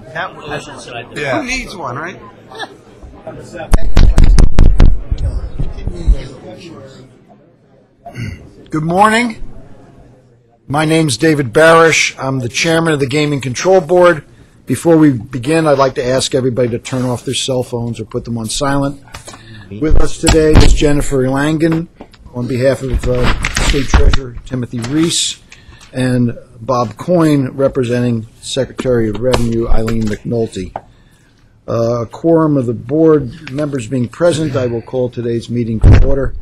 Yeah. Who needs one, right? Good morning. My name's David Barish. I'm the chairman of the Gaming Control Board. Before we begin, I'd like to ask everybody to turn off their cell phones or put them on silent. With us today is Jennifer Langen on behalf of State Treasurer Timothy Reese and Bob Coyne representing Secretary of Revenue Eileen McNulty. A quorum of the board members being present, I will call today's meeting to order.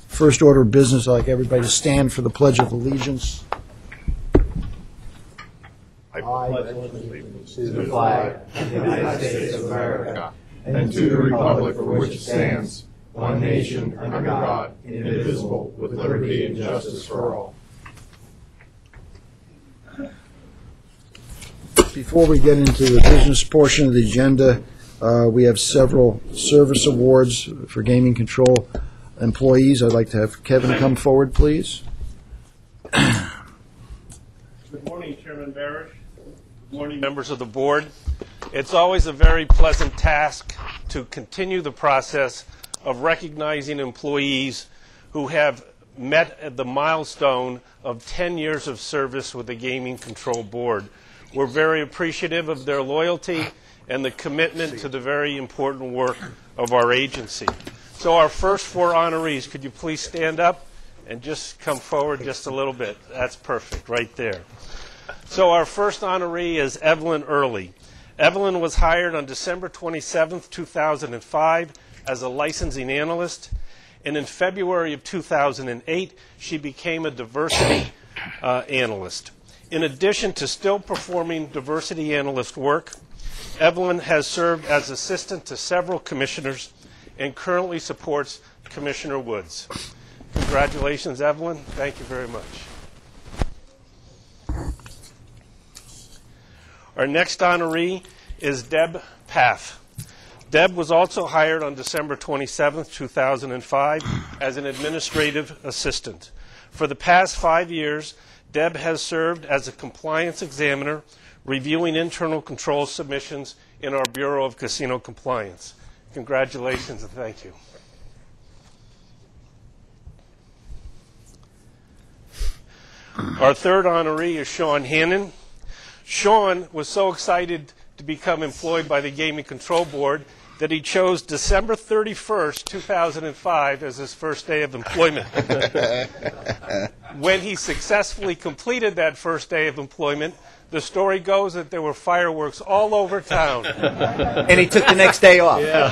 First order of business, I'd like everybody to stand for the Pledge of Allegiance. I pledge allegiance to the flag of the United States of America and to the republic for which it stands, one nation under God, indivisible, with liberty and justice for all. Before we get into the business portion of the agenda, we have several service awards for gaming control employees. I'd like to have Kevin come forward, please. Good morning, Chairman Barish. Good morning, members of the board. It's always a very pleasant task to continue the process of recognizing employees who have met the milestone of 10 years of service with the Gaming Control Board. We're very appreciative of their loyalty and the commitment to the very important work of our agency. So our first four honorees, could you please stand up and just come forward just a little bit? That's perfect, right there. So our first honoree is Evelyn Early. Evelyn was hired on December 27th, 2005 as a licensing analyst, and in February of 2008, she became a diversity analyst. In addition to still performing diversity analyst work, Evelyn has served as assistant to several commissioners and currently supports Commissioner Woods. Congratulations, Evelyn. Thank you very much. Our next honoree is Deb Paff. Deb was also hired on December 27, 2005 as an administrative assistant. For the past 5 years, Deb has served as a compliance examiner, reviewing internal control submissions in our Bureau of Casino Compliance. Congratulations and thank you. Our third honoree is Sean Hannon. Sean was so excited to become employed by the Gaming Control Board that he chose December 31st, 2005 as his first day of employment. When he successfully completed that first day of employment, the story goes that there were fireworks all over town. And he took the next day off. Yeah.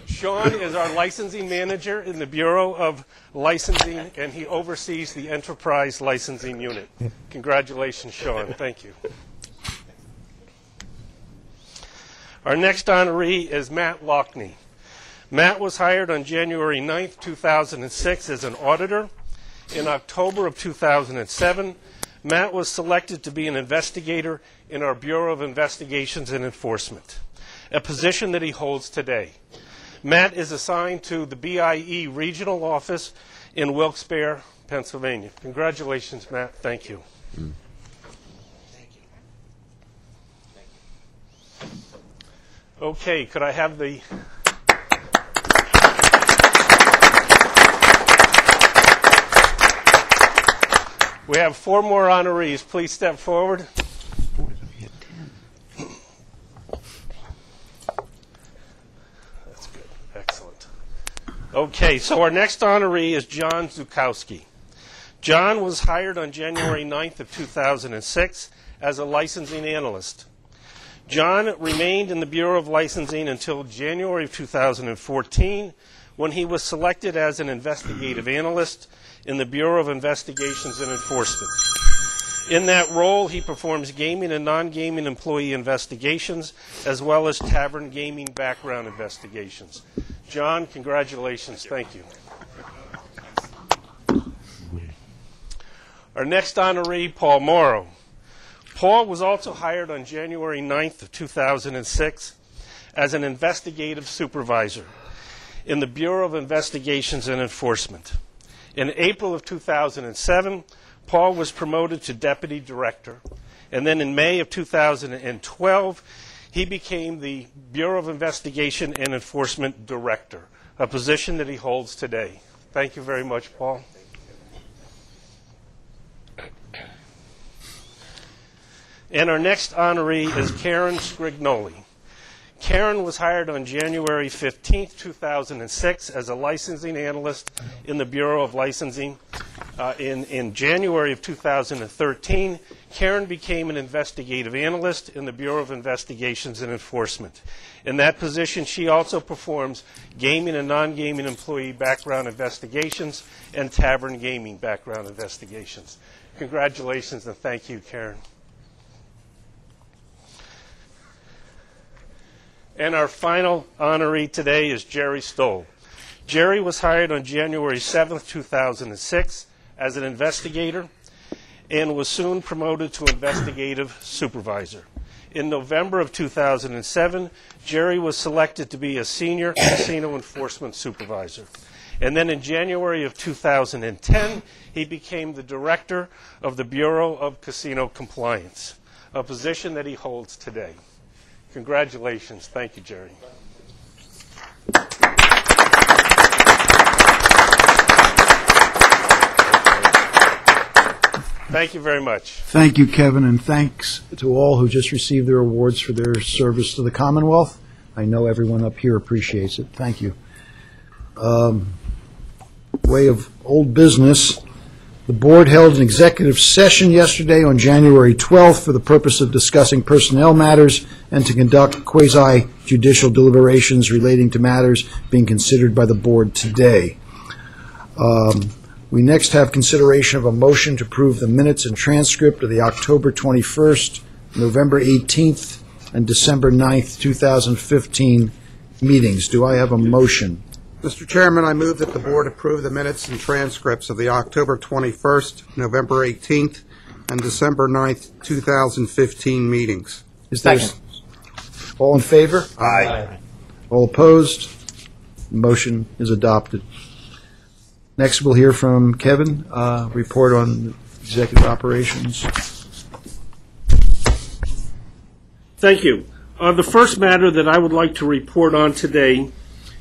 Sean is our licensing manager in the Bureau of Licensing, and he oversees the Enterprise Licensing Unit. Congratulations, Sean. Thank you. Our next honoree is Matt Lockney. Matt was hired on January 9th, 2006 as an auditor. In October of 2007, Matt was selected to be an investigator in our Bureau of Investigations and Enforcement, a position that he holds today. Matt is assigned to the BIE Regional Office in Wilkes-Barre, Pennsylvania. Congratulations, Matt. Thank you. Okay, could I have the... We have four more honorees. Please step forward. That's good. Excellent. Okay, so our next honoree is John Zukowski. John was hired on January 9th of 2006 as a licensing analyst. John remained in the Bureau of Licensing until January of 2014 when he was selected as an investigative analyst in the Bureau of Investigations and Enforcement. In that role, he performs gaming and non-gaming employee investigations, as well as tavern gaming background investigations. John, congratulations. Thank you. Our next honoree, Paul Morrow. Paul was also hired on January 9th of 2006 as an investigative supervisor in the Bureau of Investigations and Enforcement. In April of 2007, Paul was promoted to deputy director, And then in May of 2012, he became the Bureau of Investigation and Enforcement Director, a position that he holds today. Thank you very much, Paul. And our next honoree is Karen Scrignoli. Karen was hired on January 15, 2006 as a licensing analyst in the Bureau of Licensing. In January of 2013, Karen became an investigative analyst in the Bureau of Investigations and Enforcement. In that position, she also performs gaming and non-gaming employee background investigations and tavern gaming background investigations. Congratulations and thank you, Karen. And our final honoree today is Jerry Stoll. Jerry was hired on January 7, 2006 as an investigator and was soon promoted to investigative supervisor. In November of 2007, Jerry was selected to be a senior casino enforcement supervisor. And then in January of 2010, he became the director of the Bureau of Casino Compliance, a position that he holds today. Congratulations. Thank you, Jerry. Thank you very much. Thank you, Kevin, and thanks to all who just received their awards for their service to the Commonwealth. I know everyone up here appreciates it. Thank you. Way of old business, the board held an executive session yesterday on January 12th for the purpose of discussing personnel matters and to conduct quasi-judicial deliberations relating to matters being considered by the board today. We next have consideration of a motion to approve the minutes and transcript of the October 21st, November 18th, and December 9th, 2015 meetings. Do I have a motion? Mr. Chairman, I move that the board approve the minutes and transcripts of the October 21st, November 18th, and December 9th, 2015 meetings. Is there all in favor? Aye. All opposed? Motion is adopted. Next, we'll hear from Kevin, report on executive operations. Thank you. The first matter that I would like to report on today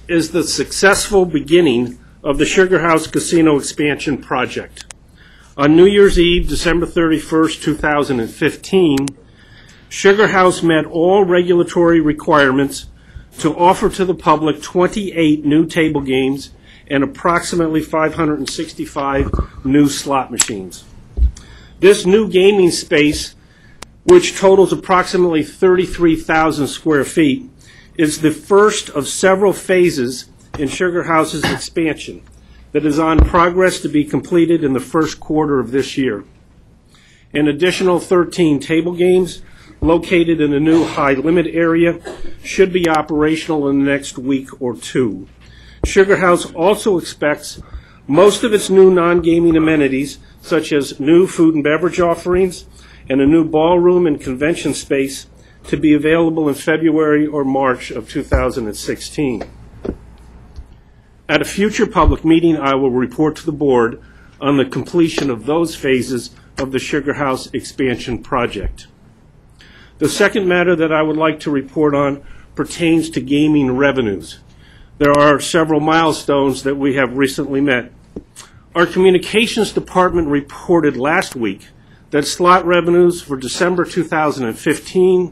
is the successful beginning of the Sugar House Casino expansion project. On New Year's Eve, December 31st, 2015, Sugar House met all regulatory requirements to offer to the public 28 new table games and approximately 565 new slot machines. This new gaming space, which totals approximately 33,000 square feet, is the first of several phases in Sugar House's expansion that is on progress to be completed in the first quarter of this year. An additional 13 table games located in a new high-limit area should be operational in the next week or two. Sugar House also expects most of its new non-gaming amenities, such as new food and beverage offerings and a new ballroom and convention space, to be available in February or March of 2016. At a future public meeting, I will report to the board on the completion of those phases of the Sugar House expansion project. The second matter that I would like to report on pertains to gaming revenues. There are several milestones that we have recently met. Our communications department reported last week that slot revenues for December 2015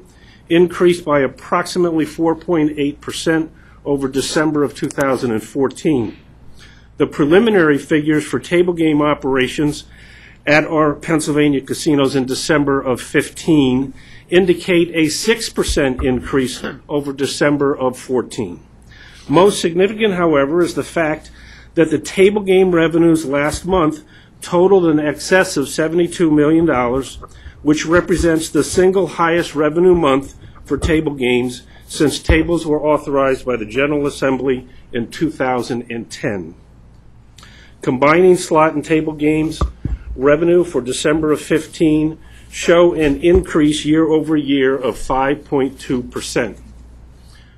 increased by approximately 4.8% over December of 2014. The preliminary figures for table game operations at our Pennsylvania casinos in December of 15 indicate a 6% increase over December of 14. Most significant, however, is the fact that the table game revenues last month totaled in excess of $72 million, which represents the single highest revenue month for table games since tables were authorized by the General Assembly in 2010. Combining slot and table games revenue for December of 15 show an increase year over year of 5.2%.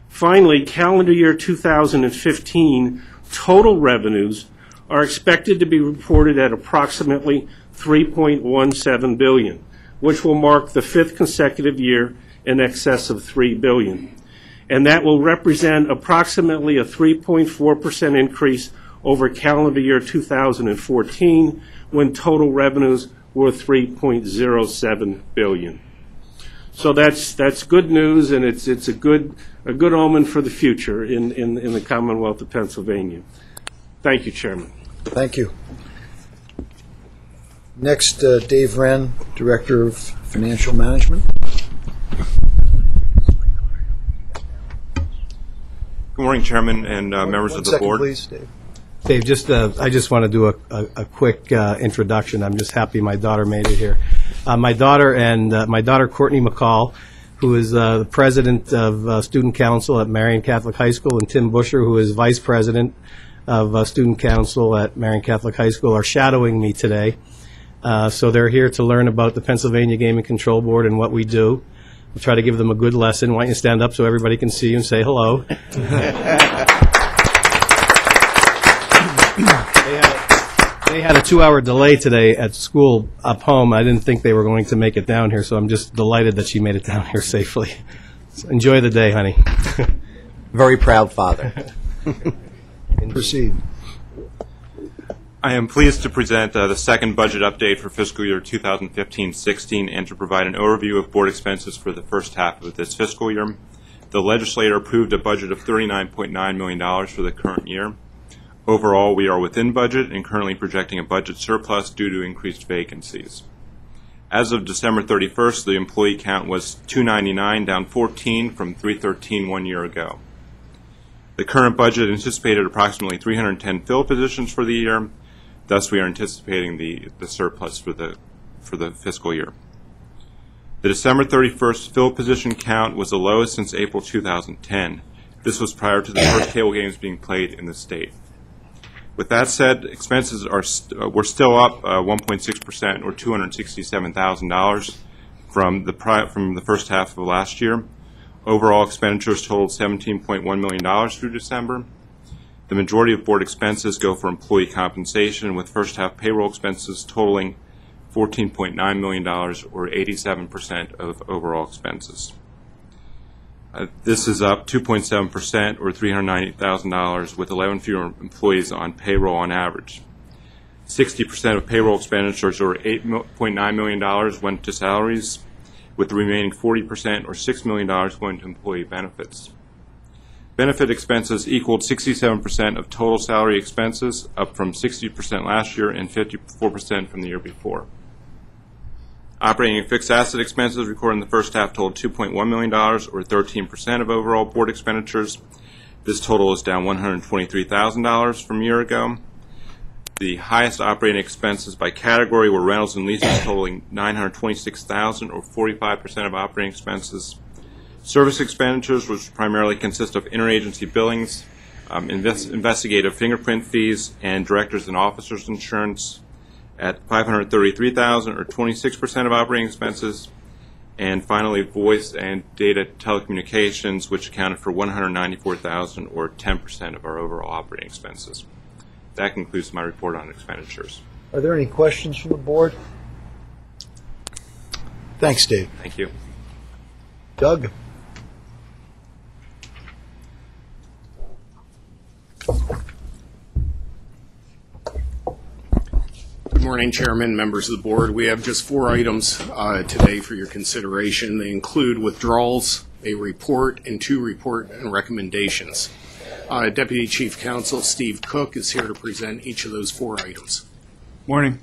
Finally, calendar year 2015 total revenues are expected to be reported at approximately $3.17 billion, which will mark the 5th consecutive year in excess of $3 billion. And that will represent approximately a 3.4% increase over calendar year 2014, when total revenues were $3.07 billion. So that's good news, and it's a good omen for the future in the Commonwealth of Pennsylvania. Thank you, Chairman. Thank you. Next, Dave Wren, Director of Financial Management. Good morning, Chairman and members of the board. 1 second, please, Dave. Dave, I just want to do a quick introduction. I'm just happy my daughter made it here. My daughter, Courtney McCall, who is the president of Student Council at Marion Catholic High School, and Tim Busher, who is vice president of Student Council at Marion Catholic High School, are shadowing me today. So they're here to learn about the Pennsylvania Gaming Control Board and what we do. We'll try to give them a good lesson. Why don't you stand up so everybody can see you and say hello. They had a 2-hour delay today at school up home. I didn't think they were going to make it down here, so I'm just delighted that she made it down here safely. So enjoy the day, honey. Very proud father. Proceed. I am pleased to present the second budget update for fiscal year 2015-16 and to provide an overview of board expenses for the first half of this fiscal year. The legislature approved a budget of $39.9 million for the current year. Overall, we are within budget and currently projecting a budget surplus due to increased vacancies. As of December 31st, the employee count was 299, down 14 from 313 1 year ago. The current budget anticipated approximately 310 fill positions for the year. Thus, we are anticipating the surplus for the fiscal year. The December 31st fill position count was the lowest since April 2010. This was prior to the first table games being played in the state. With that said, expenses were still up 1.6%, or $267,000 from the first half of last year. Overall expenditures totaled $17.1 million through December. The majority of board expenses go for employee compensation, with first half payroll expenses totaling $14.9 million, or 87% of overall expenses. This is up 2.7%, or $398,000, with 11 fewer employees on payroll on average. 60% of payroll expenditures, or $8.9 million, went to salaries, with the remaining 40%, or $6 million, going to employee benefits. Benefit expenses equaled 67% of total salary expenses, up from 60% last year and 54% from the year before. Operating and fixed asset expenses recorded in the first half totaled $2.1 million, or 13% of overall board expenditures. This total is down $123,000 from a year ago. The highest operating expenses by category were rentals and leases, totaling $926,000, or 45% of operating expenses. Service expenditures, which primarily consist of interagency billings, investigative fingerprint fees, and directors and officers insurance, at $533,000, or 26% of operating expenses. And finally, voice and data telecommunications, which accounted for $194,000, or 10% of our overall operating expenses. That concludes my report on expenditures. Are there any questions from the board? Thanks, Dave. Thank you. Doug? Good morning, Chairman, members of the board. We have just 4 items today for your consideration. They include withdrawals, a report, and 2 report and recommendations. Deputy Chief Counsel Steve Cook is here to present each of those 4 items. Morning.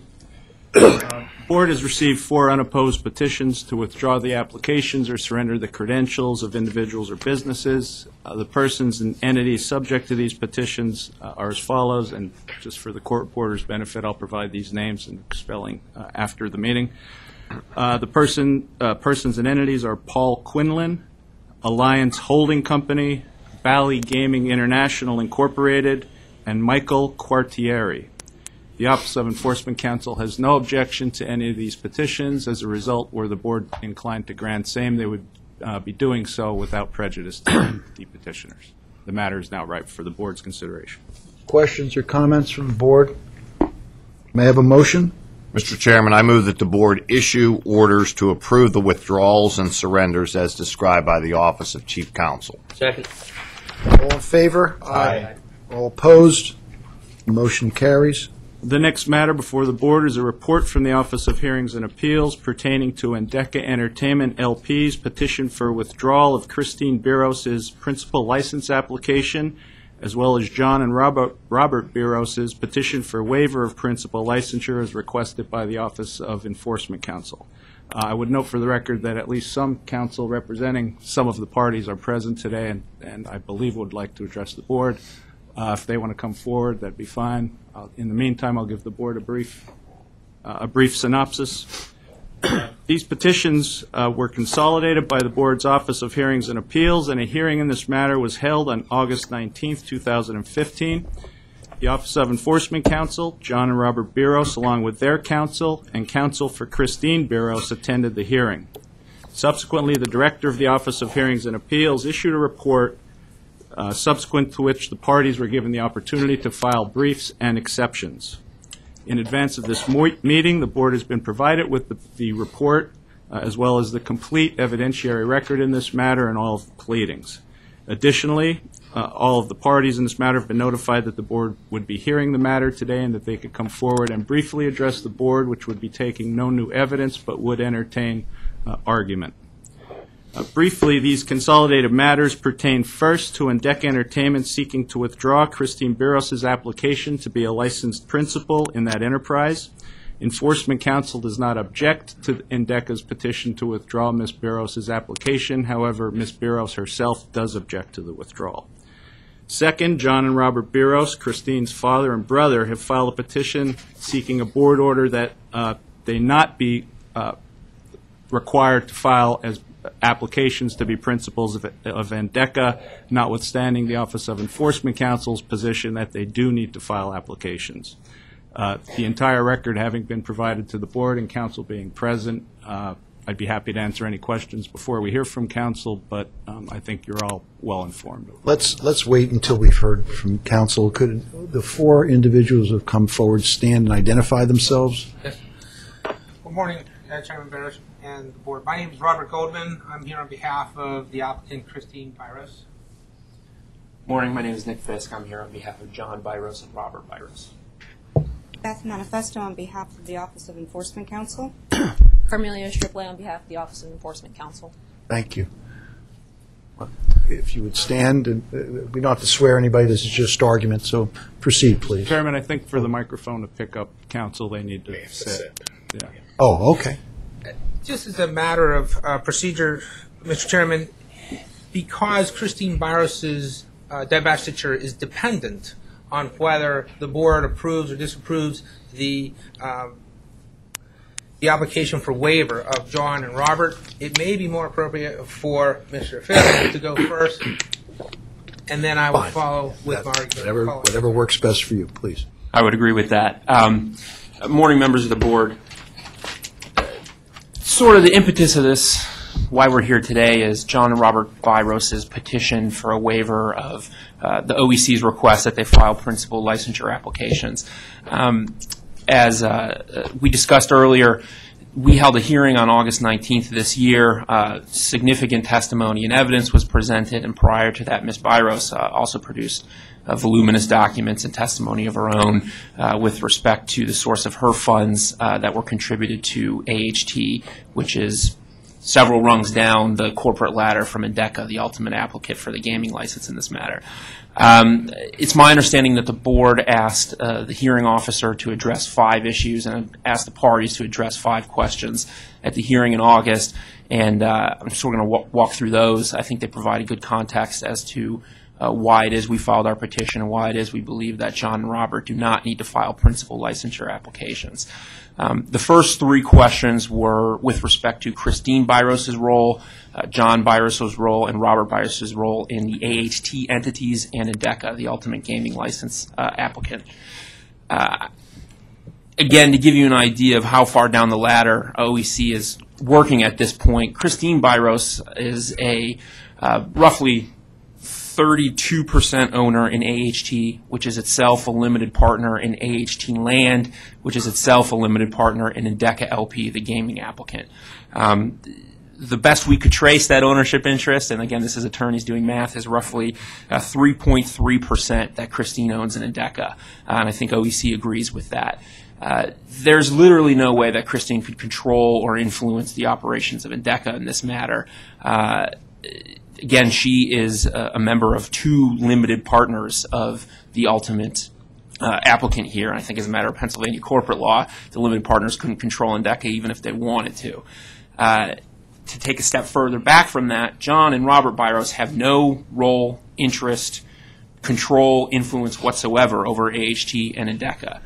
The board has received 4 unopposed petitions to withdraw the applications or surrender the credentials of individuals or businesses. The persons and entities subject to these petitions are as follows, and just for the court reporter's benefit, I'll provide these names and spelling after the meeting. The persons and entities are Paul Quinlan, Alliance Holding Company, Bally Gaming International Incorporated, and Michael Quartieri. The Office of Enforcement Counsel has no objection to any of these petitions. As a result, were the board inclined to grant same, they would be doing so without prejudice to the petitioners. The matter is now ripe for the board's consideration. Questions or comments from the board? May I have a motion? Mr. Chairman, I move that the board issue orders to approve the withdrawals and surrenders as described by the Office of Chief Counsel. Second. All in favor? Aye. All opposed? Motion carries. The next matter before the board is a report from the Office of Hearings and Appeals pertaining to Endeca Entertainment LP's petition for withdrawal of Christine Biros' principal license application, as well as John and Robert Biros' petition for waiver of principal licensure as requested by the Office of Enforcement Counsel. I would note for the record that at least some counsel representing some of the parties are present today and I believe would like to address the board. If they want to come forward, that'd be fine. In the meantime, I'll give the board a brief synopsis. These petitions were consolidated by the board's Office of Hearings and Appeals, and a hearing in this matter was held on August 19, 2015. The Office of Enforcement Counsel, John and Robert Biros, along with their counsel, and counsel for Christine Biros, attended the hearing. Subsequently, the Director of the Office of Hearings and Appeals issued a report subsequent to which the parties were given the opportunity to file briefs and exceptions. In advance of this meeting, the board has been provided with the report as well as the complete evidentiary record in this matter and all of the pleadings. Additionally, all of the parties in this matter have been notified that the board would be hearing the matter today and that they could come forward and briefly address the board, which would be taking no new evidence but would entertain argument. Briefly, these consolidated matters pertain first to Endeca Entertainment seeking to withdraw Christine Biros' application to be a licensed principal in that enterprise. Enforcement Counsel does not object to Endeca's petition to withdraw Ms. Biros' application. However, Ms. Biros herself does object to the withdrawal. Second, John and Robert Biros, Christine's father and brother, have filed a petition seeking a board order that they not be required to file as applications to be principals of Endeca, notwithstanding the Office of Enforcement Counsel's position that they do need to file applications. The entire record having been provided to the board and counsel being present, I'd be happy to answer any questions before we hear from counsel, but I think you're all well informed. Let's wait until we've heard from counsel. Could the four individuals who have come forward stand and identify themselves? Yes. Good morning, Chairman Barish and the board. My name is Robert Goldman. I'm here on behalf of the applicant Christine Biros. Morning, my name is Nick Fisk. I'm here on behalf of John Biros and Robert Biros. Beth Manifesto on behalf of the Office of Enforcement Counsel. Carmelia Stripley on behalf of the Office of Enforcement Counsel. Thank you. If you would stand, and we don't have to swear anybody, this is just argument, so proceed, please. Chairman, I think for the microphone to pick up counsel, they need to sit. Yeah. Oh, okay. Just as a matter of procedure, Mr. Chairman, because Christine Biros' divestiture is dependent on whether the board approves or disapproves the application for waiver of John and Robert, it may be more appropriate for Mr. Fisk to go first, and then I will follow with my argument. Whatever works best for you, please. I would agree with that. Morning, members of the board. Sort of the impetus of this, why we're here today, is John and Robert Biros' petition for a waiver of the OEC's request that they file principal licensure applications. As we discussed earlier, we held a hearing on August 19th of this year. Significant testimony and evidence was presented, and prior to that, Ms. Biros also produced voluminous documents and testimony of her own with respect to the source of her funds that were contributed to AHT, which is several rungs down the corporate ladder from Endeca, the ultimate applicant for the gaming license in this matter. It's my understanding that the board asked the hearing officer to address 5 issues and asked the parties to address 5 questions at the hearing in August, and I'm just going to walk through those. I think they provide a good context as to why it is we filed our petition and why it is we believe that John and Robert do not need to file principal licensure applications. The first 3 questions were with respect to Christine Biros' role, John Biros' role, and Robert Biros' role in the AHT entities and Endeca, the ultimate gaming license applicant. Again, to give you an idea of how far down the ladder OEC is working at this point, Christine Biros is a roughly 32% owner in AHT, which is itself a limited partner in AHT Land, which is itself a limited partner in Endeca LP, the gaming applicant. The best we could trace that ownership interest, and again, this is attorneys doing math, is roughly 3.3% that Christine owns in Endeca, and I think OEC agrees with that. There's literally no way that Christine could control or influence the operations of Endeca in this matter. Again, she is a member of two limited partners of the ultimate applicant here, and I think as a matter of Pennsylvania corporate law, the limited partners couldn't control Endeca even if they wanted to. To take a step further back from that, John and Robert Byros have no role, interest, control, influence whatsoever over AHT and Endeca.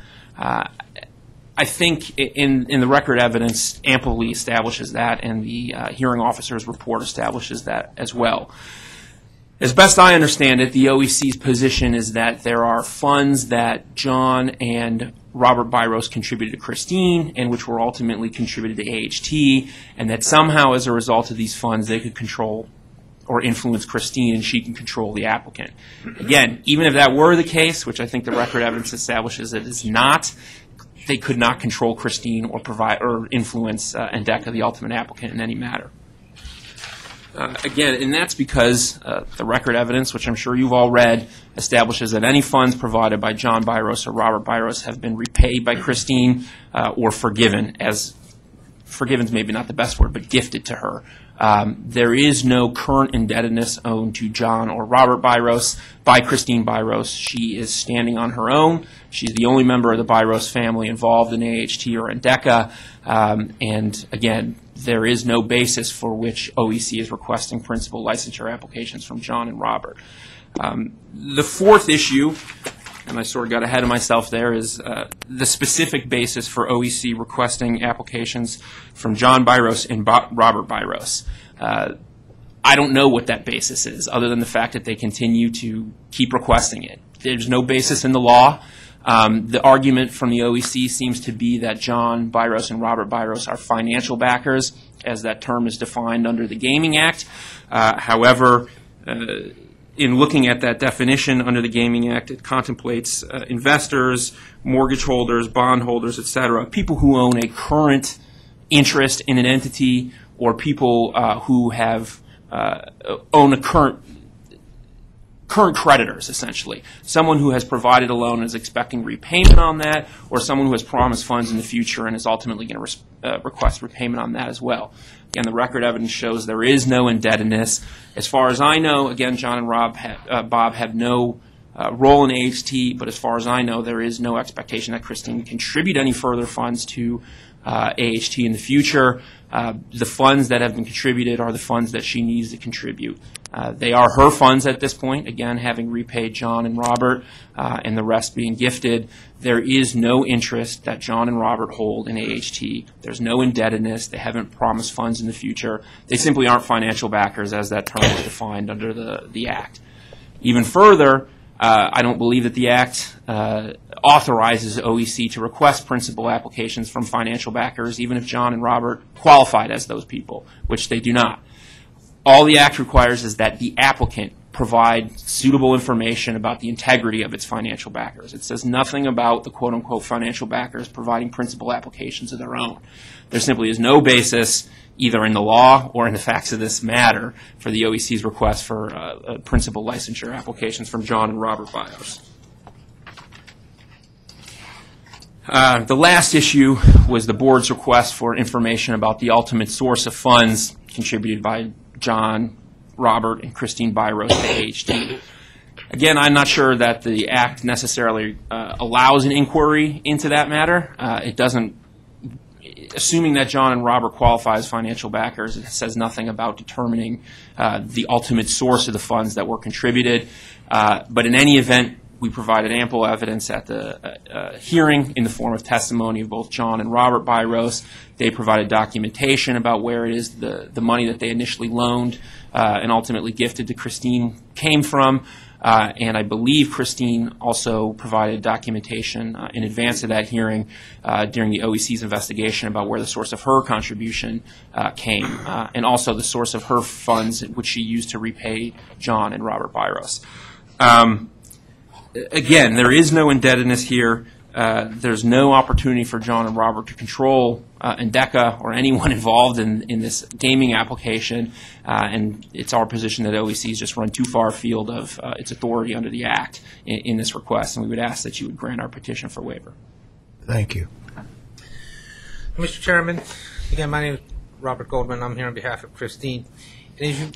I think in the record evidence amply establishes that, and the hearing officer's report establishes that as well. As best I understand it, the OEC's position is that there are funds that John and Robert Byros contributed to Christine and which were ultimately contributed to AHT, and that somehow as a result of these funds they could control or influence Christine and she can control the applicant. Again, even if that were the case, which I think the record evidence establishes it is not, they could not control Christine or provide or influence Endeca, the ultimate applicant, in any matter. Again, and that's because the record evidence, which I'm sure you've all read, establishes that any funds provided by John Byros or Robert Byros have been repaid by Christine or forgiven, as forgiven's maybe not the best word, but gifted to her. There is no current indebtedness owed to John or Robert Byros by Christine Byros. She is standing on her own. She's the only member of the Byros family involved in AHT or Endeca. And again, there is no basis for which OEC is requesting principal licensure applications from John and Robert. The fourth issue, and I sort of got ahead of myself there, is the specific basis for OEC requesting applications from John Byros and Robert Byros. I don't know what that basis is, other than the fact that they continue to keep requesting it. There's no basis in the law. The argument from the OEC seems to be that John Byros and Robert Byros are financial backers, as that term is defined under the Gaming Act. However, in looking at that definition under the Gaming Act, it contemplates investors, mortgage holders, bond holders, etc., people who own a current interest in an entity, or people who have own a current creditors, essentially. Someone who has provided a loan and is expecting repayment on that, or someone who has promised funds in the future and is ultimately going to request repayment on that as well. Again, the record evidence shows there is no indebtedness. As far as I know, again, John and Bob have no role in AHT, but as far as I know, there is no expectation that Christine can contribute any further funds to AHT in the future. The funds that have been contributed are the funds that she needs to contribute. They are her funds at this point, again, having repaid John and Robert and the rest being gifted. There is no interest that John and Robert hold in AHT. There's no indebtedness. They haven't promised funds in the future. They simply aren't financial backers, as that term is defined under the Act. Even further, I don't believe that the Act authorizes OEC to request principal applications from financial backers, even if John and Robert qualified as those people, which they do not. All the Act requires is that the applicant provide suitable information about the integrity of its financial backers. It says nothing about the quote-unquote financial backers providing principal applications of their own. There simply is no basis, either in the law or in the facts of this matter, for the OEC's request for principal licensure applications from John and Robert Byros. The last issue was the board's request for information about the ultimate source of funds contributed by John, Robert, and Christine Byros to AHT. Again, I'm not sure that the Act necessarily allows an inquiry into that matter. It doesn't, assuming that John and Robert qualify as financial backers, it says nothing about determining the ultimate source of the funds that were contributed. But in any event, We provided ample evidence at the hearing in the form of testimony of both John and Robert Byros. They provided documentation about where it is the money that they initially loaned and ultimately gifted to Christine came from. And I believe Christine also provided documentation in advance of that hearing during the OEC's investigation about where the source of her contribution came, and also the source of her funds which she used to repay John and Robert Byros. Again, there is no indebtedness here. There's no opportunity for John and Robert to control Endeca or anyone involved in this gaming application, and it's our position that OEC has just run too far afield of its authority under the Act in this request, and we would ask that you would grant our petition for waiver. Thank you. Mr. Chairman, again, my name is Robert Goldman. I'm here on behalf of Christine. And as you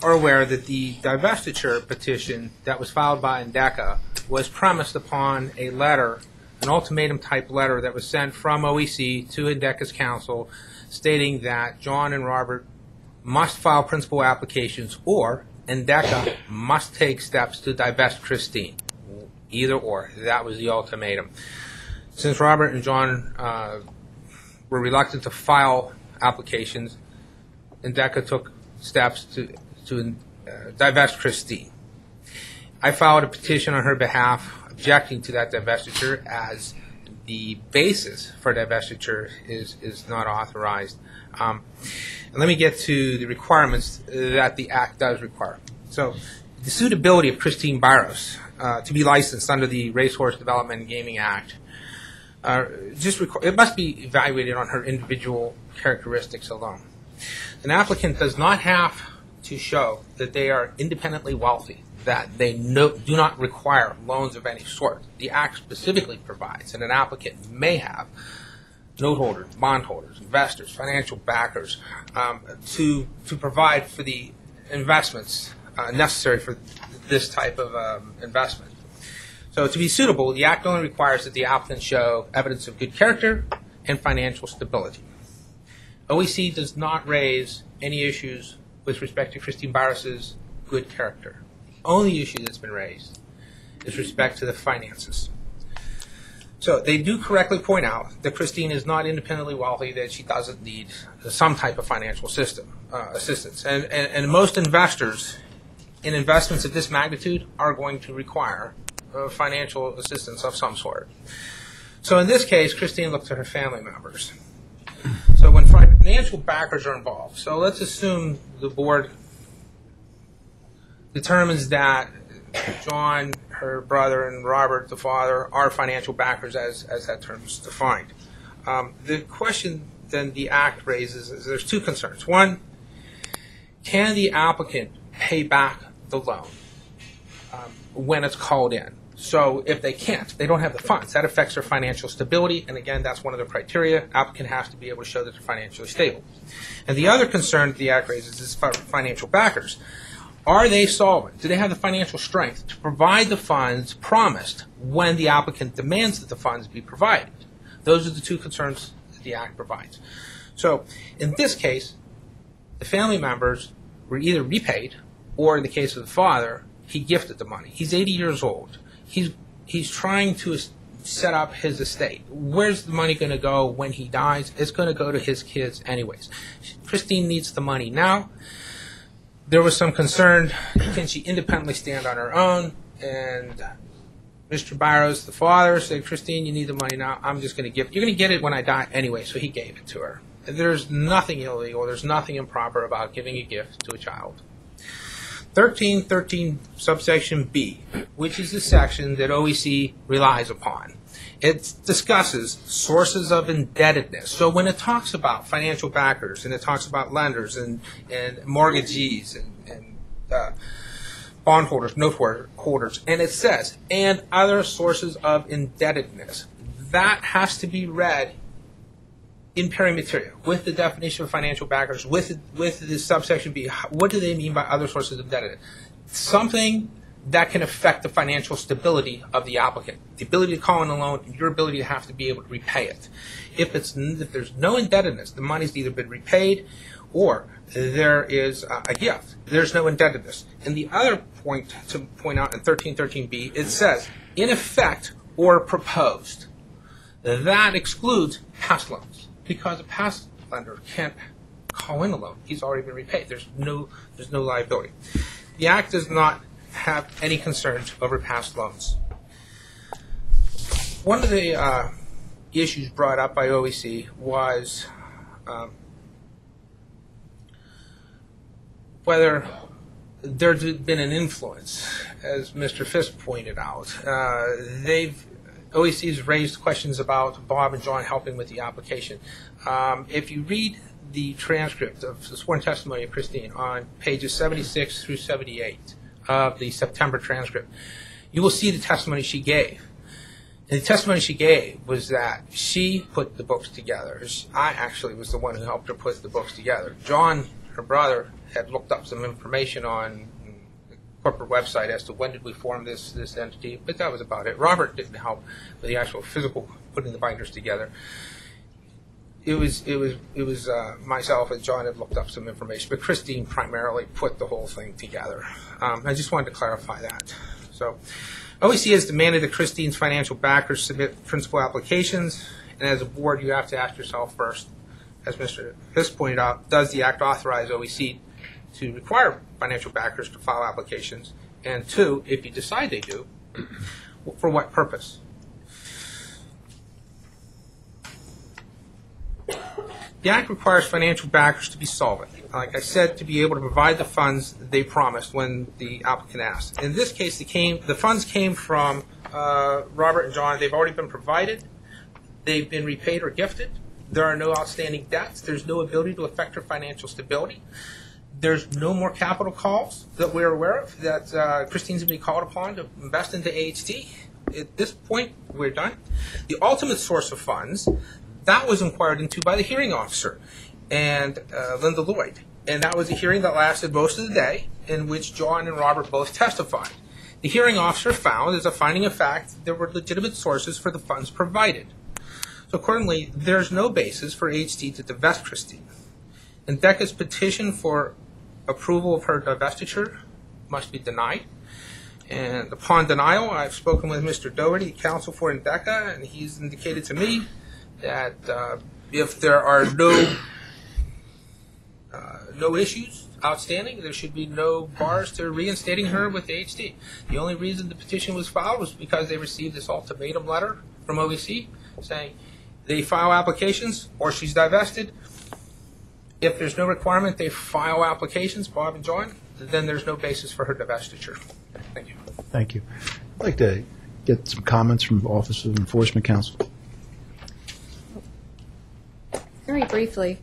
are aware, that the divestiture petition that was filed by Endeca was premised upon a letter, an ultimatum-type letter that was sent from OEC to Endeca's counsel stating that John and Robert must file principal applications or Endeca must take steps to divest Christine. Either or. That was the ultimatum. Since Robert and John were reluctant to file applications, Endeca took steps to divest Christine. I filed a petition on her behalf objecting to that divestiture as the basis for divestiture is not authorized. And let me get to the requirements that the Act does require. So the suitability of Christine Byros to be licensed under the Racehorse Development and Gaming Act, it must be evaluated on her individual characteristics alone. An applicant does not have to show that they are independently wealthy, that they do not require loans of any sort. The Act specifically provides that an applicant may have note holders, bond holders, investors, financial backers to provide for the investments necessary for this type of investment. So to be suitable, the Act only requires that the applicant show evidence of good character and financial stability. OEC does not raise any issues with respect to Christine Byros' good character. The only issue that's been raised is respect to the finances. So they do correctly point out that Christine is not independently wealthy, that she doesn't need some type of financial assistance. And most investors in investments of this magnitude are going to require financial assistance of some sort. So in this case, Christine looked to her family members. So when financial backers are involved, so let's assume the board determines that John, her brother, and Robert, the father, are financial backers as that term is defined. The question then the Act raises is there's two concerns. One, can the applicant pay back the loan when it's called in? So if they can't, they don't have the funds. That affects their financial stability, and again, that's one of the criteria. Applicant has to be able to show that they're financially stable. And the other concern that the Act raises is financial backers. Are they solvent? Do they have the financial strength to provide the funds promised when the applicant demands that the funds be provided? Those are the two concerns that the Act provides. So in this case, the family members were either repaid, or in the case of the father, he gifted the money. He's 80 years old. He's trying to set up his estate. Where's the money going to go when he dies? It's going to go to his kids anyways. Christine needs the money now. There was some concern, can she independently stand on her own? And Mr. Byros, the father, said, Christine, you need the money now. I'm just going to give it. You're going to get it when I die anyway, so he gave it to her. There's nothing illegal. There's nothing improper about giving a gift to a child. 1313 subsection B, which is the section that OEC relies upon. It discusses sources of indebtedness. So when it talks about financial backers and it talks about lenders and mortgagees and bondholders, note holders, and it says, and other sources of indebtedness, that has to be read in peri materia, with the definition of financial backers, with the subsection B. What do they mean by other sources of indebtedness? Something that can affect the financial stability of the applicant, the ability to call in a loan, and your ability to have to be able to repay it. If there's no indebtedness, the money's either been repaid or there is a gift. There's no indebtedness. And the other point to point out in 1313B, it says, in effect or proposed. That excludes past loans, because a past lender can't call in a loan. He's already been repaid. There's no liability. The Act does not have any concerns over past loans. One of the issues brought up by OEC was whether there's been an influence, as Mr. Fisk pointed out. OEC's raised questions about Bob and John helping with the application. If you read the transcript of the sworn testimony of Christine on pages 76 through 78 of the September transcript, you will see the testimony she gave. And the testimony she gave was that she put the books together. I actually was the one who helped her put the books together. John, her brother, had looked up some information on the corporate website as to when did we form this entity, but that was about it. Robert didn't help with the actual physical putting the binders together. It was myself and John had looked up some information, but Christine primarily put the whole thing together. I just wanted to clarify that. So, OEC has demanded that Christine's financial backers submit principal applications, and as a board, you have to ask yourself first, as Mr. Fisk pointed out, does the Act authorize OEC to require financial backers to file applications? And two, if you decide they do, for what purpose? The Act requires financial backers to be solvent, like I said, to be able to provide the funds they promised when the applicant asked. In this case, the funds came from Robert and John. They've already been provided. They've been repaid or gifted. There are no outstanding debts. There's no ability to affect their financial stability. There's no more capital calls that we're aware of that Christine's going to be called upon to invest into AHT. At this point, we're done. The ultimate source of funds, that was inquired into by the hearing officer and Linda Lloyd. And that was a hearing that lasted most of the day, in which John and Robert both testified. The hearing officer found, as a finding of fact, there were legitimate sources for the funds provided. So accordingly, there's no basis for AHT to divest Christine. And DECA's petition for approval of her divestiture must be denied. And upon denial, I've spoken with Mr. Doherty, counsel for DECA, and he's indicated to me that if there are no issues outstanding, there should be no bars to reinstating her with AHT. The only reason the petition was filed was because they received this ultimatum letter from OEC saying they file applications or she's divested. If there's no requirement they file applications, Bob and John, then there's no basis for her divestiture. Thank you. Thank you. I'd like to get some comments from the Office of Enforcement Counsel. Very briefly,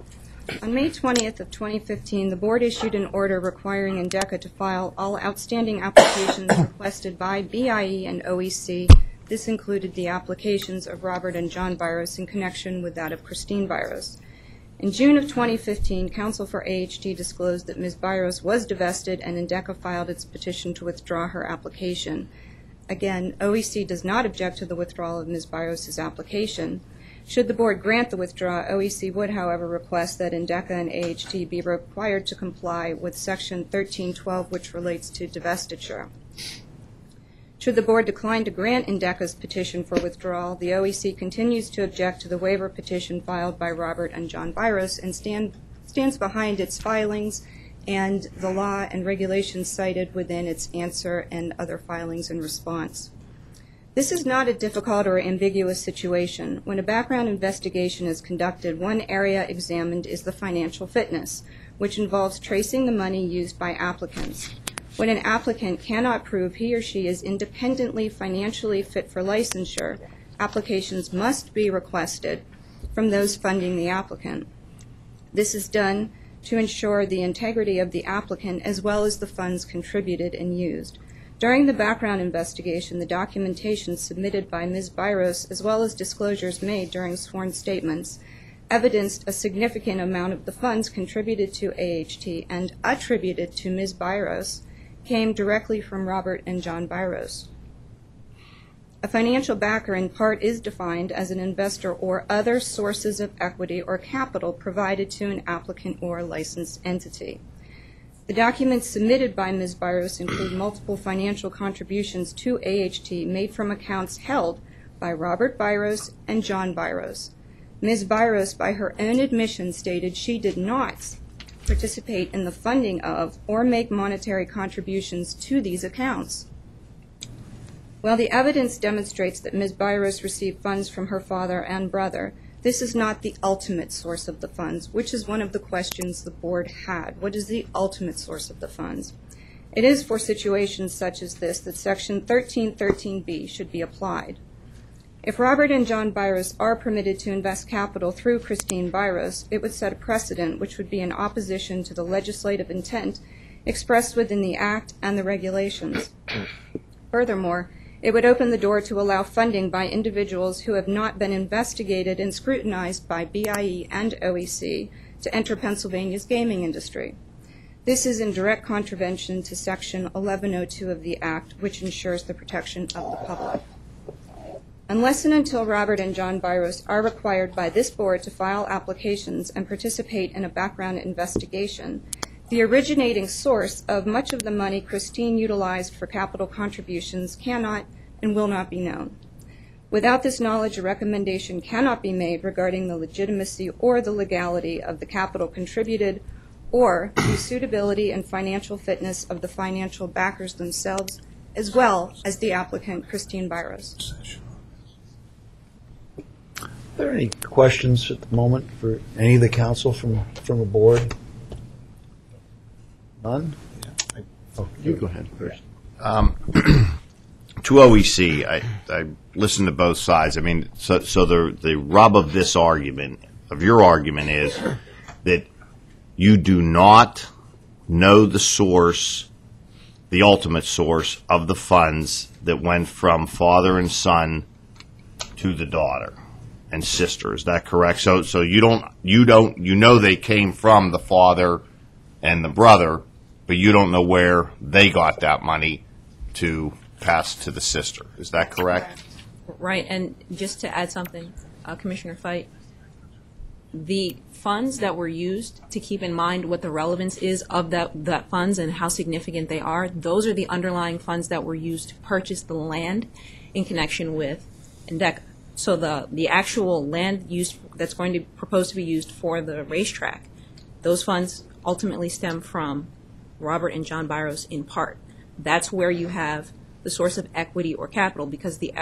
on May 20th of 2015, the board issued an order requiring INDECA to file all outstanding applications requested by BIE and OEC. This included the applications of Robert and John Byros in connection with that of Christine Byros. In June of 2015, counsel for AHT disclosed that Ms. Byros was divested and INDECA filed its petition to withdraw her application. Again, OEC does not object to the withdrawal of Ms. Byros' application. Should the board grant the withdrawal, OEC would, however, request that INDECA and AHT be required to comply with Section 1312, which relates to divestiture. Should the board decline to grant INDECA's petition for withdrawal, the OEC continues to object to the waiver petition filed by Robert and John Byros and stands behind its filings and the law and regulations cited within its answer and other filings in response. This is not a difficult or ambiguous situation. When a background investigation is conducted, one area examined is the financial fitness, which involves tracing the money used by applicants. When an applicant cannot prove he or she is independently financially fit for licensure, applications must be requested from those funding the applicant. This is done to ensure the integrity of the applicant as well as the funds contributed and used. During the background investigation, the documentation submitted by Ms. Byros, as well as disclosures made during sworn statements, evidenced a significant amount of the funds contributed to AHT and attributed to Ms. Byros came directly from Robert and John Byros. A financial backer in part is defined as an investor or other sources of equity or capital provided to an applicant or licensed entity. The documents submitted by Ms. Byros include multiple financial contributions to AHT made from accounts held by Robert Byros and John Byros. Ms. Byros, by her own admission, stated she did not participate in the funding of or make monetary contributions to these accounts. While the evidence demonstrates that Ms. Byros received funds from her father and brother, this is not the ultimate source of the funds, which is one of the questions the board had. What is the ultimate source of the funds? It is for situations such as this that Section 1313B should be applied. If Robert and John Byros are permitted to invest capital through Christine Byros, it would set a precedent which would be in opposition to the legislative intent expressed within the Act and the regulations. Furthermore, it would open the door to allow funding by individuals who have not been investigated and scrutinized by BIE and OEC to enter Pennsylvania's gaming industry. This is in direct contravention to Section 1102 of the Act, which ensures the protection of the public. Unless and until Robert and John Byros are required by this board to file applications and participate in a background investigation, the originating source of much of the money Christine utilized for capital contributions cannot and will not be known. Without this knowledge, a recommendation cannot be made regarding the legitimacy or the legality of the capital contributed or the suitability and financial fitness of the financial backers themselves, as well as the applicant, Christine Byros. Are there any questions at the moment for any of the council from the board? None? Oh, you go ahead first. To OEC, I listened to both sides. I mean, so the rub of this argument, of your argument, is that you do not know the source, the ultimate source of the funds that went from father and son to the daughter and sister. Is that correct? So you know they came from the father and the brother, but you don't know where they got that money to pass to the sister. Is that correct? Right, and just to add something, Commissioner Fite, the funds that were used, to keep in mind what the relevance is of that funds and how significant they are, those are the underlying funds that were used to purchase the land in connection with Endeca. So the actual land used that's going to proposed to be used for the racetrack, those funds ultimately stem from Robert and John Byros in part. That's where you have the source of equity or capital, because the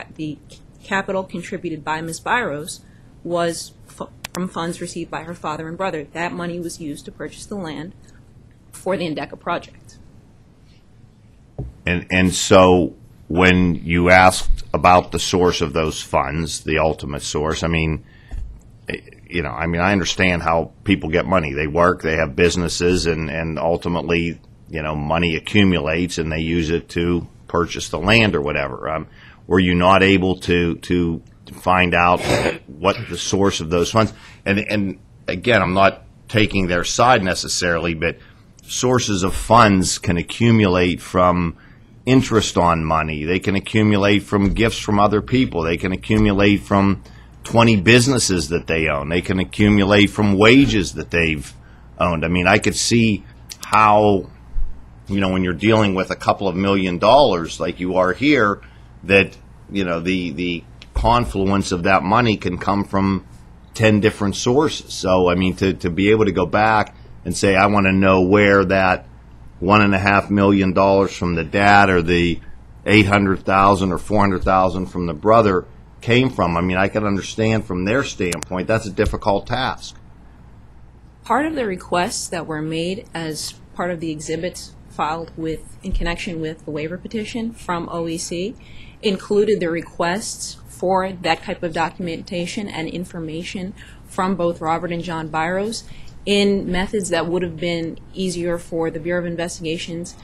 capital contributed by Ms. Byros was from funds received by her father and brother. That money was used to purchase the land for the Endeca project. And so when you asked about the source of those funds, the ultimate source, I mean, I understand how people get money. They work, they have businesses, and ultimately, money accumulates and they use it to purchase the land or whatever. Were you not able to find out what the source of those funds? And again, I'm not taking their side necessarily, but sources of funds can accumulate from interest on money. They can accumulate from gifts from other people. They can accumulate from 20 businesses that they own. They can accumulate from wages that they've owned. I mean, I could see how, when you're dealing with a couple of $1 million like you are here, that, the confluence of that money can come from 10 different sources. So, I mean, to be able to go back and say, I want to know where that $1.5 million from the dad or the $800,000 or $400,000 from the brother came from. I mean, I can understand from their standpoint that's a difficult task. Part of the requests that were made as part of the exhibits filed in connection with the waiver petition from OEC included the requests for that type of documentation and information from both Robert and John Byros in methods that would have been easier for the Bureau of Investigations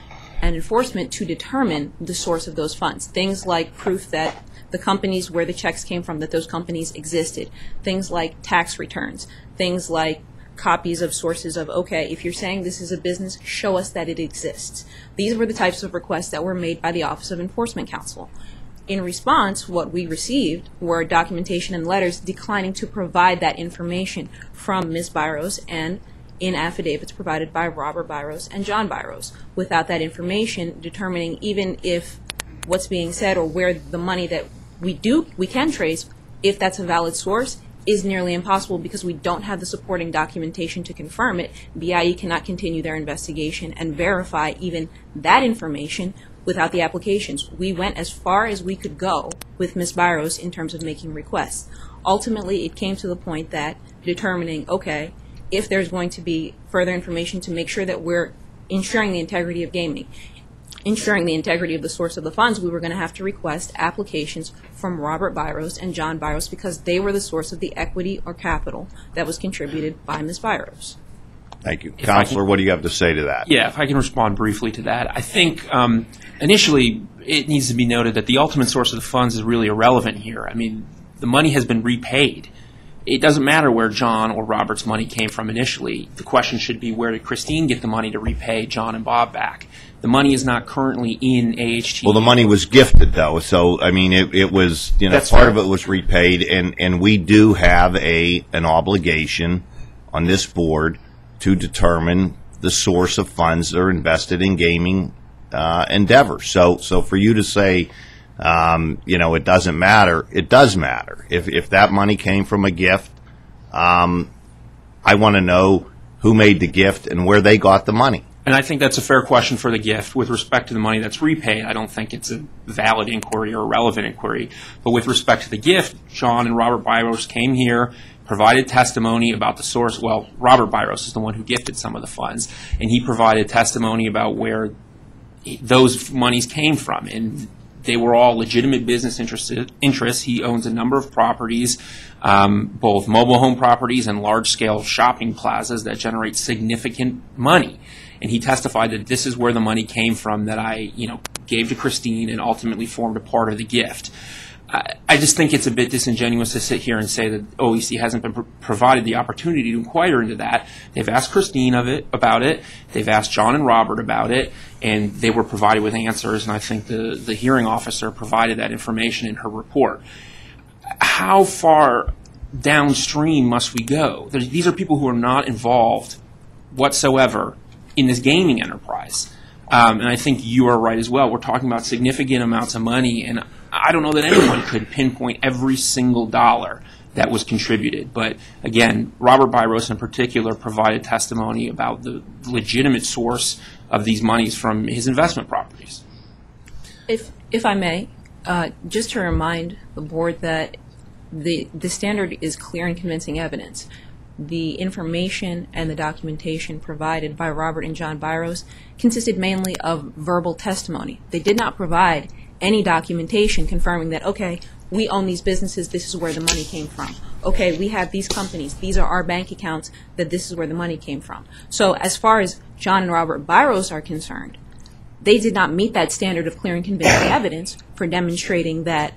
and Enforcement to determine the source of those funds. Things like proof that the companies where the checks came from, that those companies existed. Things like tax returns. Things like copies of sources of, okay, if you're saying this is a business, show us that it exists. These were the types of requests that were made by the Office of Enforcement Counsel. In response, what we received were documentation and letters declining to provide that information from Ms. Byros and in affidavits provided by Robert Byros and John Byros. Without that information, determining even if what's being said or where the money that we can trace, if that's a valid source, is nearly impossible because we don't have the supporting documentation to confirm it. BIE cannot continue their investigation and verify even that information without the applications. We went as far as we could go with Ms. Byros in terms of making requests. Ultimately, it came to the point that determining, okay, if there's going to be further information to make sure that we're ensuring the integrity of gaming, ensuring the integrity of the source of the funds, we were going to have to request applications from Robert Byros and John Byros because they were the source of the equity or capital that was contributed by Ms. Byros. Thank you. Counselor, what do you have to say to that? Yeah, if I can respond briefly to that. I think initially it needs to be noted that the ultimate source of the funds is really irrelevant here. I mean, the money has been repaid. It doesn't matter where John or Robert's money came from initially. The question should be, where did Christine get the money to repay John and Bob back? The money is not currently in AHT. Well, the money was gifted, though, so, I mean, it was, you know, That's part fair. of it was repaid, and we do have an obligation on this board to determine the source of funds that are invested in gaming endeavors. So for you to say, you know, it doesn't matter, it does matter. If that money came from a gift, I want to know who made the gift and where they got the money. And I think that's a fair question for the gift. With respect to the money that's repaid, I don't think it's a valid inquiry or a relevant inquiry. But with respect to the gift, John and Robert Byros came here, provided testimony about the source. Well, Robert Byros is the one who gifted some of the funds, and he provided testimony about where those monies came from. And they were all legitimate business interests. He owns a number of properties, both mobile home properties and large-scale shopping plazas that generate significant money. And he testified that this is where the money came from that I, gave to Christine and ultimately formed a part of the gift. I just think it's a bit disingenuous to sit here and say that OEC hasn't been provided the opportunity to inquire into that. They've asked Christine about it. They've asked John and Robert about it, and they were provided with answers. And I think the hearing officer provided that information in her report. How far downstream must we go? These are people who are not involved whatsoever in this gaming enterprise. And I think you are right as well. We're talking about significant amounts of money, and I don't know that anyone could pinpoint every single dollar that was contributed. But again, Robert Byros in particular provided testimony about the legitimate source of these monies from his investment properties. If I may, just to remind the board that the standard is clear and convincing evidence. The information and the documentation provided by Robert and John Byros consisted mainly of verbal testimony. They did not provide any documentation confirming that, okay, we own these businesses, this is where the money came from. Okay, we have these companies, these are our bank accounts, that this is where the money came from. So as far as John and Robert Byros are concerned, they did not meet that standard of clear and convincing evidence for demonstrating that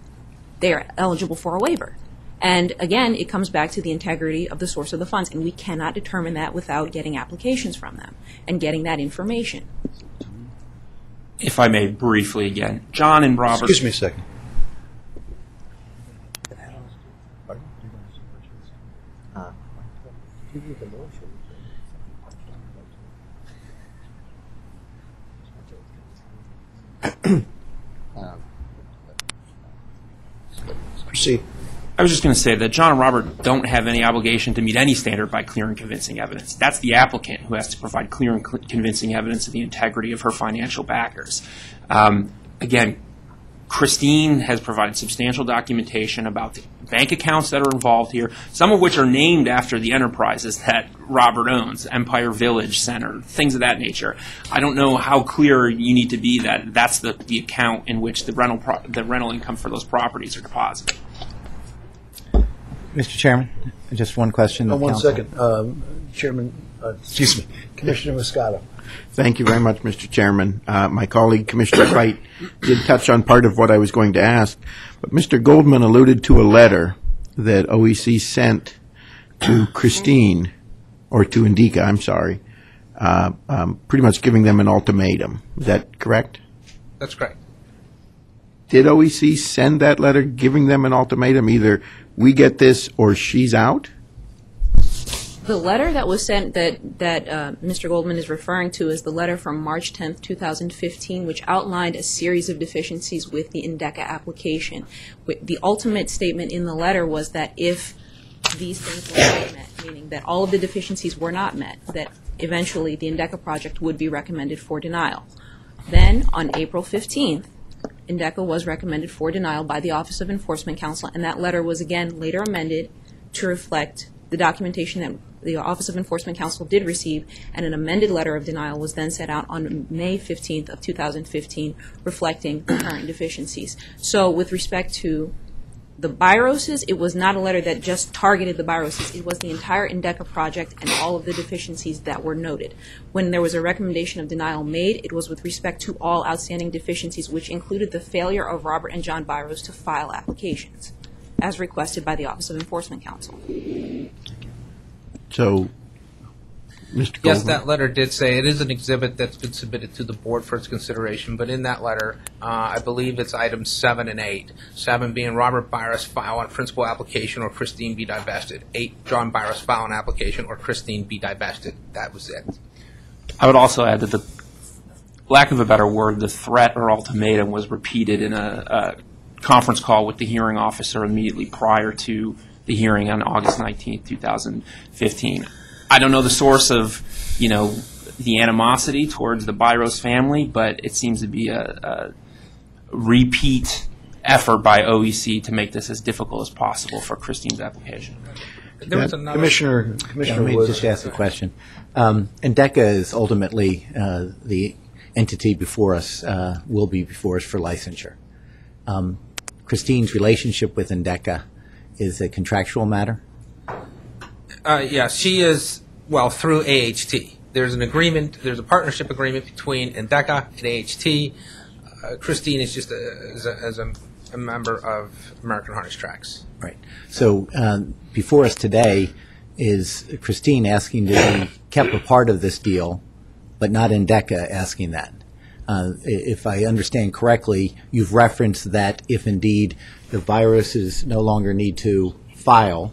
they are eligible for a waiver. And again, it comes back to the integrity of the source of the funds, and we cannot determine that without getting applications from them and getting that information. If I may briefly again, John and Robert. Excuse me a second. Proceed. I was just going to say that John and Robert don't have any obligation to meet any standard by clear and convincing evidence. That's the applicant who has to provide clear and convincing evidence of the integrity of her financial backers. Again, Christine has provided substantial documentation about the bank accounts that are involved here, some of which are named after the enterprises that Robert owns, Empire Village Center, things of that nature. I don't know how clear you need to be that that's the account in which the rental income for those properties are deposited. Mr. Chairman, just one question. One second. Chairman, excuse me, Commissioner Moscato. Thank you very much, Mr. Chairman. My colleague, Commissioner Fite, did touch on part of what I was going to ask, but Mr. Goldman alluded to a letter that OEC sent to Christine, or to Indica, I'm sorry, pretty much giving them an ultimatum. Is that correct? That's correct. did OEC send that letter giving them an ultimatum, either we get this or she's out? The letter that was sent that Mr. Goldman is referring to is the letter from March 10th, 2015, which outlined a series of deficiencies with the INDECA application. The ultimate statement in the letter was that if these things were not met, meaning that all of the deficiencies were not met, that eventually the INDECA project would be recommended for denial. Then, on April 15th, INDECA was recommended for denial by the Office of Enforcement Counsel, and that letter was again later amended to reflect the documentation that the Office of Enforcement Counsel did receive, and an amended letter of denial was then sent out on May 15th of 2015, reflecting the current deficiencies. So with respect to the BIROSs, it was not a letter that just targeted the BIROSs. It was the entire INDECA project and all of the deficiencies that were noted. When there was a recommendation of denial made, it was with respect to all outstanding deficiencies, which included the failure of Robert and John Biros to file applications, as requested by the Office of Enforcement Counsel. So, Mr. Goldman? Yes, that letter did say it is an exhibit that's been submitted to the board for its consideration, but in that letter, I believe it's items 7 and 8. 7 being Robert Biros file on principal application or Christine be divested. 8, John Biros file on application or Christine be divested. That was it. I would also add that the lack of a better word, the threat or ultimatum was repeated in a conference call with the hearing officer immediately prior to the hearing on August 19th, 2015. I don't know the source of, the animosity towards the Biros family, but it seems to be a repeat effort by OEC to make this as difficult as possible for Christine's application. Commissioner Let me Woods. just ask a question. INDECA is ultimately the entity before us, will be before us for licensure. Christine's relationship with INDECA is a contractual matter? Yes, she is, through AHT. There's an agreement, there's a partnership agreement between INDECA and AHT. Christine is just as a member of American Harness Tracks. Right. So before us today is Christine asking to be kept a part of this deal, but not INDECA asking that. If I understand correctly, you've referenced that if indeed the viruses no longer need to file,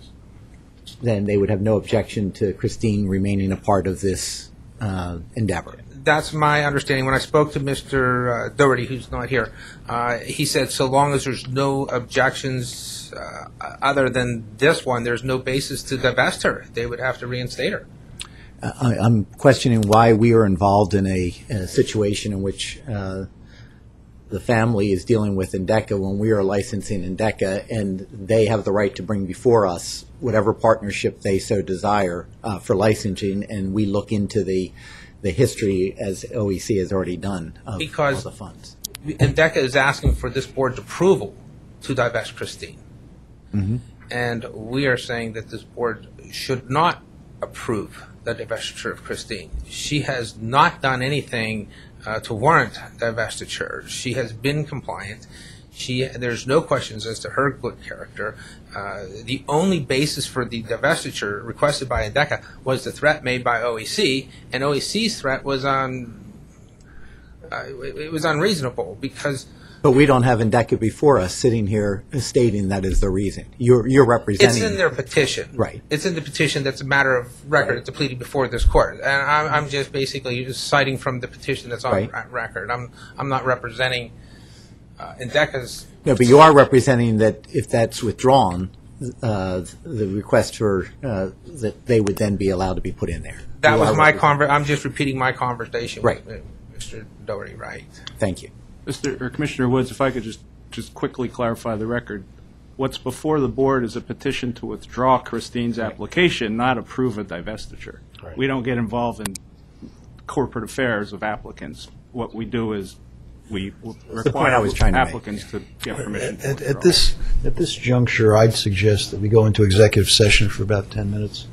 then they would have no objection to Christine remaining a part of this endeavor. That's my understanding. When I spoke to Mr. Doherty, who's not here, he said so long as there's no objections other than this one, there's no basis to divest her. They would have to reinstate her. I'm questioning why we are involved in a situation in which the family is dealing with INDECA when we are licensing INDECA, and they have the right to bring before us whatever partnership they so desire for licensing, and we look into the history, as OEC has already done, of all the funds. INDECA is asking for this board's approval to divest Christine. Mm-hmm. And we are saying that this board should not approve the divestiture of Christine. She has not done anything to warrant divestiture. She has been compliant. There's no questions as to her good character. The only basis for the divestiture requested by INDECA was the threat made by OEC, and OEC's threat was it was unreasonable because. But we don't have INDECA before us sitting here stating that is the reason. You're representing. It's in their petition. Right. It's in the petition that's a matter of record. It's pleaded before this court. And I'm just basically just citing from the petition that's on record. I'm not representing INDECA's. No, but you are representing that if that's withdrawn, the request for that they would then be allowed to be put in there. That was my I'm just repeating my conversation with Mr. Doherty, right? Thank you. Commissioner Woods, if I could just quickly clarify the record. What's before the board is a petition to withdraw Christine's application, not approve a divestiture. Right. We don't get involved in corporate affairs of applicants. What we do is we require applicants to get permission. At this juncture, I'd suggest that we go into executive session for about 10 minutes,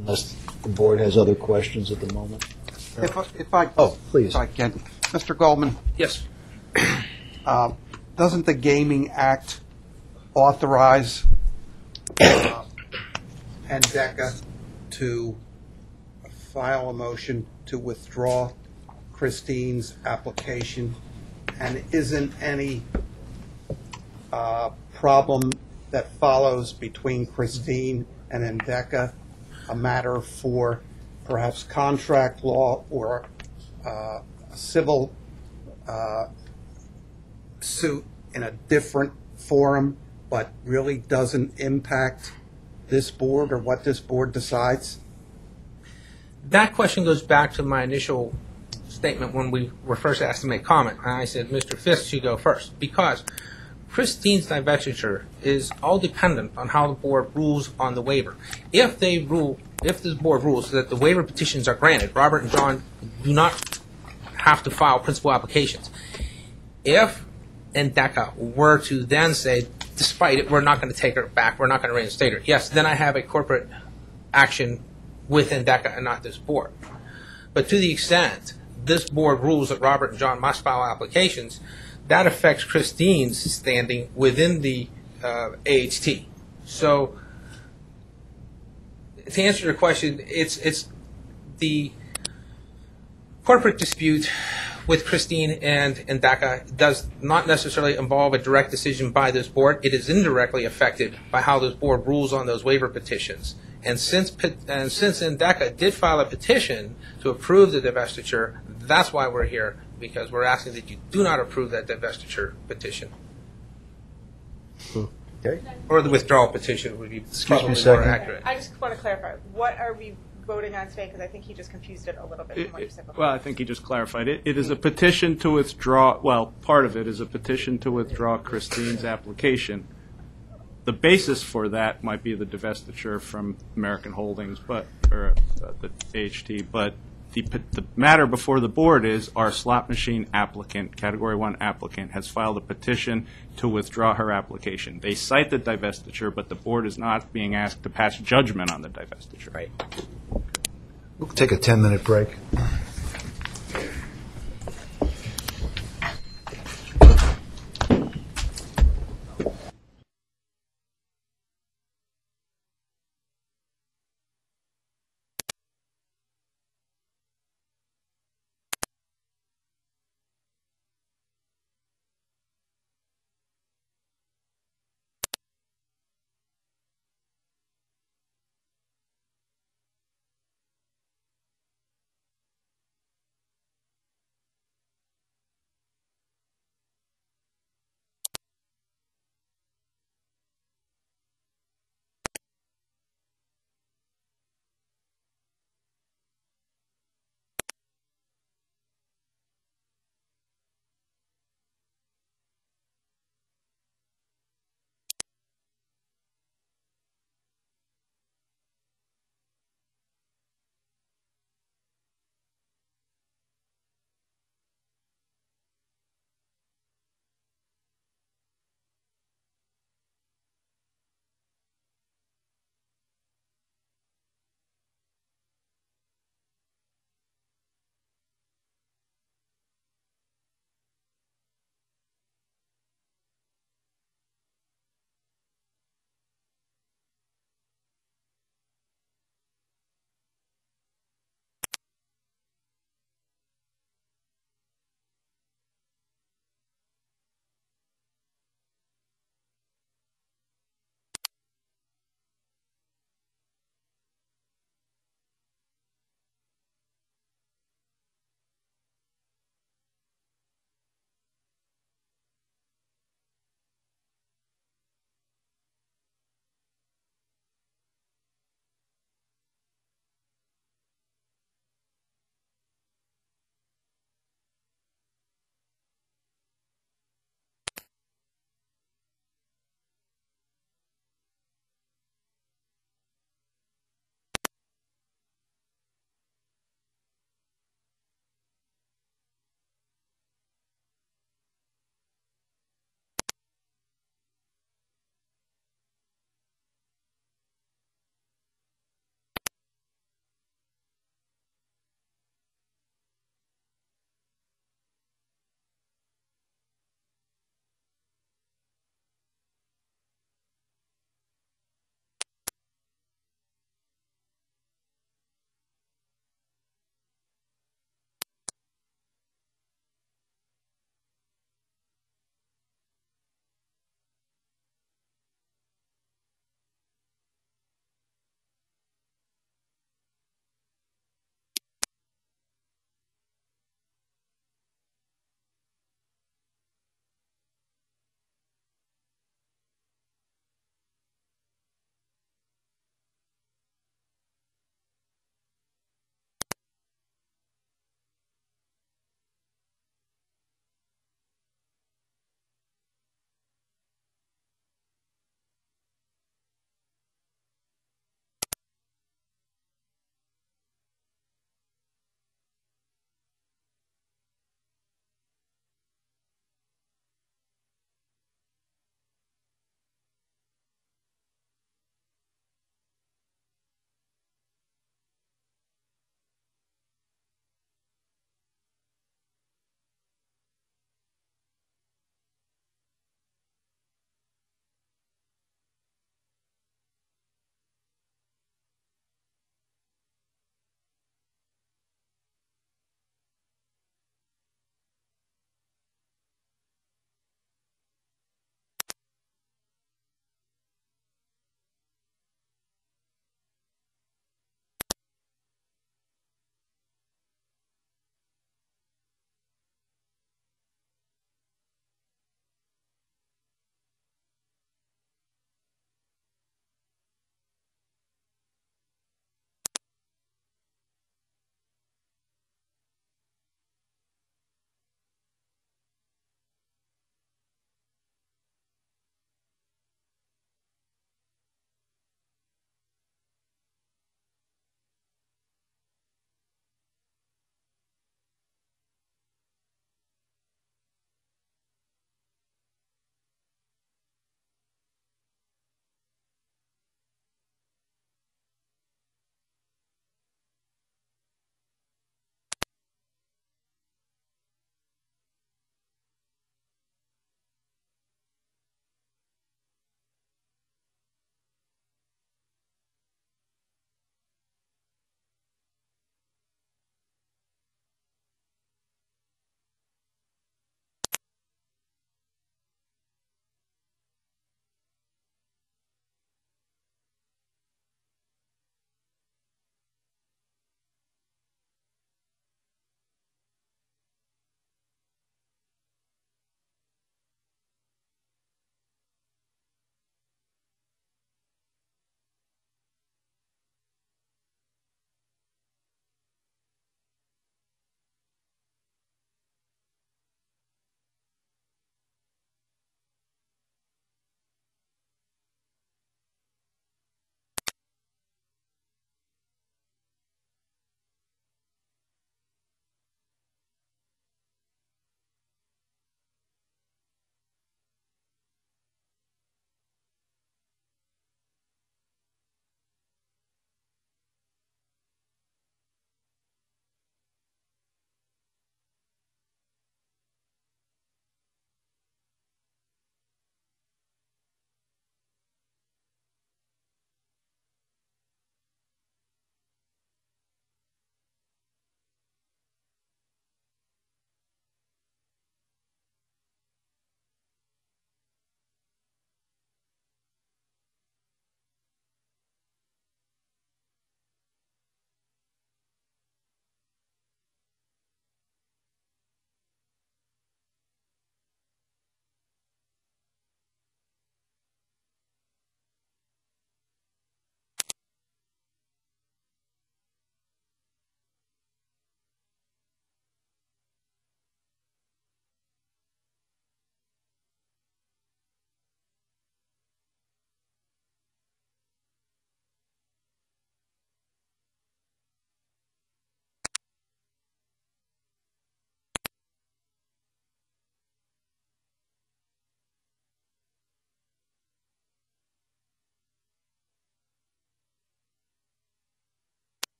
unless the board has other questions at the moment. Please. If I can. Mr. Goldman. Yes. Doesn't the Gaming Act authorize INDECA to file a motion to withdraw Christine's application? And isn't any problem that follows between Christine and Endeca a matter for perhaps contract law or a civil suit in a different forum, but really doesn't impact this board or what this board decides? That question goes back to my initial statement when we were first asked to make comment. And I said Mr. Fisk should go first because Christine's divestiture is all dependent on how the board rules on the waiver. If this board rules that the waiver petitions are granted, Robert and John do not have to file principal applications. If Endeca were to then say, despite it, we're not going to take her back, we're not going to reinstate her, yes, then I have a corporate action with Endeca and not this board. But to the extent this board rules that Robert and John must file applications, that affects Christine's standing within the AHT. So to answer your question, it's the corporate dispute with Christine and Endeca does not necessarily involve a direct decision by this board. It is indirectly affected by how this board rules on those waiver petitions. And since Endeca did file a petition to approve the divestiture, that's why we're here, because we're asking that you do not approve that divestiture petition. Okay. Or the withdrawal petition would be probably more second. accurate. I just want to clarify, what are we voting on today? Because I think he just confused it a little bit from what you said before. Well, I think he just clarified it. It is a petition to withdraw, well, part of it is a petition to withdraw Christine's application. The basis for that might be the divestiture from American Holdings, or the AHT, but the matter before the board is our slot machine applicant, Category 1 applicant, has filed a petition to withdraw her application. They cite the divestiture, but the board is not being asked to pass judgment on the divestiture. Right. We'll take a 10-minute break.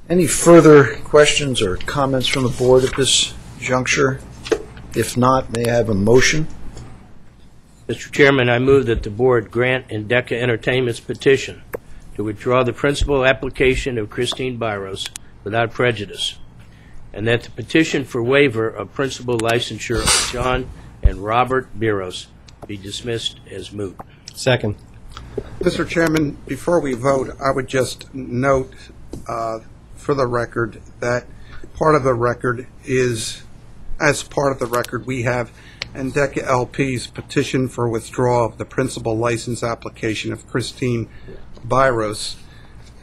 Any further questions or comments from the board at this juncture? If not, may I have a motion? Mr. Chairman, I move that the board grant Endeca Entertainment's petition to withdraw the principal application of Christine Byros without prejudice, and that the petition for waiver of principal licensure of John and Robert Byros be dismissed as moot. Second. Mr. Chairman, before we vote, I would just note for the record that part of the record is, as part of the record, we have Endeca LP's petition for withdrawal of the principal license application of Christine Byros,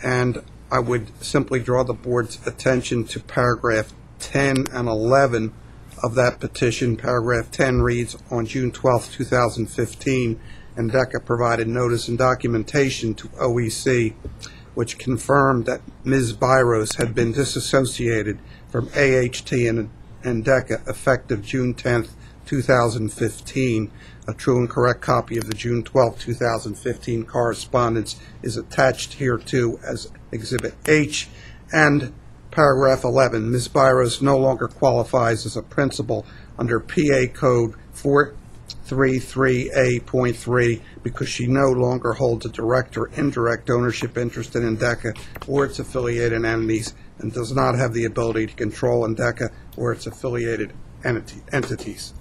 and I would simply draw the board's attention to paragraph 10 and 11 of that petition. Paragraph 10 reads, on June 12, 2015, Endeca provided notice and documentation to OEC which confirmed that Ms. Byros had been disassociated from AHT and Endeca effective June 10, 2015. A true and correct copy of the June 12, 2015 correspondence is attached hereto as Exhibit H. And paragraph 11, Ms. Byros no longer qualifies as a principal under PA Code 433A.3 because she no longer holds a direct or indirect ownership interest in Endeca or its affiliated entities and does not have the ability to control Endeca or its affiliated entities.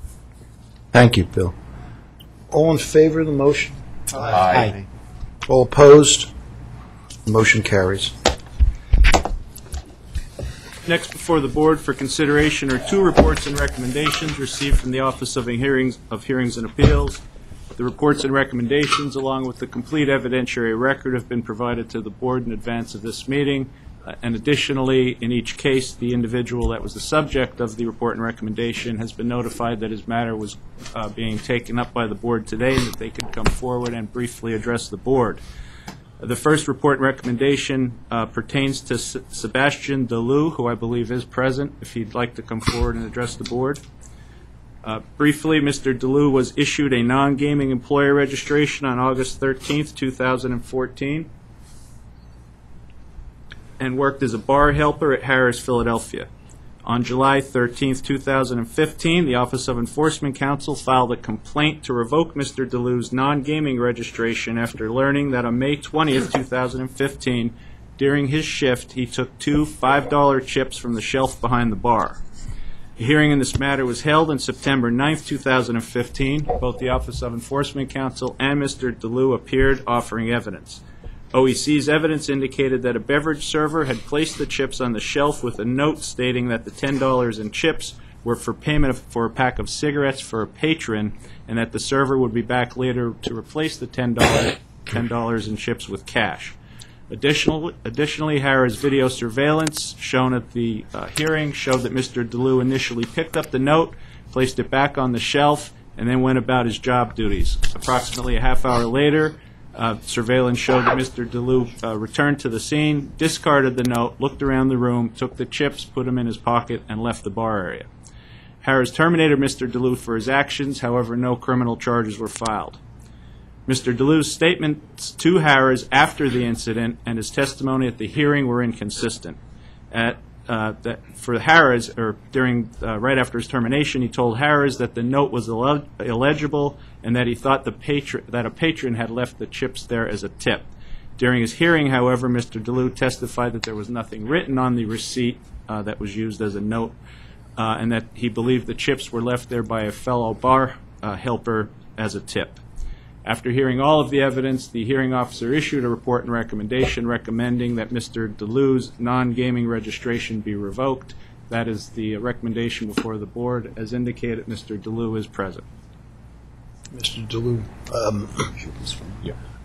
Thank you, Bill. All in favor of the motion? Aye. All opposed? The motion carries. Next before the board for consideration are two reports and recommendations received from the Office of Hearings and Appeals. The reports and recommendations, along with the complete evidentiary record, have been provided to the board in advance of this meeting. And additionally, in each case, the individual that was the subject of the report and recommendation has been notified that his matter was being taken up by the board today and that they could come forward and briefly address the board. The first report and recommendation pertains to Sebastian Delou, who I believe is present, if he'd like to come forward and address the board. Briefly, Mr. Delou was issued a non-gaming employer registration on August 13th, 2014, and worked as a bar helper at Harrah's, Philadelphia. On July 13, 2015, the Office of Enforcement Counsel filed a complaint to revoke Mr. Delou's non-gaming registration after learning that on May 20, 2015, during his shift, he took two $5 chips from the shelf behind the bar. A hearing in this matter was held on September 9, 2015. Both the Office of Enforcement Counsel and Mr. Delou appeared offering evidence. OEC's evidence indicated that a beverage server had placed the chips on the shelf with a note stating that the $10 in chips were for payment for a pack of cigarettes for a patron, and that the server would be back later to replace the $10 in chips with cash. Additionally, Harrah's video surveillance shown at the hearing showed that Mr. Delou initially picked up the note, placed it back on the shelf, and then went about his job duties. Approximately a half hour later, surveillance showed that Mr. Delou returned to the scene, discarded the note, looked around the room, took the chips, put them in his pocket, and left the bar area. Harrah's terminated Mr. Delou for his actions. However, no criminal charges were filed. Mr. Delou's statements to Harrah's after the incident and his testimony at the hearing were inconsistent. For Harrah's, or right after his termination, he told Harrah's that the note was illegible and that he thought that a patron had left the chips there as a tip. During his hearing, however, Mr. Delou testified that there was nothing written on the receipt that was used as a note, and that he believed the chips were left there by a fellow bar helper as a tip. After hearing all of the evidence, the hearing officer issued a report and recommendation recommending that Mr. Delou's non-gaming registration be revoked. That is the recommendation before the board. As indicated, Mr. Delou is present. Mr. Delou,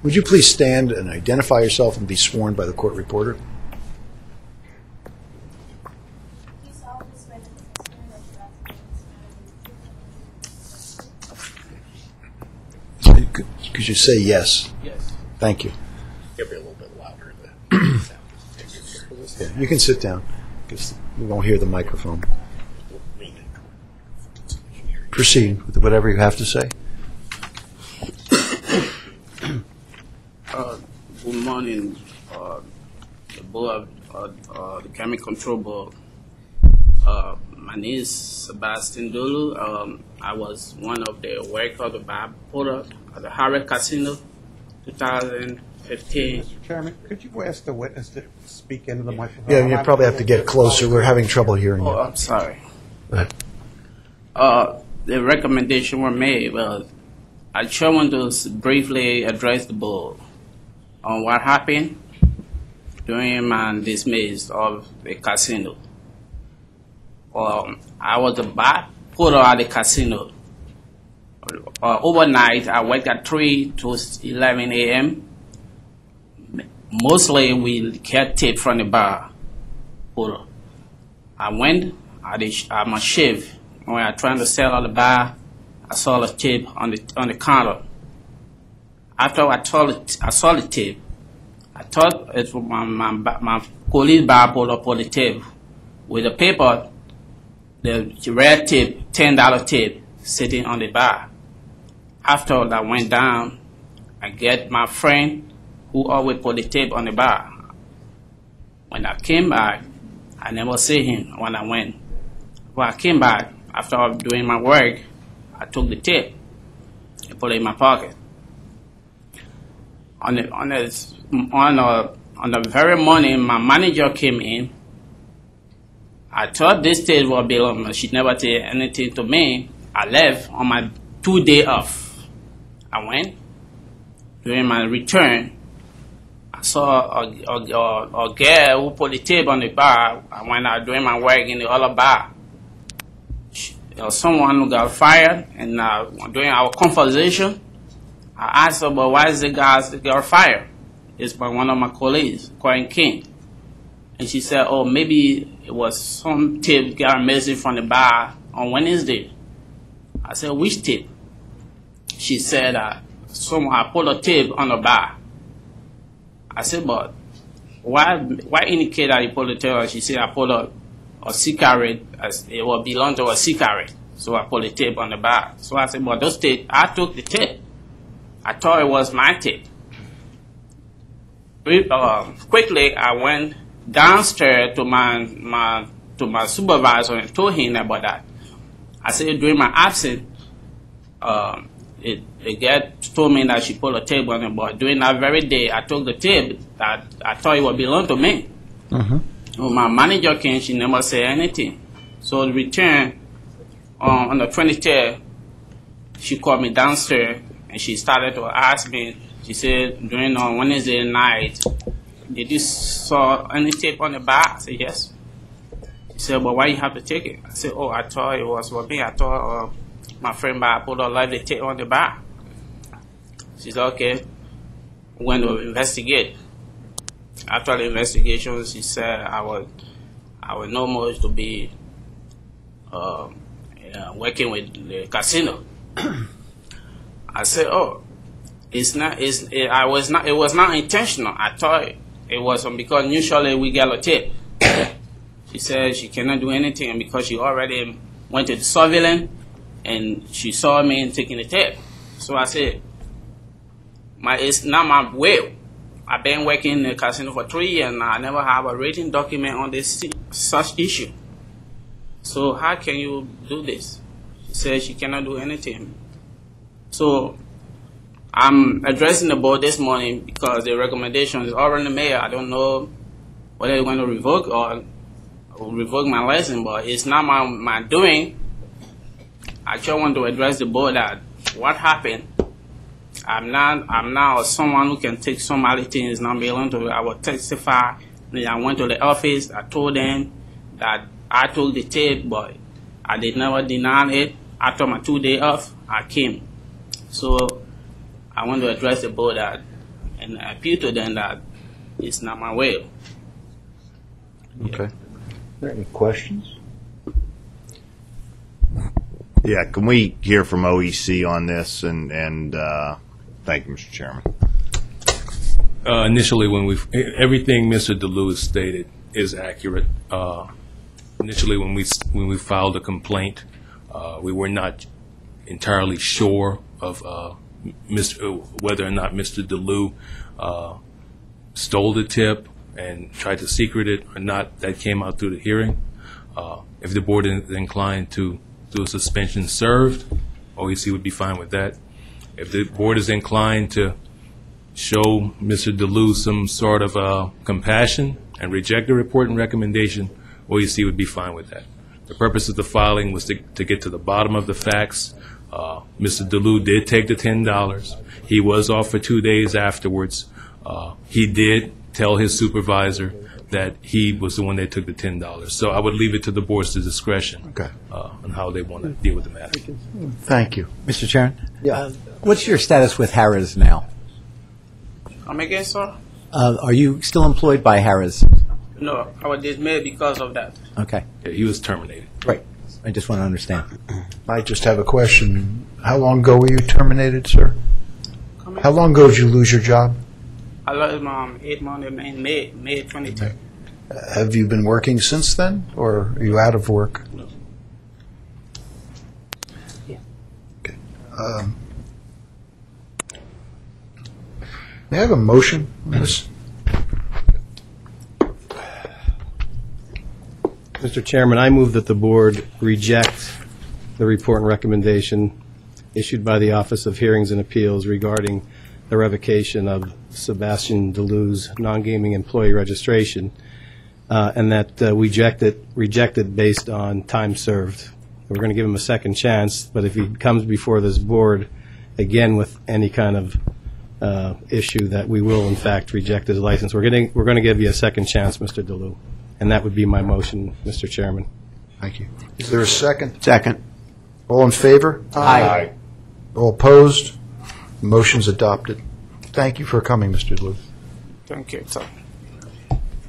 would you please stand and identify yourself and be sworn by the court reporter? Could you say yes? Yes. Thank you. Give me a little bit louder. Yeah, you can sit down because we won't hear the microphone. Proceed with whatever you have to say. Good morning, the board, the Chemical Control Board. My name is Sebastian Dolu. I was one of the workers of the bar porter at the Harvard Casino, 2015. Mr. Chairman, could you ask the witness to speak into the microphone? Yeah, you probably have to get closer. We're having trouble hearing you. Oh, I'm sorry. Go ahead. The recommendation were made. Well, I just want to briefly address the board on what happened during my dismiss of the casino. I was a bar porter at the casino. Overnight, I worked at 3 to 11 a.m. Mostly, we get tip from the bar porter. I went at my shift. When I was trying to sell at the bar, I saw the tip on the counter. After I saw the tip, I thought it was my colleague bar porter put the tip with the paper, the red tip, $10 tip sitting on the bar. After I went down, I get my friend who always put the tip on the bar. When I came back, I never see him when I went. When I came back, after doing my work, I took the tip and put it in my pocket. On the very morning, my manager came in. I thought this tip would belong. She never said anything to me. I left on my 2 day off. I went. During my return, I saw a girl who put the tip on the bar when I was doing my work in the other bar. Someone who got fired, and during our conversation, I asked her, but why is the girl fired? It's by one of my colleagues, Corin King. And she said, oh, maybe it was some tip got missing from the bar on Wednesday. I said, which tip? She said, I put a tip on the bar. I said, but why indicate that you put a tip? She said, I put a cigarette, it will belong to a cigarette. So I put a tape on the bar. So I said, but those tape, I took the tape. I thought it was my tape. Quickly, I went downstairs to my supervisor and told him about that. I said, during my absence, the girl told me that she put a tape on it, but during that very day, I took the tape that I thought it would belong to me. When my manager came, she never said anything. So in return, on the 23rd, she called me downstairs and she started to ask me. She said, during on Wednesday night, did you saw any tape on the bar? I said, yes. She said, but why you have to take it? I said, oh, I thought it was for me. I thought my friend bar put a live tape on the bar. She said, okay, we're going to investigate. After the investigation, she said I would know more to be working with the casino. I said, oh, it was not intentional. I thought it was because usually we get a tip. She said she cannot do anything because she already went to the surveillance and she saw me taking the tip. So I said, it's not my way. I've been working in the casino for 3 years and I never have a written document on this such issue. So how can you do this? She said she cannot do anything. So I'm addressing the board this morning because the recommendation is already made. I don't know whether they're going to revoke or revoke my license, but it's not my doing. I just want to address the board that what happened. I'm not someone who can take somebody things not belong to. I will testify. I went to the office. I told them that I took the tape, but I did never deny it. After my 2 day off, I came. So I want to address the board that and appeal to them that it's not my way. Okay. Are there any questions? Yeah, can we hear from OEC on this? And thank you, Mr. Chairman. Initially, everything Mr. DeLewis stated is accurate. Initially, when we filed a complaint, we were not entirely sure of whether or not Mr. DeLue stole the tip and tried to secret it or not. That came out through the hearing. If the board is inclined to do a suspension served, OEC would be fine with that. If the board is inclined to show Mr. DeLue some sort of compassion and reject the report and recommendation, OEC would be fine with that. The purpose of the filing was to get to the bottom of the facts. Mr. DeLue did take the $10. He was off for 2 days afterwards. He did tell his supervisor that he was the one that took the $10. So I would leave it to the board's discretion on how they want to deal with the matter. Thank you. Mr. Chairman? What's your status with Harrah's now? Come again, sir? Are you still employed by Harrah's? No, I was dismissed because of that. Okay. Yeah, he was terminated. Right. I just want to understand. I just have a question. How long ago were you terminated, sir? How long ago did you lose your job? I lost 8 months in May 23rd. Have you been working since then, or are you out of work? No. Okay. May I have a motion on this? Mr. Chairman, I move that the board reject the report and recommendation issued by the Office of Hearings and Appeals regarding the revocation of Sebastian DeLue's non-gaming employee registration, and that we reject it based on time served. We're going to give him a second chance, but if he comes before this board again with any kind of issue, that we will in fact reject his license. We're going to give you a second chance, Mr. DeLue, and that would be my motion, Mr. Chairman. Thank you. Is there a second? Second. All in favor? Aye. All opposed? Motion's adopted. Thank you for coming, Mr. DeLue. Thank you, sir.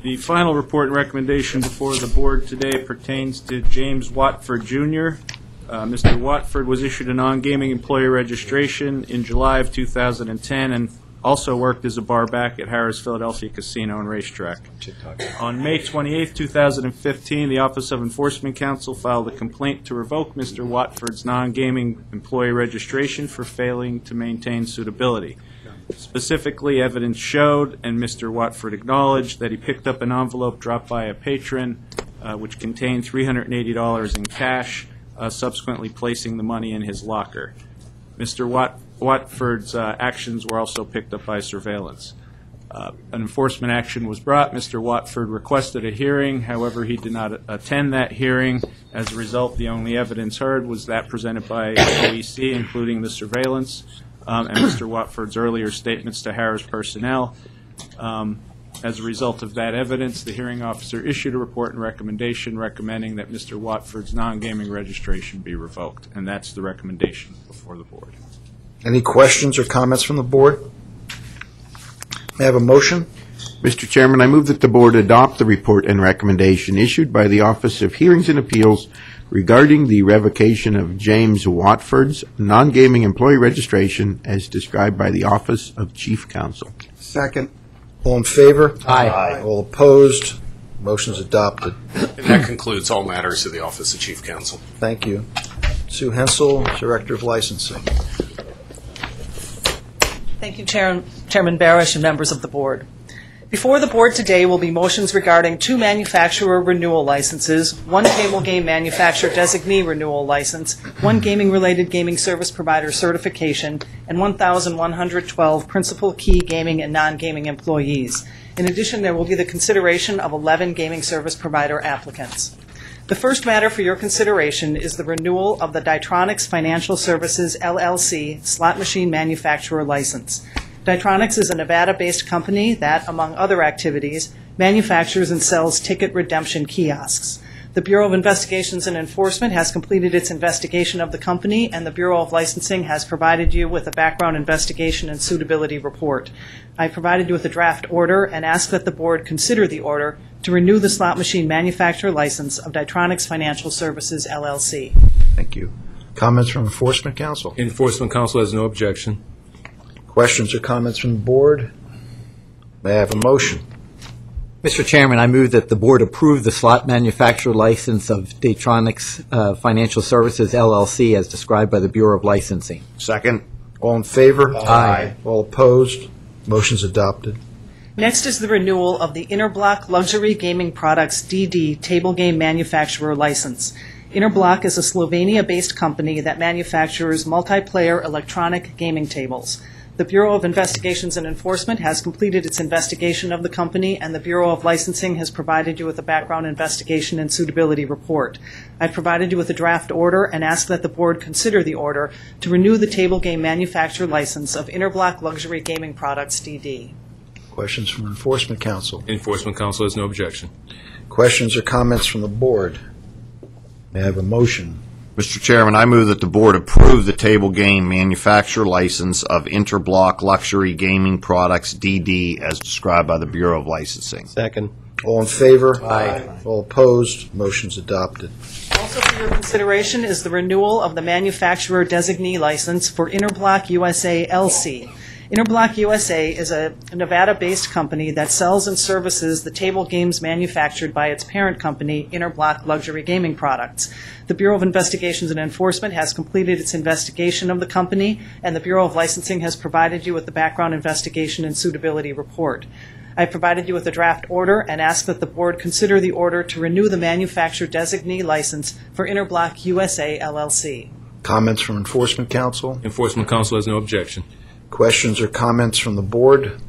The final report and recommendation before the board today pertains to James Watford, Jr. Mr. Watford was issued a non-gaming employee registration in July of 2010 and also worked as a bar back at Harrah's Philadelphia Casino and Racetrack. On May 28, 2015, the Office of Enforcement Counsel filed a complaint to revoke Mr. Watford's non-gaming employee registration for failing to maintain suitability. Specifically, evidence showed, and Mr. Watford acknowledged, that he picked up an envelope dropped by a patron which contained $380 in cash, subsequently placing the money in his locker. Mr. Watford's actions were also picked up by surveillance. An enforcement action was brought. Mr. Watford requested a hearing. However, he did not attend that hearing. As a result, the only evidence heard was that presented by OEC, including the surveillance, and Mr. Watford's earlier statements to Harrah's personnel. As a result of that evidence, the hearing officer issued a report and recommendation recommending that Mr. Watford's non-gaming registration be revoked, and that's the recommendation before the board. Any questions or comments from the board? May I have a motion? Mr. Chairman, I move that the board adopt the report and recommendation issued by the Office of Hearings and Appeals regarding the revocation of James Watford's non-gaming employee registration as described by the Office of Chief Counsel. Second. All in favor? Aye. All opposed? Motion's adopted. And that concludes all matters of the Office of Chief Counsel. Thank you. Sue Hensel, Director of Licensing. Thank you, Chairman Barish and members of the board. Before the board today will be motions regarding 2 manufacturer renewal licenses, 1 table game manufacturer designee renewal license, 1 gaming-related gaming service provider certification, and 1,112 principal key gaming and non-gaming employees. In addition, there will be the consideration of 11 gaming service provider applicants. The first matter for your consideration is the renewal of the Dytronics Financial Services, LLC, slot machine manufacturer license. Dytronics is a Nevada-based company that, among other activities, manufactures and sells ticket redemption kiosks. The Bureau of Investigations and Enforcement has completed its investigation of the company, and the Bureau of Licensing has provided you with a background investigation and suitability report. I provided you with a draft order and ask that the board consider the order to renew the slot machine manufacturer license of Dytronics Financial Services, LLC. Thank you. Comments from Enforcement Counsel? Enforcement Counsel has no objection. Questions or comments from the board? May I have a motion? Mr. Chairman, I move that the board approve the slot manufacturer license of Dytronics Financial Services, LLC, as described by the Bureau of Licensing. Second. All in favor? Aye. All opposed? Motion's adopted. Next is the renewal of the Interblock Luxury Gaming Products DD table game manufacturer license. Interblock is a Slovenia-based company that manufactures multiplayer electronic gaming tables. The Bureau of Investigations and Enforcement has completed its investigation of the company, and the Bureau of Licensing has provided you with a background investigation and suitability report. I've provided you with a draft order and ask that the Board consider the order to renew the table game manufacturer license of Interblock Luxury Gaming Products DD. Questions from Enforcement Council? Enforcement Council has no objection. Questions or comments from the Board? May I have a motion? Mr. Chairman, I move that the Board approve the table game manufacturer license of Interblock Luxury Gaming Products DD as described by the Bureau of Licensing. Second. All in favor? Aye. All opposed? Motion's adopted. Also for your consideration is the renewal of the manufacturer designee license for Interblock USA LC. Interblock USA is a Nevada-based company that sells and services the table games manufactured by its parent company, Interblock Luxury Gaming Products. The Bureau of Investigations and Enforcement has completed its investigation of the company, and the Bureau of Licensing has provided you with the background investigation and suitability report. I have provided you with a draft order and ask that the Board consider the order to renew the manufacturer designee license for Interblock USA LLC. Comments from Enforcement Council? Enforcement Council has no objection. Questions or comments from the Board?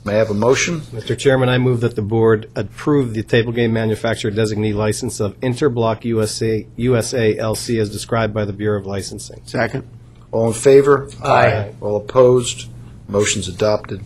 May I have a motion? Mr. Chairman, I move that the Board approve the table game manufacturer designee license of Interblock USA LC as described by the Bureau of Licensing. Second. All in favor? Aye. All opposed? Motion's adopted.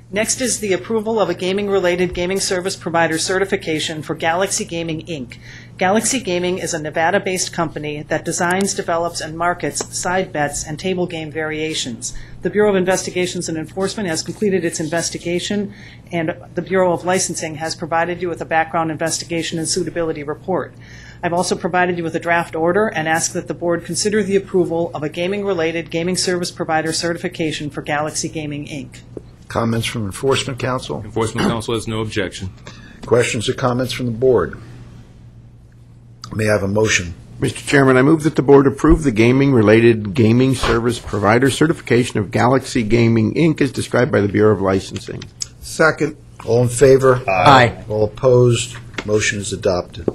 Next is the approval of a gaming-related gaming service provider certification for Galaxy Gaming, Inc. Galaxy Gaming is a Nevada-based company that designs, develops, and markets side bets and table game variations. The Bureau of Investigations and Enforcement has completed its investigation, and the Bureau of Licensing has provided you with a background investigation and suitability report. I've also provided you with a draft order and ask that the Board consider the approval of a gaming-related gaming service provider certification for Galaxy Gaming, Inc. Comments from Enforcement Council? Enforcement Council has no objection. Questions or comments from the Board? May I have a motion? Mr. Chairman, I move that the Board approve the gaming-related gaming service provider certification of Galaxy Gaming, Inc. as described by the Bureau of Licensing. Second. All in favor? Aye. All opposed? Motion is adopted.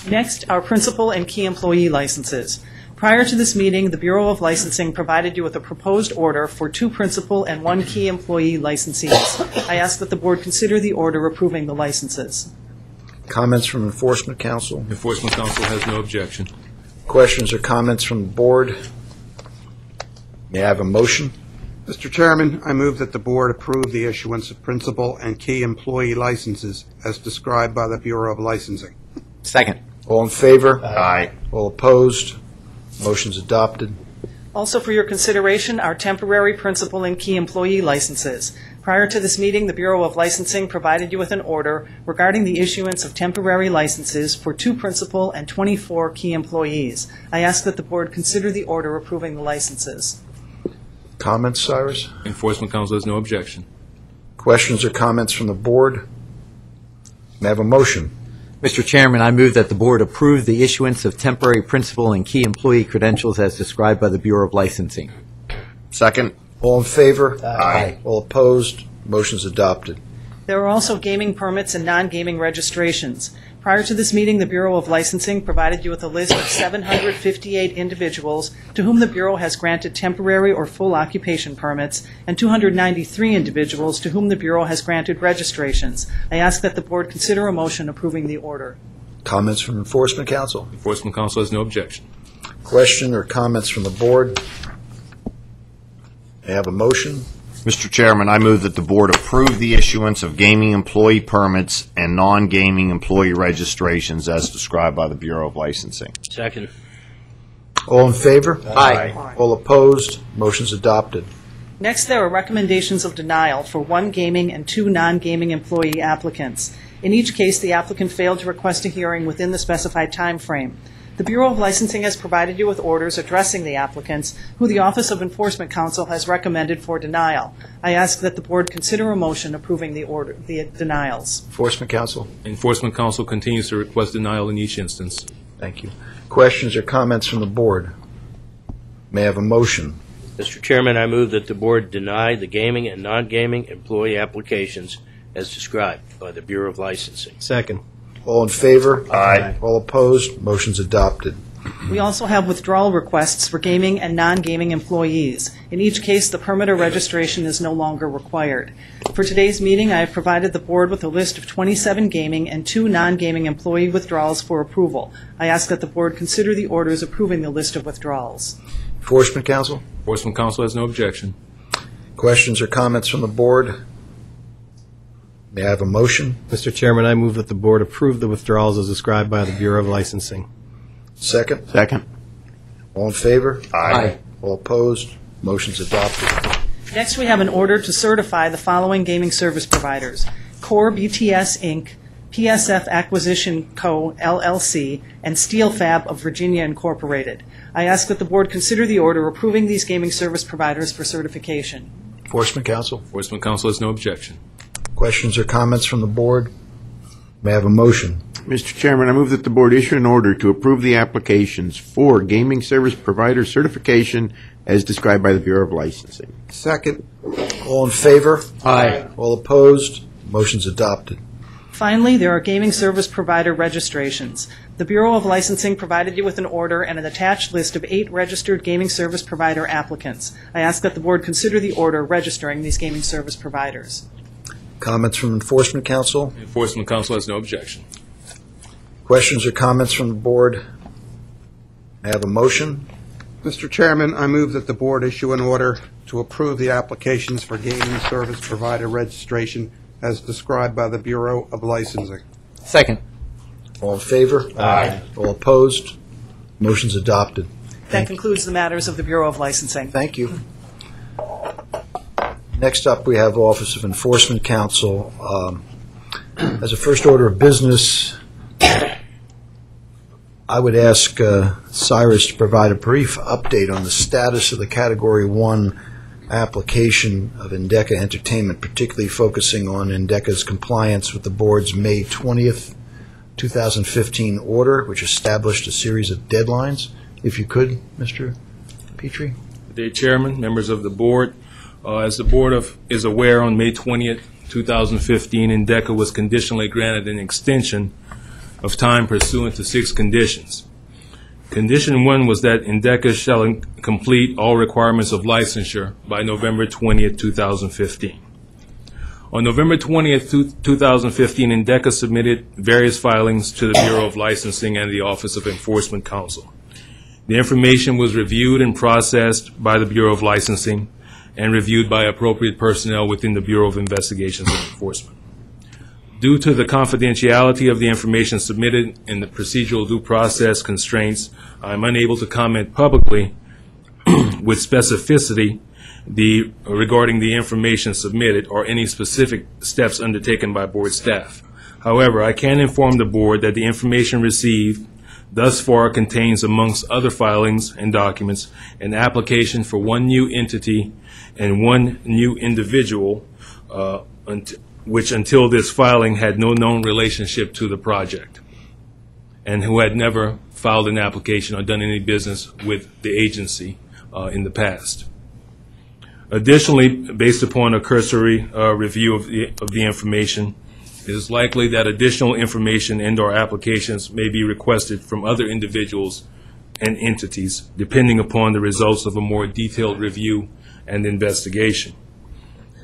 Next, our principal and key employee licenses. Prior to this meeting, the Bureau of Licensing provided you with a proposed order for 2 principal and 1 key employee licensees. I ask that the Board consider the order approving the licenses. Comments from Enforcement Council? Enforcement Council has no objection. Questions or comments from the Board? May I have a motion? Mr. Chairman, I move that the Board approve the issuance of principal and key employee licenses as described by the Bureau of Licensing. Second. All in favor? Aye. All opposed? Motion's adopted. Also for your consideration are temporary principal and key employee licenses. Prior to this meeting, the Bureau of Licensing provided you with an order regarding the issuance of temporary licenses for 2 principal and 24 key employees. I ask that the Board consider the order approving the licenses. Comments, Cyrus? Enforcement Council has no objection. Questions or comments from the Board? May I have a motion? Mr. Chairman, I move that the Board approve the issuance of temporary principal and key employee credentials as described by the Bureau of Licensing. Second. All in favor? Aye. All opposed? Motion's adopted. There are also gaming permits and non-gaming registrations. Prior to this meeting, the Bureau of Licensing provided you with a list of 758 individuals to whom the Bureau has granted temporary or full occupation permits, and 293 individuals to whom the Bureau has granted registrations. I ask that the Board consider a motion approving the order. Comments from Enforcement Council? Enforcement Council has no objection. Question or comments from the Board? May I have a motion? Mr. Chairman, I move that the Board approve the issuance of gaming employee permits and non-gaming employee registrations as described by the Bureau of Licensing. Second. All in favor? Aye. All opposed? Motion's adopted. Next, there are recommendations of denial for 1 gaming and 2 non-gaming employee applicants. In each case, the applicant failed to request a hearing within the specified time frame. The Bureau of Licensing has provided you with orders addressing the applicants, who the Office of Enforcement Counsel has recommended for denial. I ask that the Board consider a motion approving the denials. Enforcement Council? Enforcement Council continues to request denial in each instance. Thank you. Questions or comments from the Board? May I have a motion? Mr. Chairman, I move that the board deny the gaming and non-gaming employee applications as described by the Bureau of Licensing. Second. All in favor? Aye. All opposed? Motion's adopted. We also have withdrawal requests for gaming and non-gaming employees. In each case, the permit or registration is no longer required. For today's meeting, I have provided the board with a list of 27 gaming and 2 non-gaming employee withdrawals for approval. I ask that the board consider the orders approving the list of withdrawals. Enforcement Council? Enforcement Council has no objection. Questions or comments from the board? May I have a motion? Mr. Chairman, I move that the board approve the withdrawals as described by the Bureau of Licensing. Second? Second. All in favor? Aye. All opposed? Motion's adopted. Next, we have an order to certify the following gaming service providers: Core BTS, Inc., PSF Acquisition Co., LLC, and Steel Fab of Virginia, Incorporated. I ask that the board consider the order approving these gaming service providers for certification. Enforcement Council? Enforcement Council has no objection. Questions or comments from the board? May I have a motion? Mr. Chairman, I move that the board issue an order to approve the applications for gaming service provider certification as described by the Bureau of Licensing. Second. All in favor? Aye. All opposed? Motion's adopted. Finally, there are gaming service provider registrations. The Bureau of Licensing provided you with an order and an attached list of 8 registered gaming service provider applicants. I ask that the board consider the order registering these gaming service providers. Comments from Enforcement Council? Enforcement Council has no objection. Questions or comments from the board? May I have a motion? Mr. Chairman, I move that the board issue an order to approve the applications for gaming service provider registration as described by the Bureau of Licensing. Second. All in favor? Aye. All opposed? Motion's adopted. That concludes the matters of the Bureau of Licensing. Thank you. Next up, we have Office of Enforcement Counsel. As a first order of business, I would ask Cyrus to provide a brief update on the status of the Category 1 application of Endeca Entertainment, particularly focusing on Endeca's compliance with the board's May 20th, 2015 order, which established a series of deadlines. If you could, Mr. Petrie. Good day, Chairman, members of the board. As the board is aware, on May 20th, 2015, Endeca was conditionally granted an extension of time pursuant to 6 conditions. Condition 1 was that Endeca shall complete all requirements of licensure by November 20th, 2015. On November 20th, 2015, Endeca submitted various filings to the Bureau of Licensing and the Office of Enforcement Counsel. The information was reviewed and processed by the Bureau of Licensing and reviewed by appropriate personnel within the Bureau of Investigations and Enforcement. Due to the confidentiality of the information submitted and the procedural due process constraints, I am unable to comment publicly with specificity regarding the information submitted or any specific steps undertaken by board staff. However, I can inform the board that the information received thus far contains, amongst other filings and documents, an application for 1 new entity and 1 new individual, which until this filing had no known relationship to the project and who had never filed an application or done any business with the agency in the past. Additionally, based upon a cursory review of the information, it is likely that additional information and/or applications may be requested from other individuals and entities, depending upon the results of a more detailed review and investigation.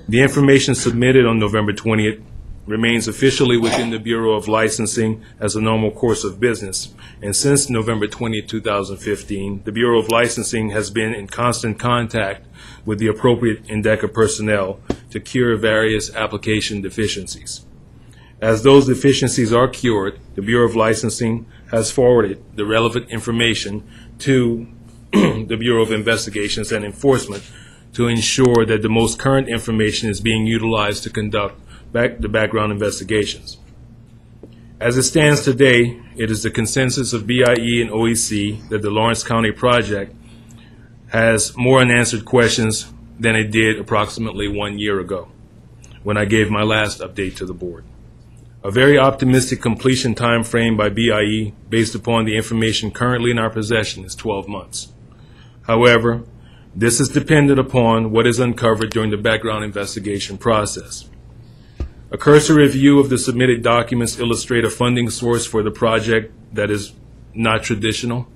The information submitted on November 20th remains officially within the Bureau of Licensing as a normal course of business, and since November 20th, 2015, the Bureau of Licensing has been in constant contact with the appropriate Endeca personnel to cure various application deficiencies. As those deficiencies are cured, the Bureau of Licensing has forwarded the relevant information to the Bureau of Investigations and Enforcement to ensure that the most current information is being utilized to conduct the background investigations. As it stands today, it is the consensus of BIE and OEC that the Lawrence County project has more unanswered questions than it did approximately 1 year ago, when I gave my last update to the board. A very optimistic completion time frame by BIE, based upon the information currently in our possession, is 12 months. However, This is dependent upon what is uncovered during the background investigation process. A cursory review of the submitted documents illustrate a funding source for the project that is not traditional.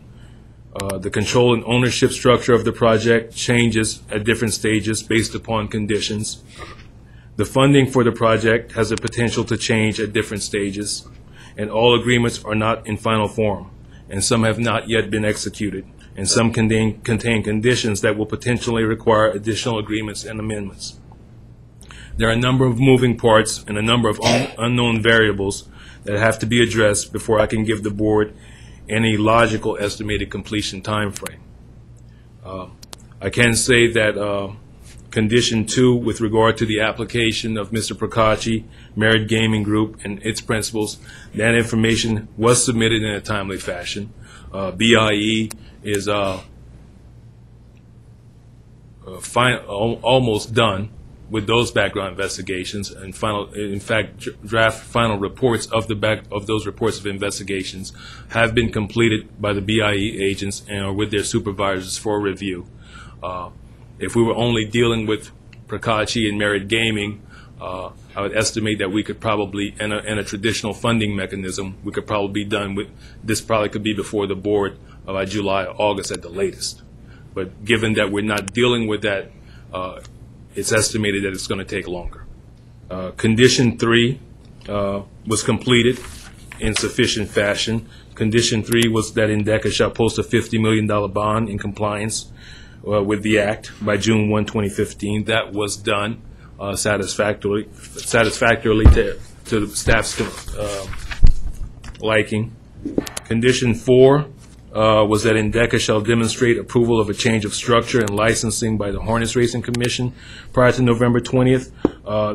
The control and ownership structure of the project changes at different stages based upon conditions. The funding for the project has the potential to change at different stages, and all agreements are not in final form, and some have not yet been executed, and some contain conditions that will potentially require additional agreements and amendments. There are a number of moving parts and a number of unknown variables that have to be addressed before I can give the board any logical estimated completion time frame. I can say that Condition 2, with regard to the application of Mr. Procacci, Merit Gaming Group, and its principals, that information was submitted in a timely fashion. BIE is almost done with those background investigations, and draft final reports of those reports of investigations have been completed by the BIE agents and are with their supervisors for review. If we were only dealing with Procacci and Merit Gaming, I would estimate that we could probably, in a traditional funding mechanism, we could probably be done with this. Probably could be before the board by July or August at the latest. But given that we're not dealing with that, it's estimated that it's going to take longer. Condition 3 was completed in sufficient fashion. Condition 3 was that INDECA shall post a $50 million bond in compliance with the Act by June 1, 2015. That was done satisfactorily to the staff's liking. Condition 4 was that INDECA shall demonstrate approval of a change of structure and licensing by the Harness Racing Commission prior to November 20th.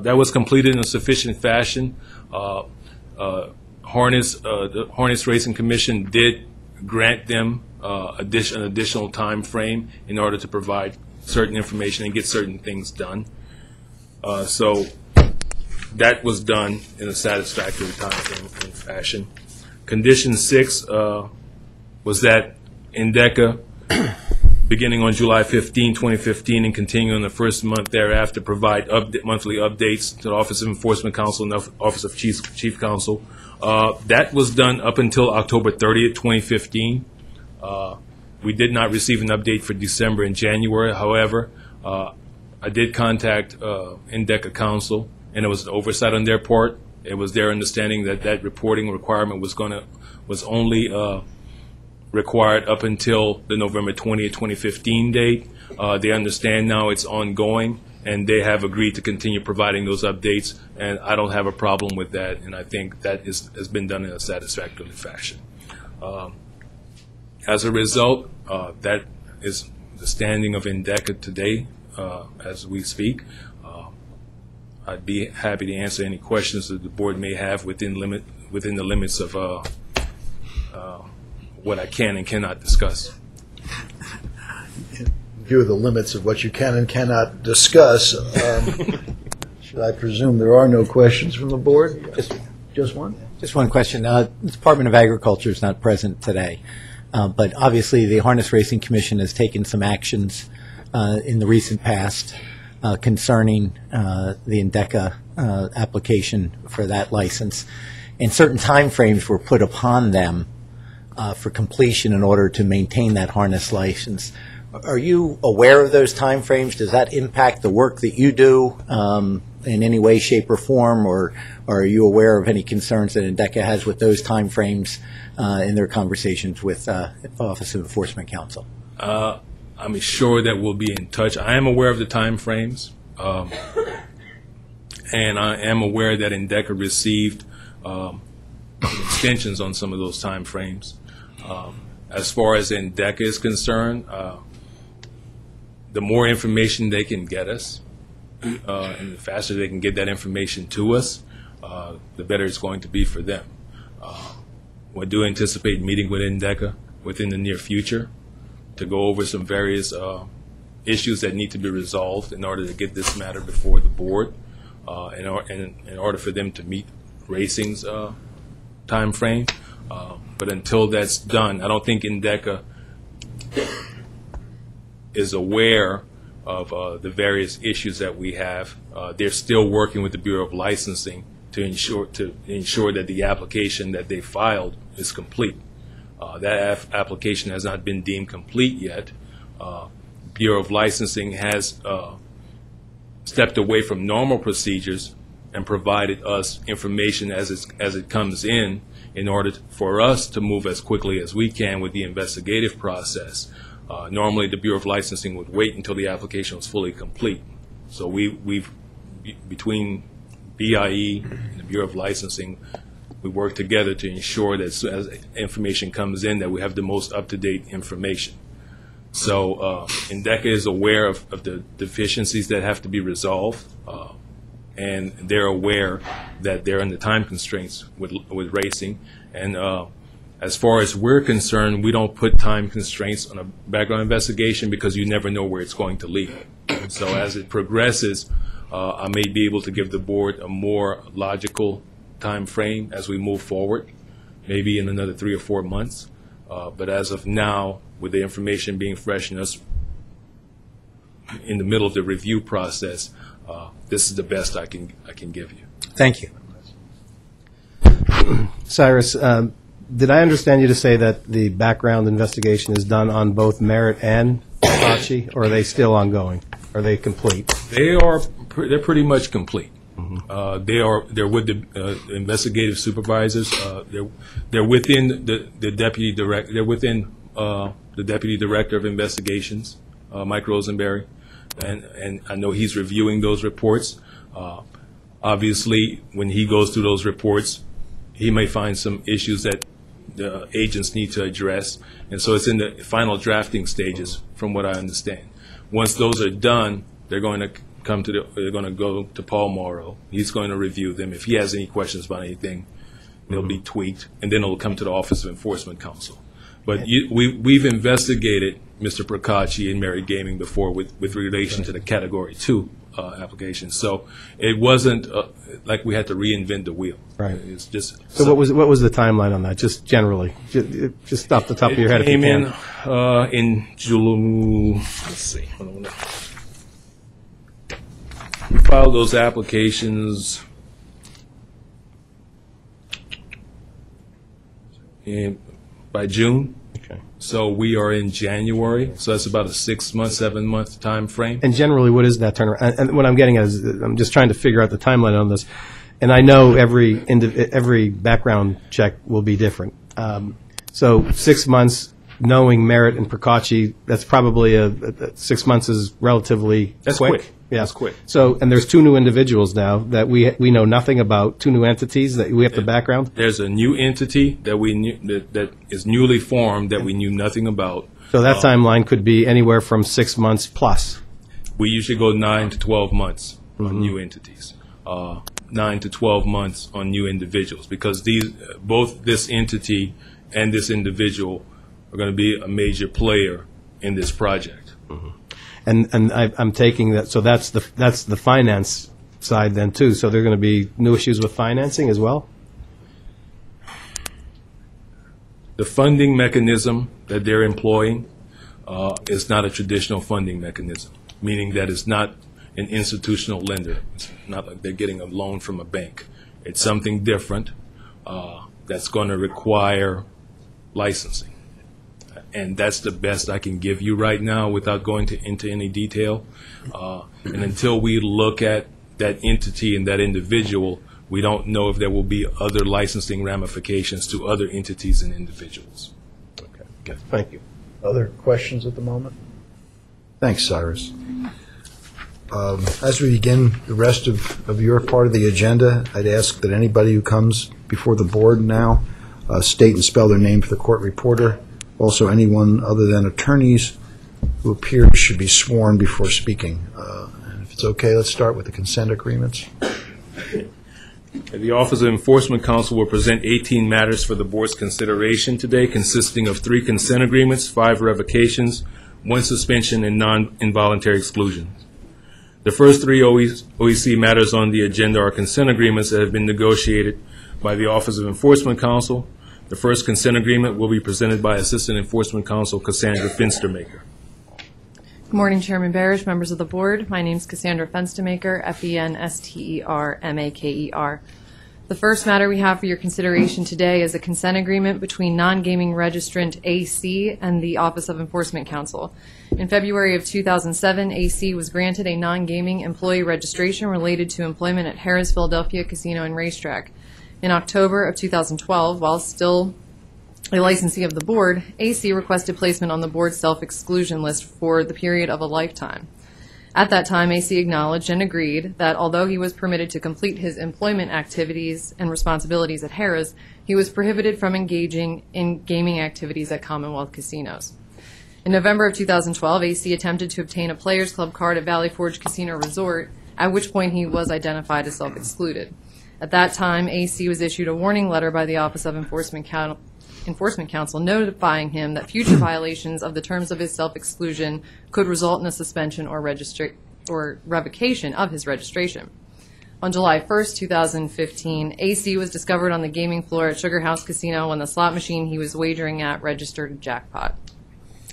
That was completed in a sufficient fashion. The Harness Racing Commission did grant them an additional time frame in order to provide certain information and get certain things done. So that was done in a satisfactory time frame and fashion. Condition 6 was that INDECA, beginning on July 15, 2015, and continuing the first month thereafter, provide monthly updates to the Office of Enforcement Counsel and the Office of Chief Counsel. That was done up until October 30th, 2015. We did not receive an update for December and January. However, I did contact INDECA Counsel, and it was an oversight on their part. It was their understanding that that reporting requirement was only required up until the November 20th, 2015 date. They understand now it's ongoing, and they have agreed to continue providing those updates, and I don't have a problem with that, and I think that has been done in a satisfactory fashion. As a result, that is the standing of INDECA today as we speak. I'd be happy to answer any questions that the board may have within the limits of what I can and cannot discuss. In view of the limits of what you can and cannot discuss, should I presume there are no questions from the board? Just one? Just one question. The Department of Agriculture is not present today, but obviously the Harness Racing Commission has taken some actions in the recent past concerning the INDECA application for that license, and certain timeframes were put upon them for completion in order to maintain that harness license. Are you aware of those timeframes? Does that impact the work that you do in any way, shape, or form, or are you aware of any concerns that INDECA has with those timeframes in their conversations with the Office of Enforcement Counsel? I'm sure that we'll be in touch. I am aware of the timeframes, and I am aware that INDECA received extensions on some of those timeframes. As far as INDECA is concerned, the more information they can get us, and the faster they can get that information to us, the better it's going to be for them. We do anticipate meeting with INDECA within the near future to go over some various issues that need to be resolved in order to get this matter before the board, in order for them to meet racing's time frame. But until that's done, I don't think INDECA is aware of the various issues that we have. They're still working with the Bureau of Licensing to ensure that the application that they filed is complete. That application has not been deemed complete yet. Bureau of Licensing has stepped away from normal procedures and provided us information as it comes in order for us to move as quickly as we can with the investigative process. Normally, the Bureau of Licensing would wait until the application was fully complete. So we've between BIE and the Bureau of Licensing, we work together to ensure that as information comes in, that we have the most up-to-date information. So INDECA is aware of the deficiencies that have to be resolved, and they're aware that they're under time constraints with racing. And as far as we're concerned, we don't put time constraints on a background investigation because you never know where it's going to lead. So as it progresses, I may be able to give the board a more logical time frame as we move forward, maybe in another 3 or 4 months. But as of now, with the information being fresh in us in the middle of the review process, this is the best I can give you. Thank you. Cyrus, did I understand you to say that the background investigation is done on both Merritt and Prokocki, or are they still ongoing? Are they complete? They're pretty much complete. They're with the investigative supervisors. They're within the deputy director. They're within the deputy director of investigations, Mike Rosenberry, and I know he's reviewing those reports. Obviously, when he goes through those reports, he may find some issues that the agents need to address, and so it's in the final drafting stages, from what I understand. Once those are done, they're going to go to Paul Morrow. He's going to review them. If he has any questions about anything, they'll be tweaked, and then it'll come to the Office of Enforcement Counsel. But we've investigated Mr. Prokocki and Merritt Gaming before with relation to the Category 2 application. So it wasn't like we had to reinvent the wheel. Right. It's just. So what was the timeline on that, just generally? Just off the top of your head, if you can. It came in July. Let's see. Hold on. We filed those applications by June. Okay. So we are in January. So that's about a 6-month, 7-month time frame. And generally, what is that turnaround? And what I'm getting at is, I'm just trying to figure out the timeline on this. And I know every background check will be different. So 6 months, knowing Merritt and Prokocki, that's probably 6 months is relatively quick. Yeah. That's quick. So, and there's 2 new individuals now that we know nothing about, 2 new entities that we have the background? There's a new entity that we knew that is newly formed that we knew nothing about. So that timeline could be anywhere from 6 months plus. We usually go 9 to 12 months on new entities, 9 to 12 months on new individuals, because both this entity and this individual are going to be a major player in this project. And I'm taking that, so that's the finance side then too. So there are going to be new issues with financing as well? The funding mechanism that they're employing is not a traditional funding mechanism, meaning that it's not an institutional lender. It's not like they're getting a loan from a bank. It's something different that's going to require licensing. And that's the best I can give you right now without going into any detail. And until we look at that entity and that individual, we don't know if there will be other licensing ramifications to other entities and individuals. Okay. Thank you. Other questions at the moment? Thanks, Cyrus. As we begin the rest of your part of the agenda, I'd ask that anybody who comes before the board now state and spell their name for the court reporter. Also, anyone other than attorneys who appear should be sworn before speaking. And if it's okay, let's start with the consent agreements. The Office of Enforcement Counsel will present 18 matters for the board's consideration today, consisting of 3 consent agreements, 5 revocations, 1 suspension, and non-involuntary exclusion. The first 3 OEC matters on the agenda are consent agreements that have been negotiated by the Office of Enforcement Counsel. The first consent agreement will be presented by Assistant Enforcement Counsel Cassandra Finstermaker. Good morning, Chairman Barish, members of the board. My name is Cassandra Fenstermaker, Fenstermaker. The first matter we have for your consideration today is a consent agreement between non-gaming registrant AC and the Office of Enforcement Counsel. In February of 2007, AC was granted a non-gaming employee registration related to employment at Harrah's Philadelphia Casino and Racetrack. In October of 2012, while still a licensee of the board, AC requested placement on the board's self-exclusion list for the period of a lifetime. At that time, AC acknowledged and agreed that although he was permitted to complete his employment activities and responsibilities at Harrah's, he was prohibited from engaging in gaming activities at Commonwealth casinos. In November of 2012, AC attempted to obtain a Players Club card at Valley Forge Casino Resort, at which point he was identified as self-excluded. At that time, AC was issued a warning letter by the Office of Enforcement Counsel notifying him that future violations of the terms of his self-exclusion could result in a suspension or revocation of his registration. On July 1st, 2015, AC was discovered on the gaming floor at Sugar House Casino when the slot machine he was wagering at registered a jackpot.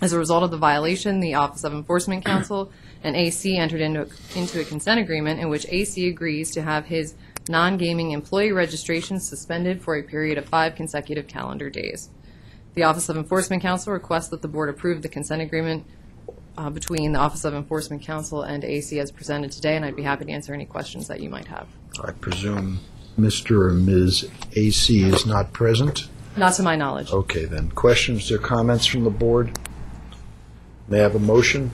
As a result of the violation, the Office of Enforcement Counsel and AC entered into a consent agreement in which AC agrees to have his non-gaming employee registration suspended for a period of 5 consecutive calendar days. The Office of Enforcement Counsel requests that the board approve the consent agreement between the Office of Enforcement Counsel and AC as presented today, and I'd be happy to answer any questions that you might have. I presume Mr. or Ms. AC is not present? Not to my knowledge. Okay, then. Questions or comments from the board? May I have a motion?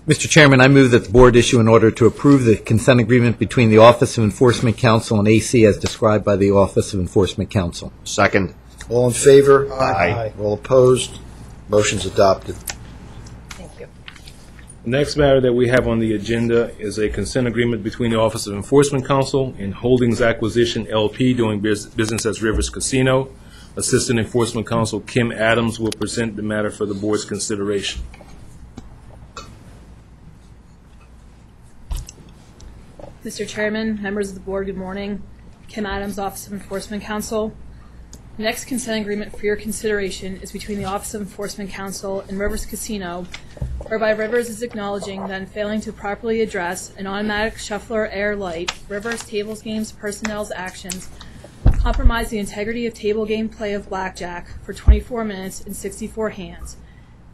Mr. Chairman, I move that the board issue an order to approve the consent agreement between the Office of Enforcement Counsel and AC as described by the Office of Enforcement Counsel. Second. All in favor? Aye. All opposed? Motion's adopted. Thank you. The next matter that we have on the agenda is a consent agreement between the Office of Enforcement Counsel and Holdings Acquisition LP doing business as Rivers Casino. Assistant Enforcement Counsel Kim Adams will present the matter for the board's consideration. Mr. Chairman, members of the board, good morning. Kim Adams, Office of Enforcement Counsel. The next consent agreement for your consideration is between the Office of Enforcement Counsel and Rivers Casino, whereby Rivers is acknowledging that in failing to properly address an automatic shuffler air light, Rivers tables games personnel's actions compromise the integrity of table game play of blackjack for 24 minutes and 64 hands,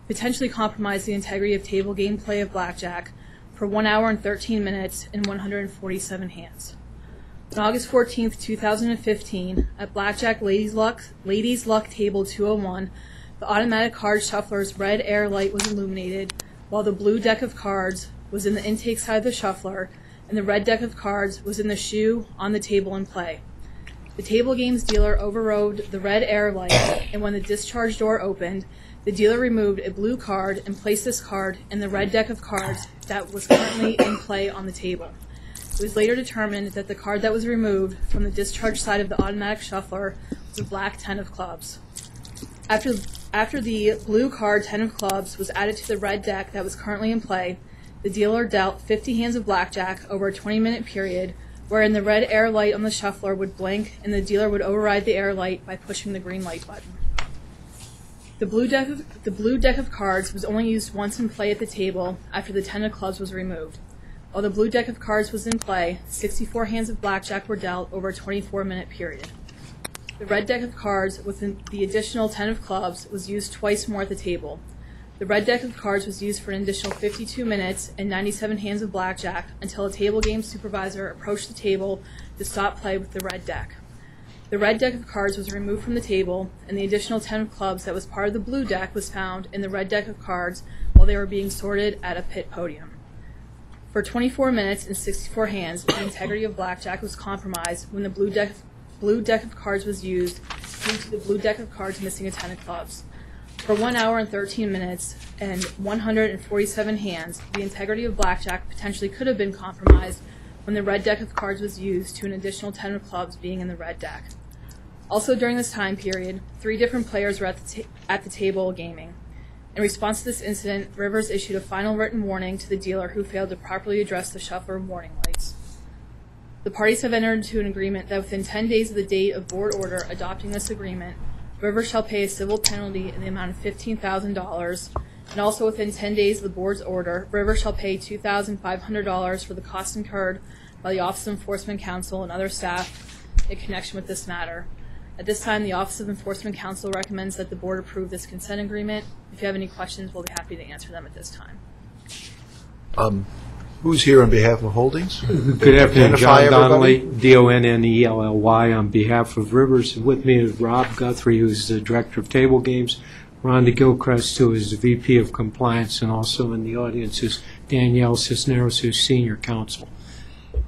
potentially compromise the integrity of table game play of blackjack for 1 hour and 13 minutes and 147 hands. On August 14th, 2015, at Blackjack Ladies Luck Table 201, the automatic card shuffler's red air light was illuminated, while the blue deck of cards was in the intake side of the shuffler, and the red deck of cards was in the shoe on the table in play. The table games dealer overrode the red air light, and when the discharge door opened, the dealer removed a blue card and placed this card in the red deck of cards that was currently in play on the table. It was later determined that the card that was removed from the discharge side of the automatic shuffler was a black 10 of clubs. After the blue card 10 of clubs was added to the red deck that was currently in play, the dealer dealt 50 hands of blackjack over a 20-minute period, wherein the red air light on the shuffler would blink and the dealer would override the air light by pushing the green light button. The blue deck of cards was only used once in play at the table after the 10 of clubs was removed. While the blue deck of cards was in play, 64 hands of blackjack were dealt over a 24-minute period. The red deck of cards with the additional 10 of clubs was used twice more at the table. The red deck of cards was used for an additional 52 minutes and 97 hands of blackjack until a table game supervisor approached the table to stop play with the red deck. The red deck of cards was removed from the table, and the additional 10 of clubs that was part of the blue deck was found in the red deck of cards while they were being sorted at a pit podium. For 24 minutes and 64 hands, the integrity of blackjack was compromised when the blue deck of cards was used due to the blue deck of cards missing a 10 of clubs. For 1 hour and 13 minutes and 147 hands, the integrity of blackjack potentially could have been compromised when the red deck of cards was used to an additional 10 of clubs being in the red deck. Also during this time period, 3 different players were at the table gaming. In response to this incident, Rivers issued a final written warning to the dealer who failed to properly address the shuffler warning lights. The parties have entered into an agreement that within 10 days of the date of board order adopting this agreement, Rivers shall pay a civil penalty in the amount of $15,000 And also within 10 days of the board's order, River shall pay $2,500 for the costs incurred by the Office of Enforcement Counsel and other staff in connection with this matter. At this time, the Office of Enforcement Counsel recommends that the board approve this consent agreement. If you have any questions, we'll be happy to answer them at this time. Who's here on behalf of Holdings? Good afternoon, Identify John Donnelly, everybody. Donnelly, on behalf of Rivers. With me is Rob Guthrie, who's the Director of Table Games, Rhonda Gilchrist, who is the VP of Compliance, and also in the audience is Danielle Cisneros, who's Senior Counsel.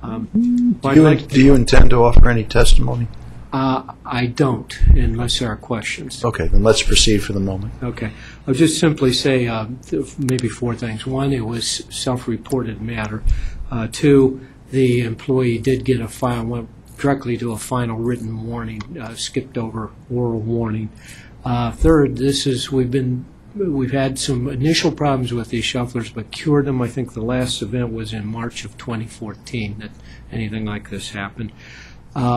Do you intend to offer any testimony? I don't, unless there are questions. Okay, then let's proceed for the moment. Okay. I'll just simply say maybe four things. One, it was self-reported matter. Two, the employee did get went directly to a final written warning, skipped over oral warning. Third, we've had some initial problems with these shufflers, but cured them. I think the last event was in March of 2014 that anything like this happened.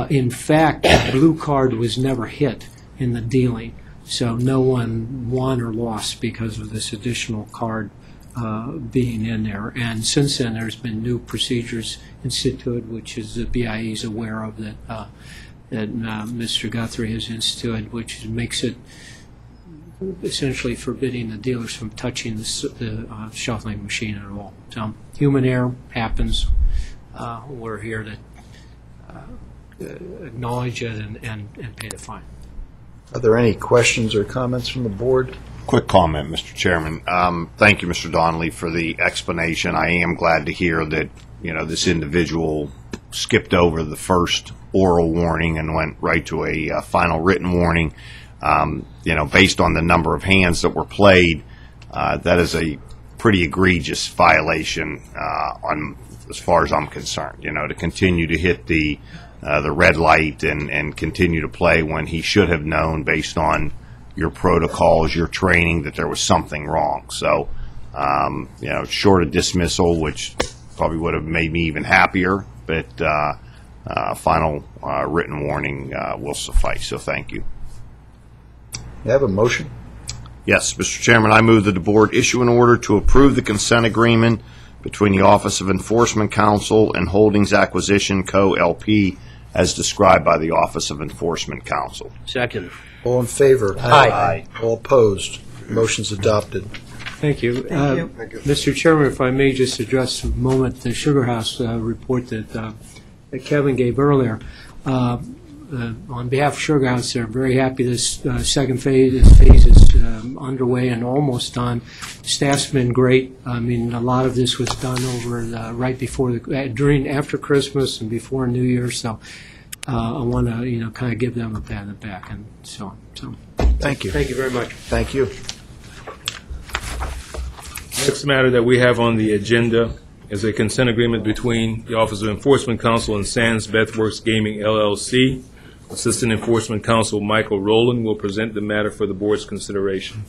In fact, the blue card was never hit in the dealing, so no one won or lost because of this additional card being in there. And since then, there's been new procedures instituted, which is the BIE is aware of, that Mr. Guthrie has instituted, which makes it essentially forbidding the dealers from touching the shuffling machine at all. So human error happens. We're here to acknowledge it and pay the fine. Are there any questions or comments from the board? Quick comment, Mr. Chairman. Thank you, Mr. Donnelly, for the explanation. I am glad to hear that, this individual skipped over the first oral warning and went right to a final written warning. Based on the number of hands that were played, that is a pretty egregious violation as far as I'm concerned. To continue to hit the red light and continue to play when he should have known, based on your protocols, your training, that there was something wrong. So, short of dismissal, which probably would have made me even happier, but final written warning will suffice. So thank you. You have a motion? Yes, Mr. Chairman, I move that the board issue an order to approve the consent agreement between the Office of Enforcement Counsel and Holdings Acquisition Co. LP as described by the Office of Enforcement Counsel. Second. All in favor? Aye. All opposed? Motion's adopted. Thank you. Mr. Chairman, if I may just address a moment the Sugar House report that Kevin gave earlier. On behalf of Sugar House, they're very happy this second phase is underway and almost done. Staff's been great. I mean, a lot of this was done over right before after Christmas and before New Year. So I want to kind of give them a pat on the back and so on. So thank you. Thank you very much. Thank you. Next matter that we have on the agenda is a consent agreement between the Office of Enforcement Counsel and Sands Bethworks Gaming, LLC. Assistant Enforcement Counsel Michael Rowland will present the matter for the board's consideration.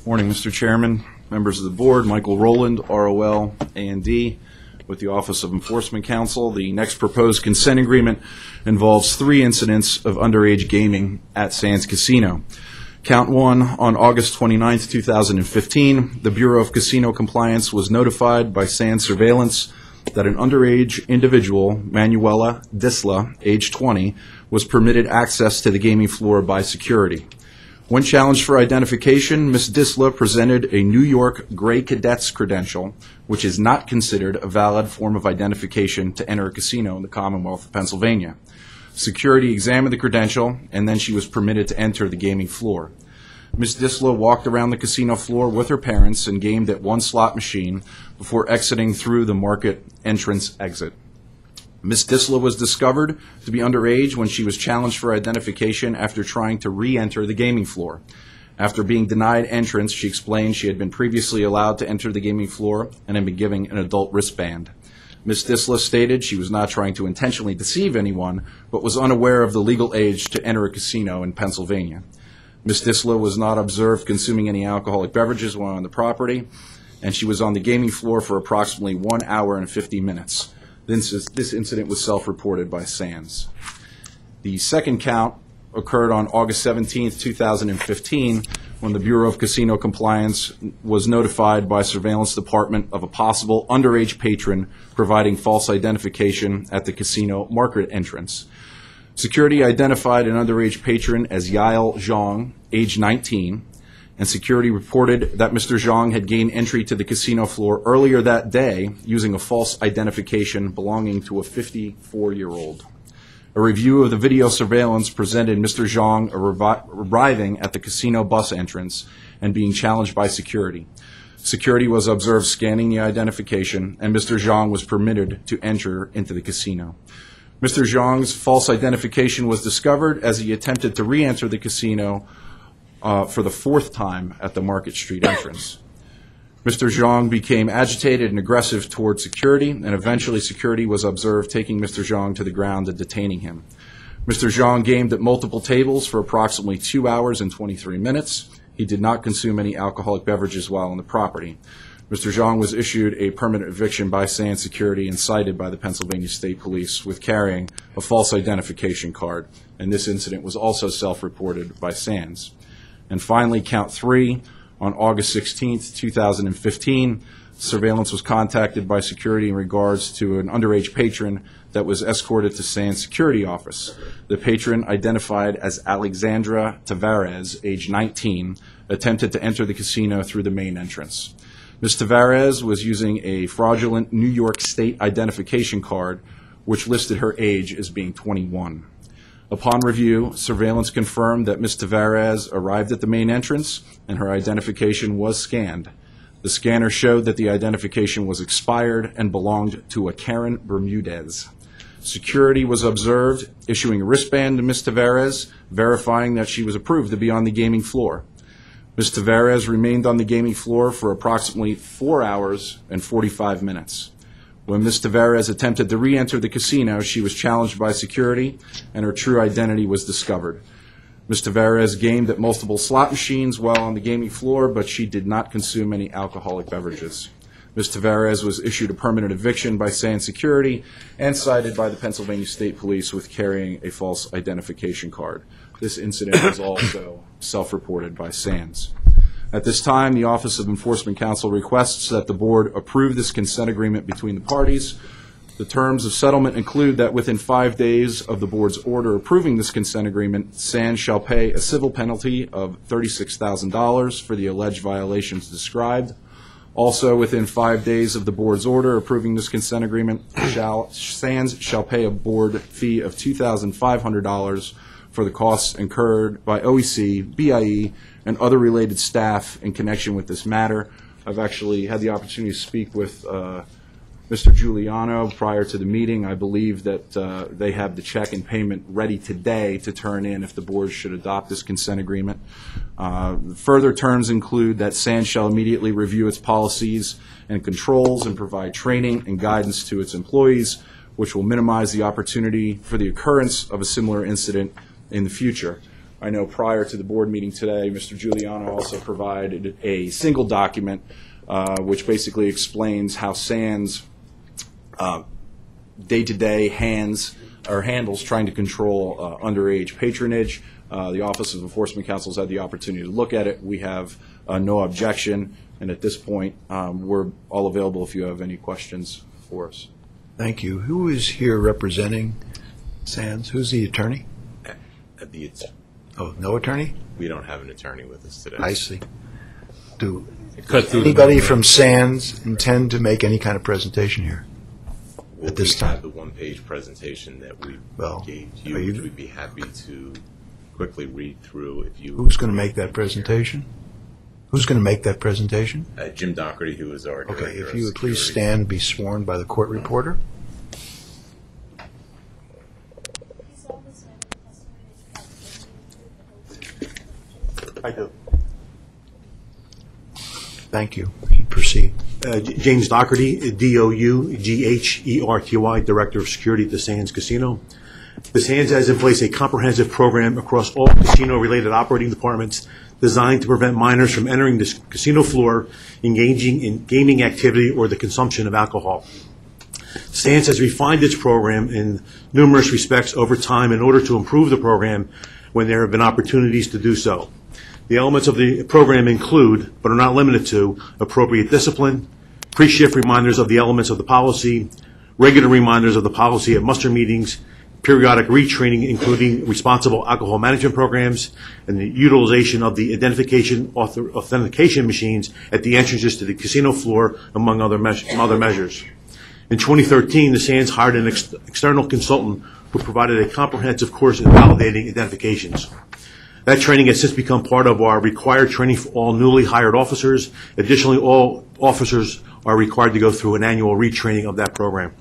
Morning, Mr. Chairman, members of the board. Michael Rowland, ROL A&D, with the Office of Enforcement Counsel. The next proposed consent agreement involves 3 incidents of underage gaming at Sands Casino. Count 1, on August 29, 2015, the Bureau of Casino Compliance was notified by Sands Surveillance that an underage individual, Manuela Disla, age 20, was permitted access to the gaming floor by security. When challenged for identification, Ms. Disla presented a New York Gray Cadets credential, which is not considered a valid form of identification to enter a casino in the Commonwealth of Pennsylvania. Security examined the credential, and then she was permitted to enter the gaming floor. Ms. Disla walked around the casino floor with her parents and gamed at one slot machine before exiting through the market entrance exit. Ms. Disla was discovered to be underage when she was challenged for identification after trying to re-enter the gaming floor. After being denied entrance, she explained she had been previously allowed to enter the gaming floor and had been given an adult wristband. Ms. Disla stated she was not trying to intentionally deceive anyone, but was unaware of the legal age to enter a casino in Pennsylvania. Ms. Disla was not observed consuming any alcoholic beverages while on the property, and she was on the gaming floor for approximately 1 hour and 50 minutes. This incident was self-reported by Sands. The second count occurred on August 17, 2015, when the Bureau of Casino Compliance was notified by Surveillance Department of a possible underage patron providing false identification at the casino market entrance. Security identified an underage patron as Yael Zhang, age 19, and security reported that Mr. Zhang had gained entry to the casino floor earlier that day using a false identification belonging to a 54-year-old. A review of the video surveillance presented Mr. Zhang arriving at the casino bus entrance and being challenged by security. Security was observed scanning the identification, and Mr. Zhang was permitted to enter into the casino. Mr. Zhang's false identification was discovered as he attempted to re-enter the casino for the fourth time at the Market Street entrance. Mr. Zhang became agitated and aggressive toward security, and eventually security was observed taking Mr. Zhang to the ground and detaining him. Mr. Zhang gamed at multiple tables for approximately 2 hours and 23 minutes. He did not consume any alcoholic beverages while on the property. Mr. Zhang was issued a permanent eviction by Sands Security and cited by the Pennsylvania State Police with carrying a false identification card, and this incident was also self-reported by Sands. And finally, count 3. On August 16, 2015, surveillance was contacted by security in regards to an underage patron that was escorted to Sands Security Office. The patron, identified as Alexandra Tavares, age 19, attempted to enter the casino through the main entrance. Ms. Tavares was using a fraudulent New York State identification card, which listed her age as being 21. Upon review, surveillance confirmed that Ms. Tavares arrived at the main entrance and her identification was scanned. The scanner showed that the identification was expired and belonged to a Karen Bermudez. Security was observed issuing a wristband to Ms. Tavares, verifying that she was approved to be on the gaming floor. Ms. Tavares remained on the gaming floor for approximately 4 hours and 45 minutes. When Ms. Tavares attempted to re-enter the casino, she was challenged by security, and her true identity was discovered. Ms. Tavares gamed at multiple slot machines while on the gaming floor, but she did not consume any alcoholic beverages. Ms. Tavares was issued a permanent eviction by Sands Security and cited by the Pennsylvania State Police with carrying a false identification card. This incident was also self-reported by Sands. At this time, the Office of Enforcement Counsel requests that the Board approve this consent agreement between the parties. The terms of settlement include that within 5 days of the Board's order approving this consent agreement, Sands shall pay a civil penalty of $36,000 for the alleged violations described. Also, within 5 days of the Board's order approving this consent agreement, Sands shall pay a Board fee of $2,500 for the costs incurred by OEC, BIE, and other related staff in connection with this matter. I've actually had the opportunity to speak with Mr. Giuliano prior to the meeting. I believe that they have the check and payment ready today to turn in if the Board should adopt this consent agreement. Further terms include that Sands shall immediately review its policies and controls and provide training and guidance to its employees, which will minimize the opportunity for the occurrence of a similar incident in the future. I know prior to the Board meeting today, Mr. Giuliano also provided a single document which basically explains how Sands day-to-day handles trying to control underage patronage. The Office of Enforcement Counsel has had the opportunity to look at it. We have no objection, and at this point, we're all available if you have any questions for us. Thank you. Who is here representing Sands? Who's the attorney? Oh, no attorney? We don't have an attorney with us today. I see. Do anybody from Sands intend to make any kind of presentation here at this time? We have the one-page presentation that we gave to you, which we'd be happy to quickly read through if you... Who's going to make that presentation? Who's going to make that presentation? Jim Doherty, who is our director. Okay, if you would please stand and be sworn by the court reporter. I do. Thank you. Proceed. James Dougherty, Dougherty, Director of Security at the Sands Casino. The Sands has in place a comprehensive program across all casino-related operating departments designed to prevent minors from entering the casino floor, engaging in gaming activity, or the consumption of alcohol. Sands has refined its program in numerous respects over time in order to improve the program when there have been opportunities to do so. The elements of the program include, but are not limited to, appropriate discipline, pre-shift reminders of the elements of the policy, regular reminders of the policy at muster meetings, periodic retraining, including responsible alcohol management programs, and the utilization of the authentication machines at the entrances to the casino floor, among other measures. In 2013, the Sands hired an external consultant who provided a comprehensive course in validating identifications. That training has since become part of our required training for all newly hired officers. Additionally, all officers are required to go through an annual retraining of that program.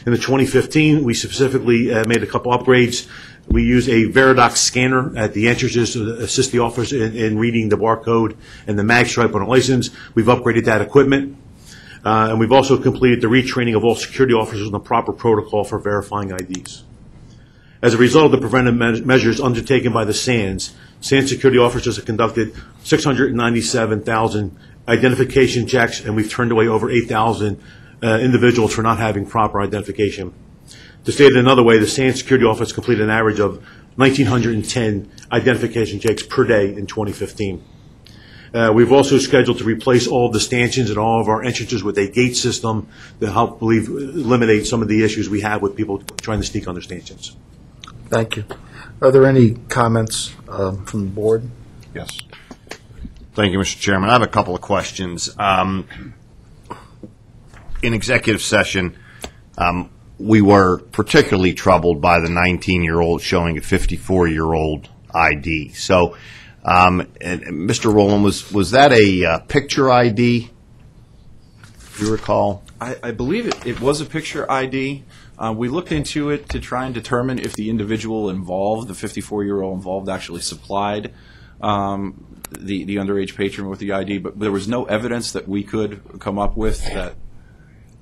In the 2015, we specifically made a couple upgrades. We use a Veridox scanner at the entrances to assist the officers in reading the barcode and the mag stripe on a license. We've upgraded that equipment. And we've also completed the retraining of all security officers on the proper protocol for verifying IDs. As a result of the preventive measures undertaken by the Sands security officers have conducted 697,000 identification checks, and we've turned away over 8,000 individuals for not having proper identification. To state it another way, the Sands security office completed an average of 1,910 identification checks per day in 2015. We've also scheduled to replace all of the stanchions and all of our entrances with a gate system to help eliminate some of the issues we have with people trying to sneak on their stanchions. Thank you. Are there any comments from the board? Yes. Thank you, Mr. Chairman. I have a couple of questions. In executive session, we were particularly troubled by the 19-year-old showing a 54-year-old ID. So, Mr. Rowland, was that a picture ID, if you recall? I believe it was a picture ID. We looked into it to try and determine if the individual involved, the 54-year-old involved, actually supplied the underage patron with the ID, but there was no evidence that we could come up with that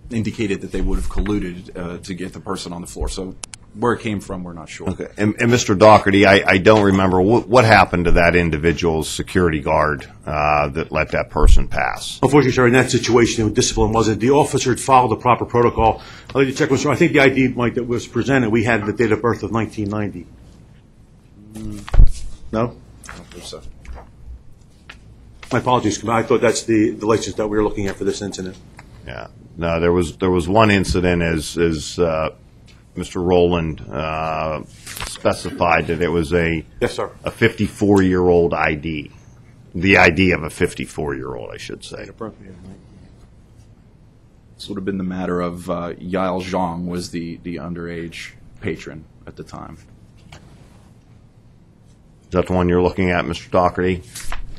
indicated that they would have colluded to get the person on the floor. So where it came from, we're not sure. Okay. And Mr. Doherty, I don't remember, what happened to that individual's security guard that let that person pass? Unfortunately, sir, in that situation, discipline wasn't. The officer had followed the proper protocol. I'll let you check, I think the ID, Mike, that was presented, we had the date of birth of 1990. No? I don't think so. My apologies. I thought that's the license that we were looking at for this incident. Yeah. No, there was one incident as Mr. Rowland specified that it was a 54-year-old ID, the ID of a 54-year-old, I should say. This would have been the matter of Yael Zhang was the underage patron at the time. Is that the one you're looking at, Mr. Doherty?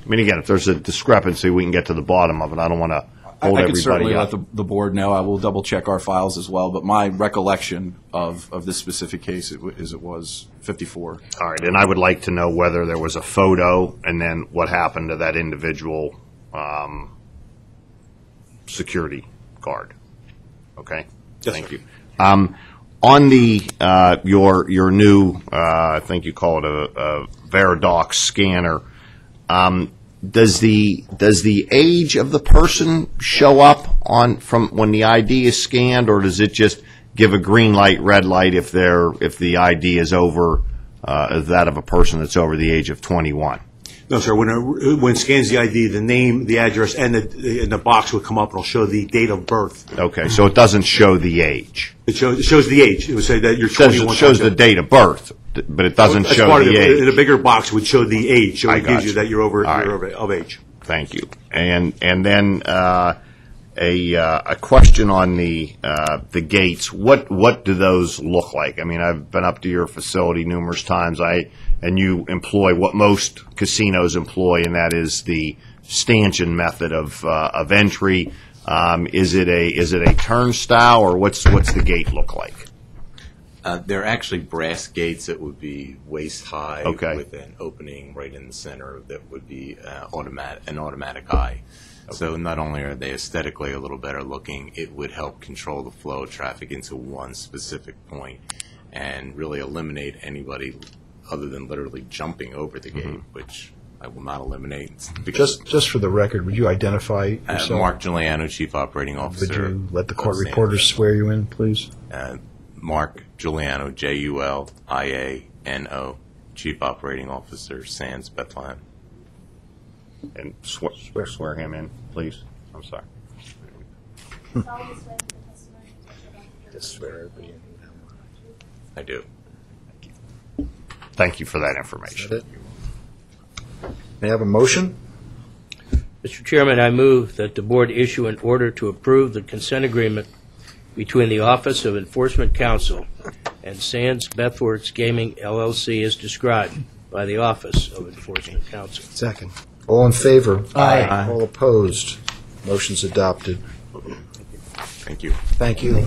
I mean, again, if there's a discrepancy, we can get to the bottom of it. I don't want to hold I everybody can certainly up. let the board know. I will double-check our files as well, but my recollection of this specific case is it was 54. All right, and I would like to know whether there was a photo and then what happened to that individual security guard. Okay? Yes, Thank sir. you. On the your new, I think you call it a Veridox scanner, does the age of the person show up from when the ID is scanned, or does it just give a green light, red light if the ID is over that of a person that's over the age of 21? No, sir. When it scans the ID, the name, the address, and the box will come up and it'll show the date of birth. Okay, so it doesn't show the age. It shows the age. It would say that you're 21. It shows the date of birth, but it doesn't show the age. In a bigger box, it would show the age, so I it gives got you that you're over right. of age. Thank you. And then a question on the gates. What do those look like? I mean, I've been up to your facility numerous times. And you employ what most casinos employ, and that is the stanchion method of entry. Is it a turnstile, or what's the gate look like? They're actually brass gates that would be waist high, Okay. with an opening right in the center that would be an automatic eye. Okay. So not only are they aesthetically a little better looking, it would help control the flow of traffic into one specific point. and really eliminate anybody other than literally jumping over the gate, which I will not eliminate. Just for the record, would you identify yourself? Mark Giuliano, Chief Operating Officer. Would you let the court reporters swear you in, please? Mark Giuliano, Juliano, Chief Operating Officer, Sands Bethlehem. And swear him in, please. I'm sorry. Just swear everybody in. I do. Thank you for that information. May I have a motion? Mr. Chairman, I move that the board issue an order to approve the consent agreement between the Office of Enforcement Counsel and Sands Bethworks Gaming LLC as described by the Office of Enforcement Counsel. Second. All in favor? Aye. All opposed? Motion's adopted. Thank you. Thank you.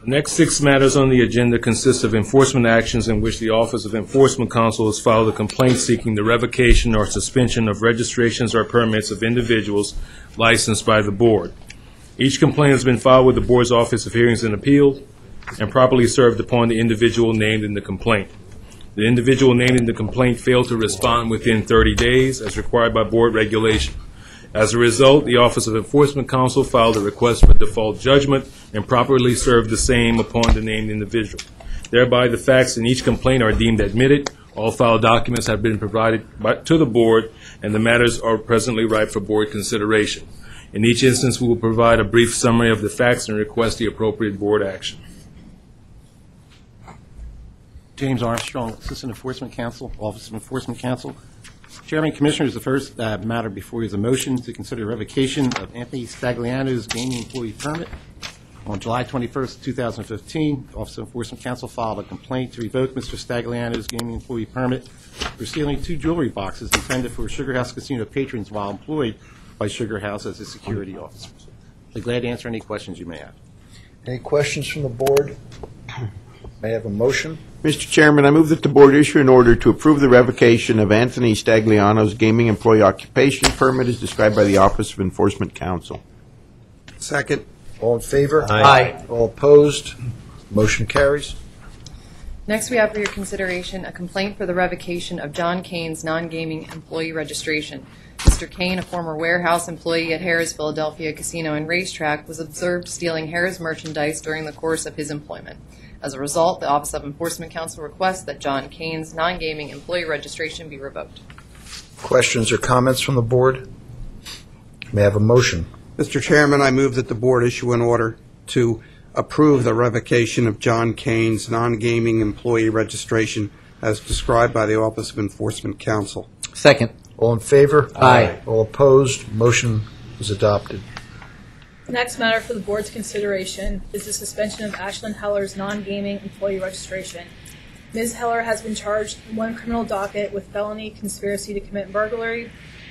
The next 6 matters on the agenda consist of enforcement actions in which the Office of Enforcement Counsel has filed a complaint seeking the revocation or suspension of registrations or permits of individuals licensed by the board. Each complaint has been filed with the board's Office of Hearings and Appeals and properly served upon the individual named in the complaint. The individual named in the complaint failed to respond within 30 days as required by board regulation. As a result, the Office of Enforcement Counsel filed a request for default judgment and properly served the same upon the named individual. Thereby, the facts in each complaint are deemed admitted, all filed documents have been provided to the board, and the matters are presently ripe for board consideration. In each instance, we will provide a brief summary of the facts and request the appropriate board action. James Armstrong, Assistant Enforcement Counsel, Office of Enforcement Counsel. Chairman, Commissioners, the first matter before you is a motion to consider revocation of Anthony Stagliano's gaming employee permit. On July 21st, 2015, the Office of Enforcement Counsel filed a complaint to revoke Mr. Stagliano's gaming employee permit for stealing 2 jewelry boxes intended for Sugar House Casino patrons while employed by Sugar House as a security officer. I'd be glad to answer any questions you may have. Any questions from the board? May I have a motion? Mr. Chairman, I move that the board issue an order to approve the revocation of Anthony Stagliano's gaming employee occupation permit as described by the Office of Enforcement Counsel. Second. All in favor? Aye. All opposed? Motion carries. Next, we have for your consideration a complaint for the revocation of John Kane's non-gaming employee registration. Mr. Kane, a former warehouse employee at Harrah's Philadelphia Casino and Racetrack, was observed stealing Harrah's merchandise during the course of his employment. As a result, the Office of Enforcement Counsel requests that John Kane's non-gaming employee registration be revoked. Questions or comments from the board? May I have a motion? Mr. Chairman, I move that the board issue an order to approve the revocation of John Kane's non-gaming employee registration as described by the Office of Enforcement Counsel. Second. All in favor? Aye. All opposed? Motion is adopted. The next matter for the board's consideration is the suspension of Ashlyn Heller's non-gaming employee registration. Ms. Heller has been charged in 1 criminal docket with felony conspiracy to commit burglary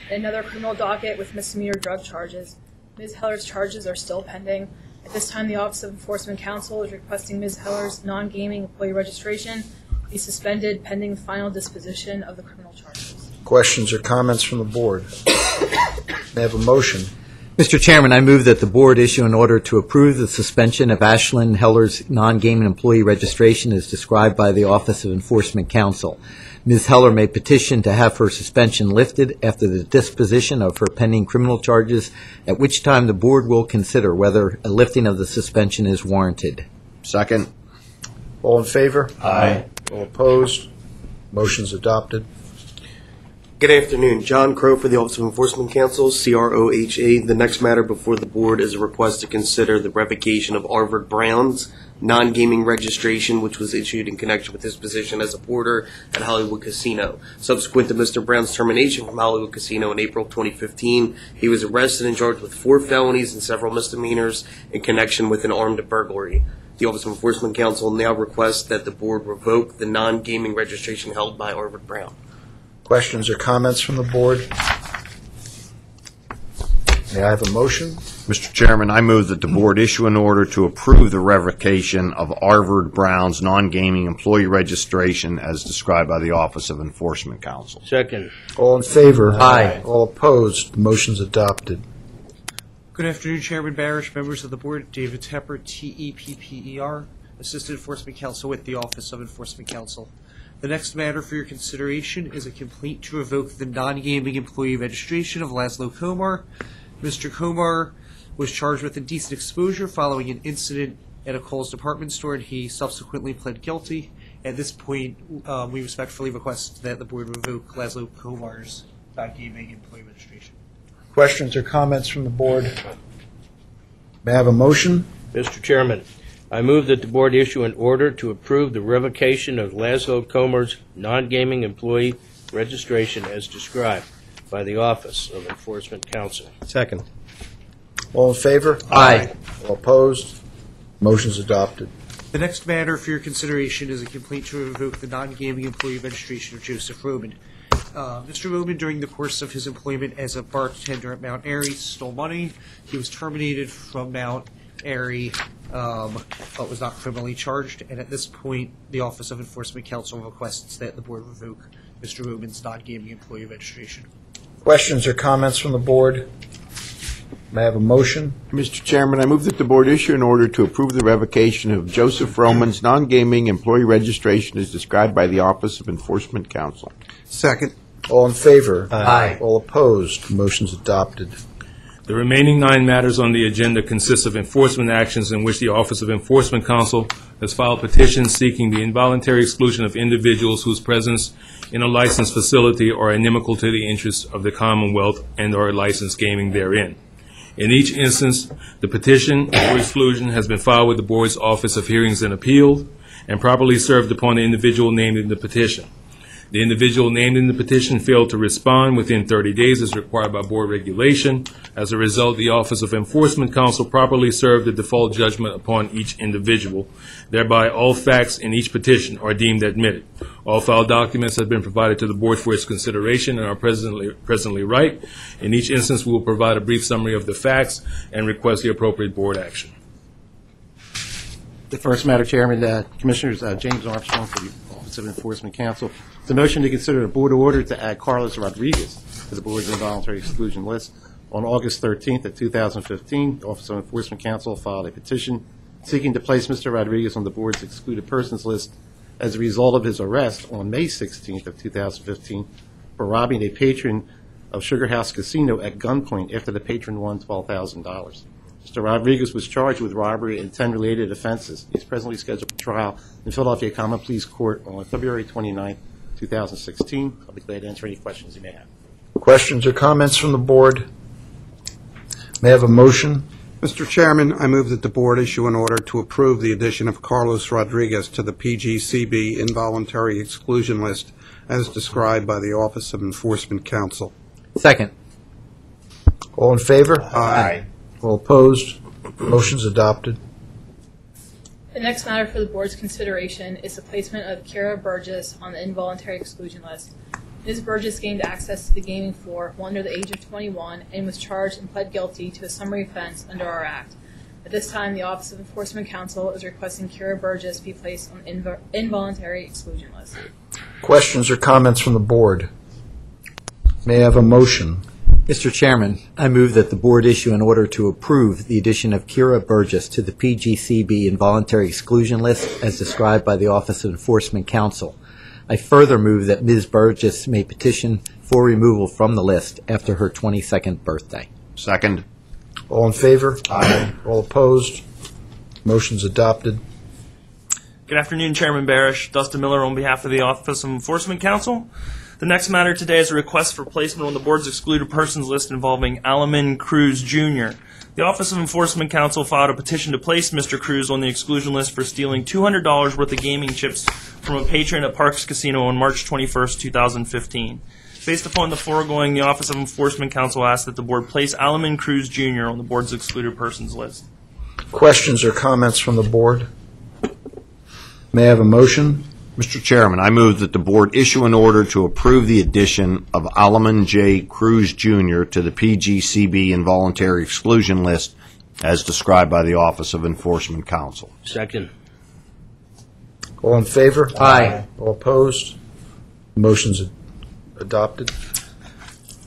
and another criminal docket with misdemeanor drug charges. Ms. Heller's charges are still pending. At this time, the Office of Enforcement Counsel is requesting Ms. Heller's non-gaming employee registration be suspended pending final disposition of the criminal charges. Questions or comments from the board? May I have a motion? Mr. Chairman, I move that the board issue an order to approve the suspension of Ashlyn Heller's non-gaming employee registration as described by the Office of Enforcement Counsel. Ms. Heller may petition to have her suspension lifted after the disposition of her pending criminal charges, at which time the board will consider whether a lifting of the suspension is warranted. Second. All in favor? Aye. All opposed? Motion's adopted. Good afternoon. John Crow for the Office of Enforcement Counsel, CROHA. The next matter before the board is a request to consider the revocation of Arvard Brown's non-gaming registration, which was issued in connection with his position as a porter at Hollywood Casino. Subsequent to Mr. Brown's termination from Hollywood Casino in April 2015, he was arrested and charged with 4 felonies and several misdemeanors in connection with an armed burglary. The Office of Enforcement Counsel now requests that the board revoke the non-gaming registration held by Arvard Brown. Questions or comments from the board? May I have a motion? Mr. Chairman, I move that the board issue an order to approve the revocation of Arvard Brown's non-gaming employee registration as described by the Office of Enforcement Counsel. Second. All in favor? Aye. All opposed? The motion's adopted. Good afternoon, Chairman Barish, members of the board. David Tepper, T-E-P-P-E-R, Assistant Enforcement Counsel with the Office of Enforcement Counsel. The next matter for your consideration is a complaint to revoke the non-gaming employee registration of Laszlo Komar. Mr. Komar was charged with indecent exposure following an incident at a Kohl's department store, and he subsequently pled guilty. At this point, we respectfully request that the board revoke Laszlo Komar's non-gaming employee registration. Questions or comments from the board? May I have a motion? Mr. Chairman, I move that the board issue an order to approve the revocation of Laszlo Komar's non-gaming employee registration as described by the Office of Enforcement Counsel. Second. All in favor? Aye. All opposed? Motion's adopted. The next matter for your consideration is a complaint to revoke the non-gaming employee registration of Joseph Roman. Mr. Roman, during the course of his employment as a bartender at Mount Airy, stole money. He was terminated from Mount Airy, but was not criminally charged. And at this point, the Office of Enforcement Counsel requests that the board revoke Mr. Roman's non-gaming employee registration. Questions or comments from the board? May I have a motion? Mr. Chairman, I move that the board issue an order to approve the revocation of Joseph Roman's non-gaming employee registration as described by the Office of Enforcement Counsel. Second. All in favor? Aye. All opposed? Motion's adopted. The remaining 9 matters on the agenda consist of enforcement actions in which the Office of Enforcement Counsel has filed petitions seeking the involuntary exclusion of individuals whose presence in a licensed facility are inimical to the interests of the Commonwealth and are licensed gaming therein. In each instance, the petition for exclusion has been filed with the Board's Office of Hearings and Appeals and properly served upon the individual named in the petition. The individual named in the petition failed to respond within 30 days as required by board regulation. As a result, the Office of Enforcement Counsel properly served the default judgment upon each individual. Thereby, all facts in each petition are deemed admitted. All filed documents have been provided to the board for its consideration and are presently right. In each instance, we will provide a brief summary of the facts and request the appropriate board action. The first matter, Chairman, Commissioners James Armstrong for the Office of Enforcement Counsel. It's a motion to consider a board order to add Carlos Rodriguez to the board's involuntary exclusion list. On August 13th of 2015, the Office of Enforcement Counsel filed a petition seeking to place Mr. Rodriguez on the board's excluded persons list as a result of his arrest on May 16th of 2015 for robbing a patron of Sugar House Casino at gunpoint after the patron won $12,000. Mr. Rodriguez was charged with robbery and 10 related offenses. He is presently scheduled for trial in Philadelphia Common Pleas Court on February 29th, 2016. I'll be glad to answer any questions you may have. Questions or comments from the board? May I have a motion? Mr. Chairman, I move that the board issue an order to approve the addition of Carlos Rodriguez to the PGCB involuntary exclusion list as described by the Office of Enforcement Counsel. Second. All in favor? Aye. All opposed? Motion's adopted. The next matter for the board's consideration is the placement of Kira Burgess on the involuntary exclusion list. Ms. Burgess gained access to the gaming floor while under the age of 21 and was charged and pled guilty to a summary offense under our Act. At this time, the Office of Enforcement Counsel is requesting Kira Burgess be placed on the involuntary exclusion list. Questions or comments from the board? May I have a motion? Mr. Chairman, I move that the board issue an order to approve the addition of Kira Burgess to the PGCB involuntary exclusion list as described by the Office of Enforcement Counsel. I further move that Ms. Burgess may petition for removal from the list after her 22nd birthday. Second. All in favor? Aye. All opposed? Motion's adopted. Good afternoon, Chairman Barish. Dustin Miller on behalf of the Office of Enforcement Counsel. The next matter today is a request for placement on the board's excluded persons list involving Alamin Cruz Jr. The Office of Enforcement Counsel filed a petition to place Mr. Cruz on the exclusion list for stealing $200 worth of gaming chips from a patron at Parks Casino on March 21, 2015. Based upon the foregoing, the Office of Enforcement Counsel asks that the board place Alamin Cruz Jr. on the board's excluded persons list. Questions or comments from the board? May I have a motion? Mr. Chairman, I move that the board issue an order to approve the addition of Alamin J. Cruz Jr. to the PGCB involuntary exclusion list as described by the Office of Enforcement Counsel. Second. All in favor? Aye. All opposed? Motion's adopted.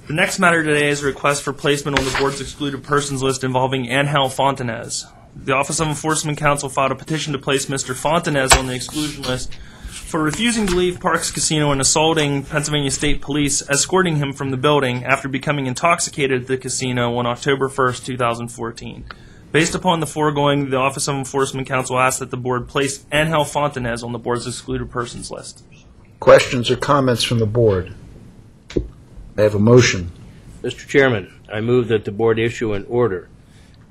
The next matter today is a request for placement on the board's excluded persons list involving Angel Fontanez. The Office of Enforcement Counsel filed a petition to place Mr. Fontanez on the exclusion list for refusing to leave Parks Casino and assaulting Pennsylvania State Police, escorting him from the building after becoming intoxicated at the casino on October 1st, 2014. Based upon the foregoing, the Office of Enforcement Counsel asks that the board place Angel Fontanez on the board's excluded persons list. Questions or comments from the board? May I have a motion? Mr. Chairman, I move that the board issue an order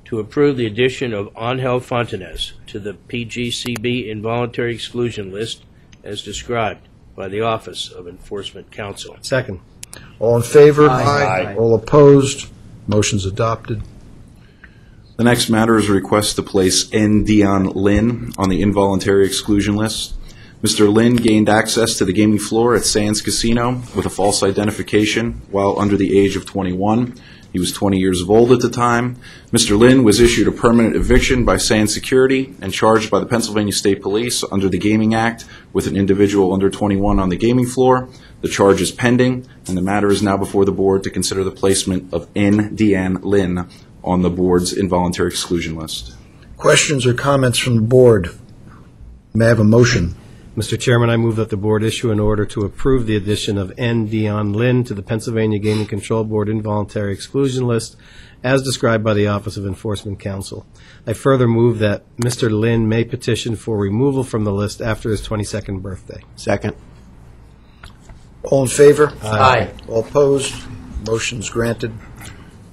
to approve the addition of Angel Fontanez to the PGCB involuntary exclusion list as described by the Office of Enforcement Counsel. Second. All in favor? Aye. All opposed? Motion's adopted. The next matter is a request to place N. Dion Lin on the involuntary exclusion list. Mr. Lin gained access to the gaming floor at Sands Casino with a false identification while under the age of 21. He was 20 years old at the time. Mr. Lin was issued a permanent eviction by Sands Security and charged by the Pennsylvania State Police under the Gaming Act with an individual under 21 on the gaming floor. The charge is pending, and the matter is now before the board to consider the placement of N. Dion Lin on the board's involuntary exclusion list. Questions or comments from the board? May I have a motion? Mr. Chairman, I move that the board issue an order to approve the addition of N. Dion Lin to the Pennsylvania Gaming Control Board involuntary exclusion list as described by the Office of Enforcement Counsel. I further move that Mr. Lin may petition for removal from the list after his 22nd birthday. Second. All in favor? Aye. All opposed? Motion's granted.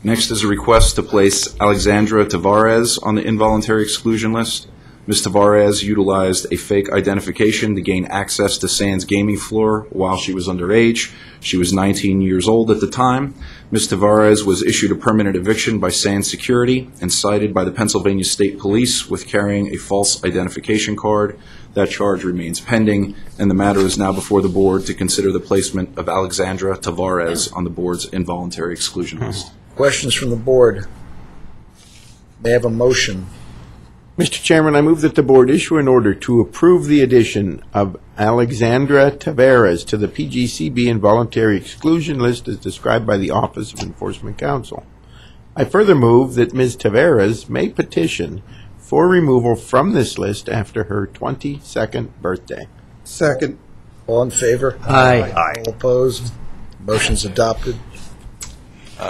Next is a request to place Alexandra Tavares on the involuntary exclusion list. Ms. Tavares utilized a fake identification to gain access to Sands gaming floor while she was underage. She was 19 years old at the time. Ms. Tavares was issued a permanent eviction by Sands Security and cited by the Pennsylvania State Police with carrying a false identification card. That charge remains pending, and the matter is now before the board to consider the placement of Alexandra Tavares on the board's involuntary exclusion list. Questions from the board? May I have a motion? Mr. Chairman, I move that the board issue an order to approve the addition of Alexandra Tavares to the PGCB involuntary exclusion list as described by the Office of Enforcement Counsel. I further move that Ms. Tavares may petition for removal from this list after her 22nd birthday. Second. All in favor? Aye. All opposed? Motion's adopted.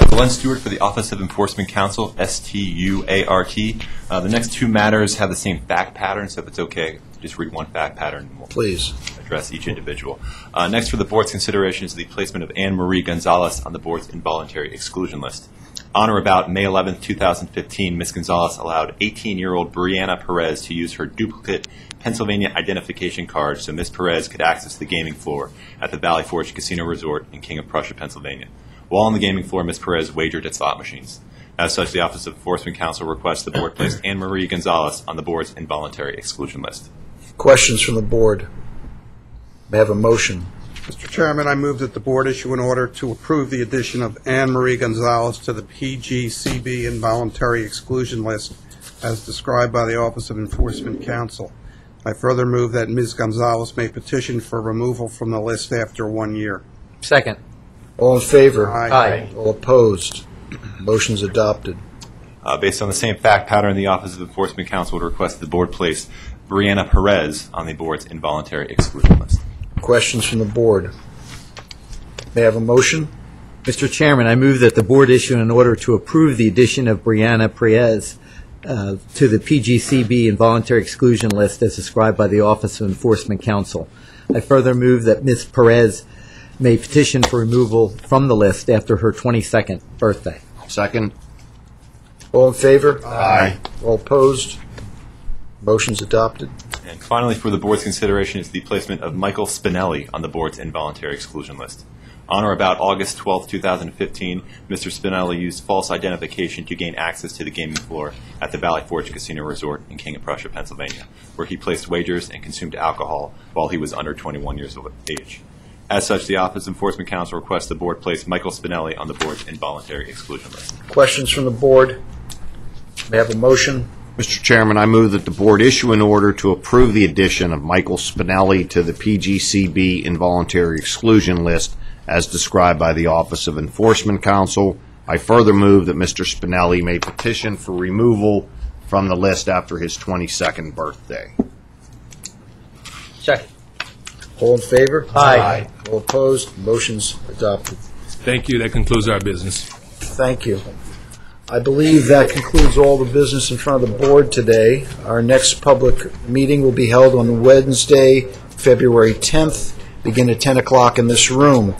Glenn Stewart for the Office of Enforcement Counsel, S-T-U-A-R-T. The next two matters have the same fact pattern, so if it's okay, just read one fact pattern and we'll Please address each individual. Next for the board's consideration is the placement of Anne Marie Gonzalez on the board's involuntary exclusion list. On or about May 11, 2015, Ms. Gonzalez allowed 18-year-old Brianna Perez to use her duplicate Pennsylvania identification card so Ms. Perez could access the gaming floor at the Valley Forge Casino Resort in King of Prussia, Pennsylvania. While on the gaming floor, Ms. Perez wagered at slot machines. As such, the Office of Enforcement Counsel requests the board place Anne Marie Gonzalez on the board's involuntary exclusion list. Questions from the board? May I have a motion? Mr. Chairman, I move that the board issue an order to approve the addition of Anne Marie Gonzalez to the PGCB involuntary exclusion list as described by the Office of Enforcement Counsel. I further move that Ms. Gonzalez may petition for removal from the list after 1 year. Second. All in favor? Aye. All opposed? Motion's adopted. Based on the same fact pattern, the Office of Enforcement Counsel would request the board place Brianna Perez on the board's involuntary exclusion list. Questions from the board? May I have a motion? Mr. Chairman, I move that the board issue an order to approve the addition of Brianna Perez to the PGCB involuntary exclusion list as described by the Office of Enforcement Counsel. I further move that Ms. Perez may petition for removal from the list after her 22nd birthday. Second. All in favor? Aye. All opposed? Motion's adopted. And finally, for the board's consideration is the placement of Michael Spinelli on the board's involuntary exclusion list. On or about August 12, 2015, Mr. Spinelli used false identification to gain access to the gaming floor at the Valley Forge Casino Resort in King of Prussia, Pennsylvania, where he placed wagers and consumed alcohol while he was under 21 years of age. As such, the Office of Enforcement Counsel requests the board place Michael Spinelli on the board's involuntary exclusion list. Questions from the board? May I have a motion? Mr. Chairman, I move that the board issue an order to approve the addition of Michael Spinelli to the PGCB involuntary exclusion list as described by the Office of Enforcement Counsel. I further move that Mr. Spinelli may petition for removal from the list after his 22nd birthday. Second. All in favor? Aye. All opposed? Motion's adopted. Thank you. That concludes our business. Thank you. I believe that concludes all the business in front of the board today. Our next public meeting will be held on Wednesday, February 10th, begin at 10 o'clock in this room.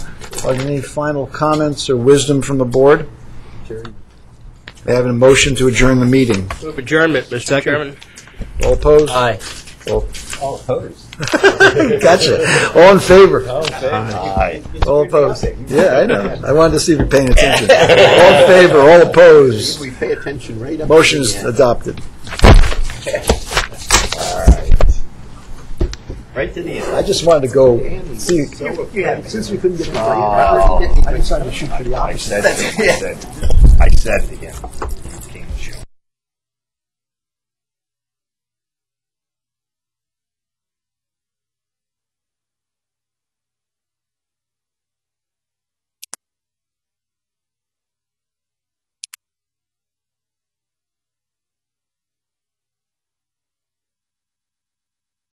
Are there any final comments or wisdom from the board? I have a motion to adjourn the meeting. Move adjournment, Mr. Chairman. All opposed? Aye. All opposed. Gotcha. All in favor? Aye. All opposed? Yeah, I know. I wanted to see if you're paying attention. All in favor? All opposed? We pay attention right up. Motion is adopted. Right to the end. I just wanted to go see. Since we couldn't get the I decided to shoot for the opposite. I said to him.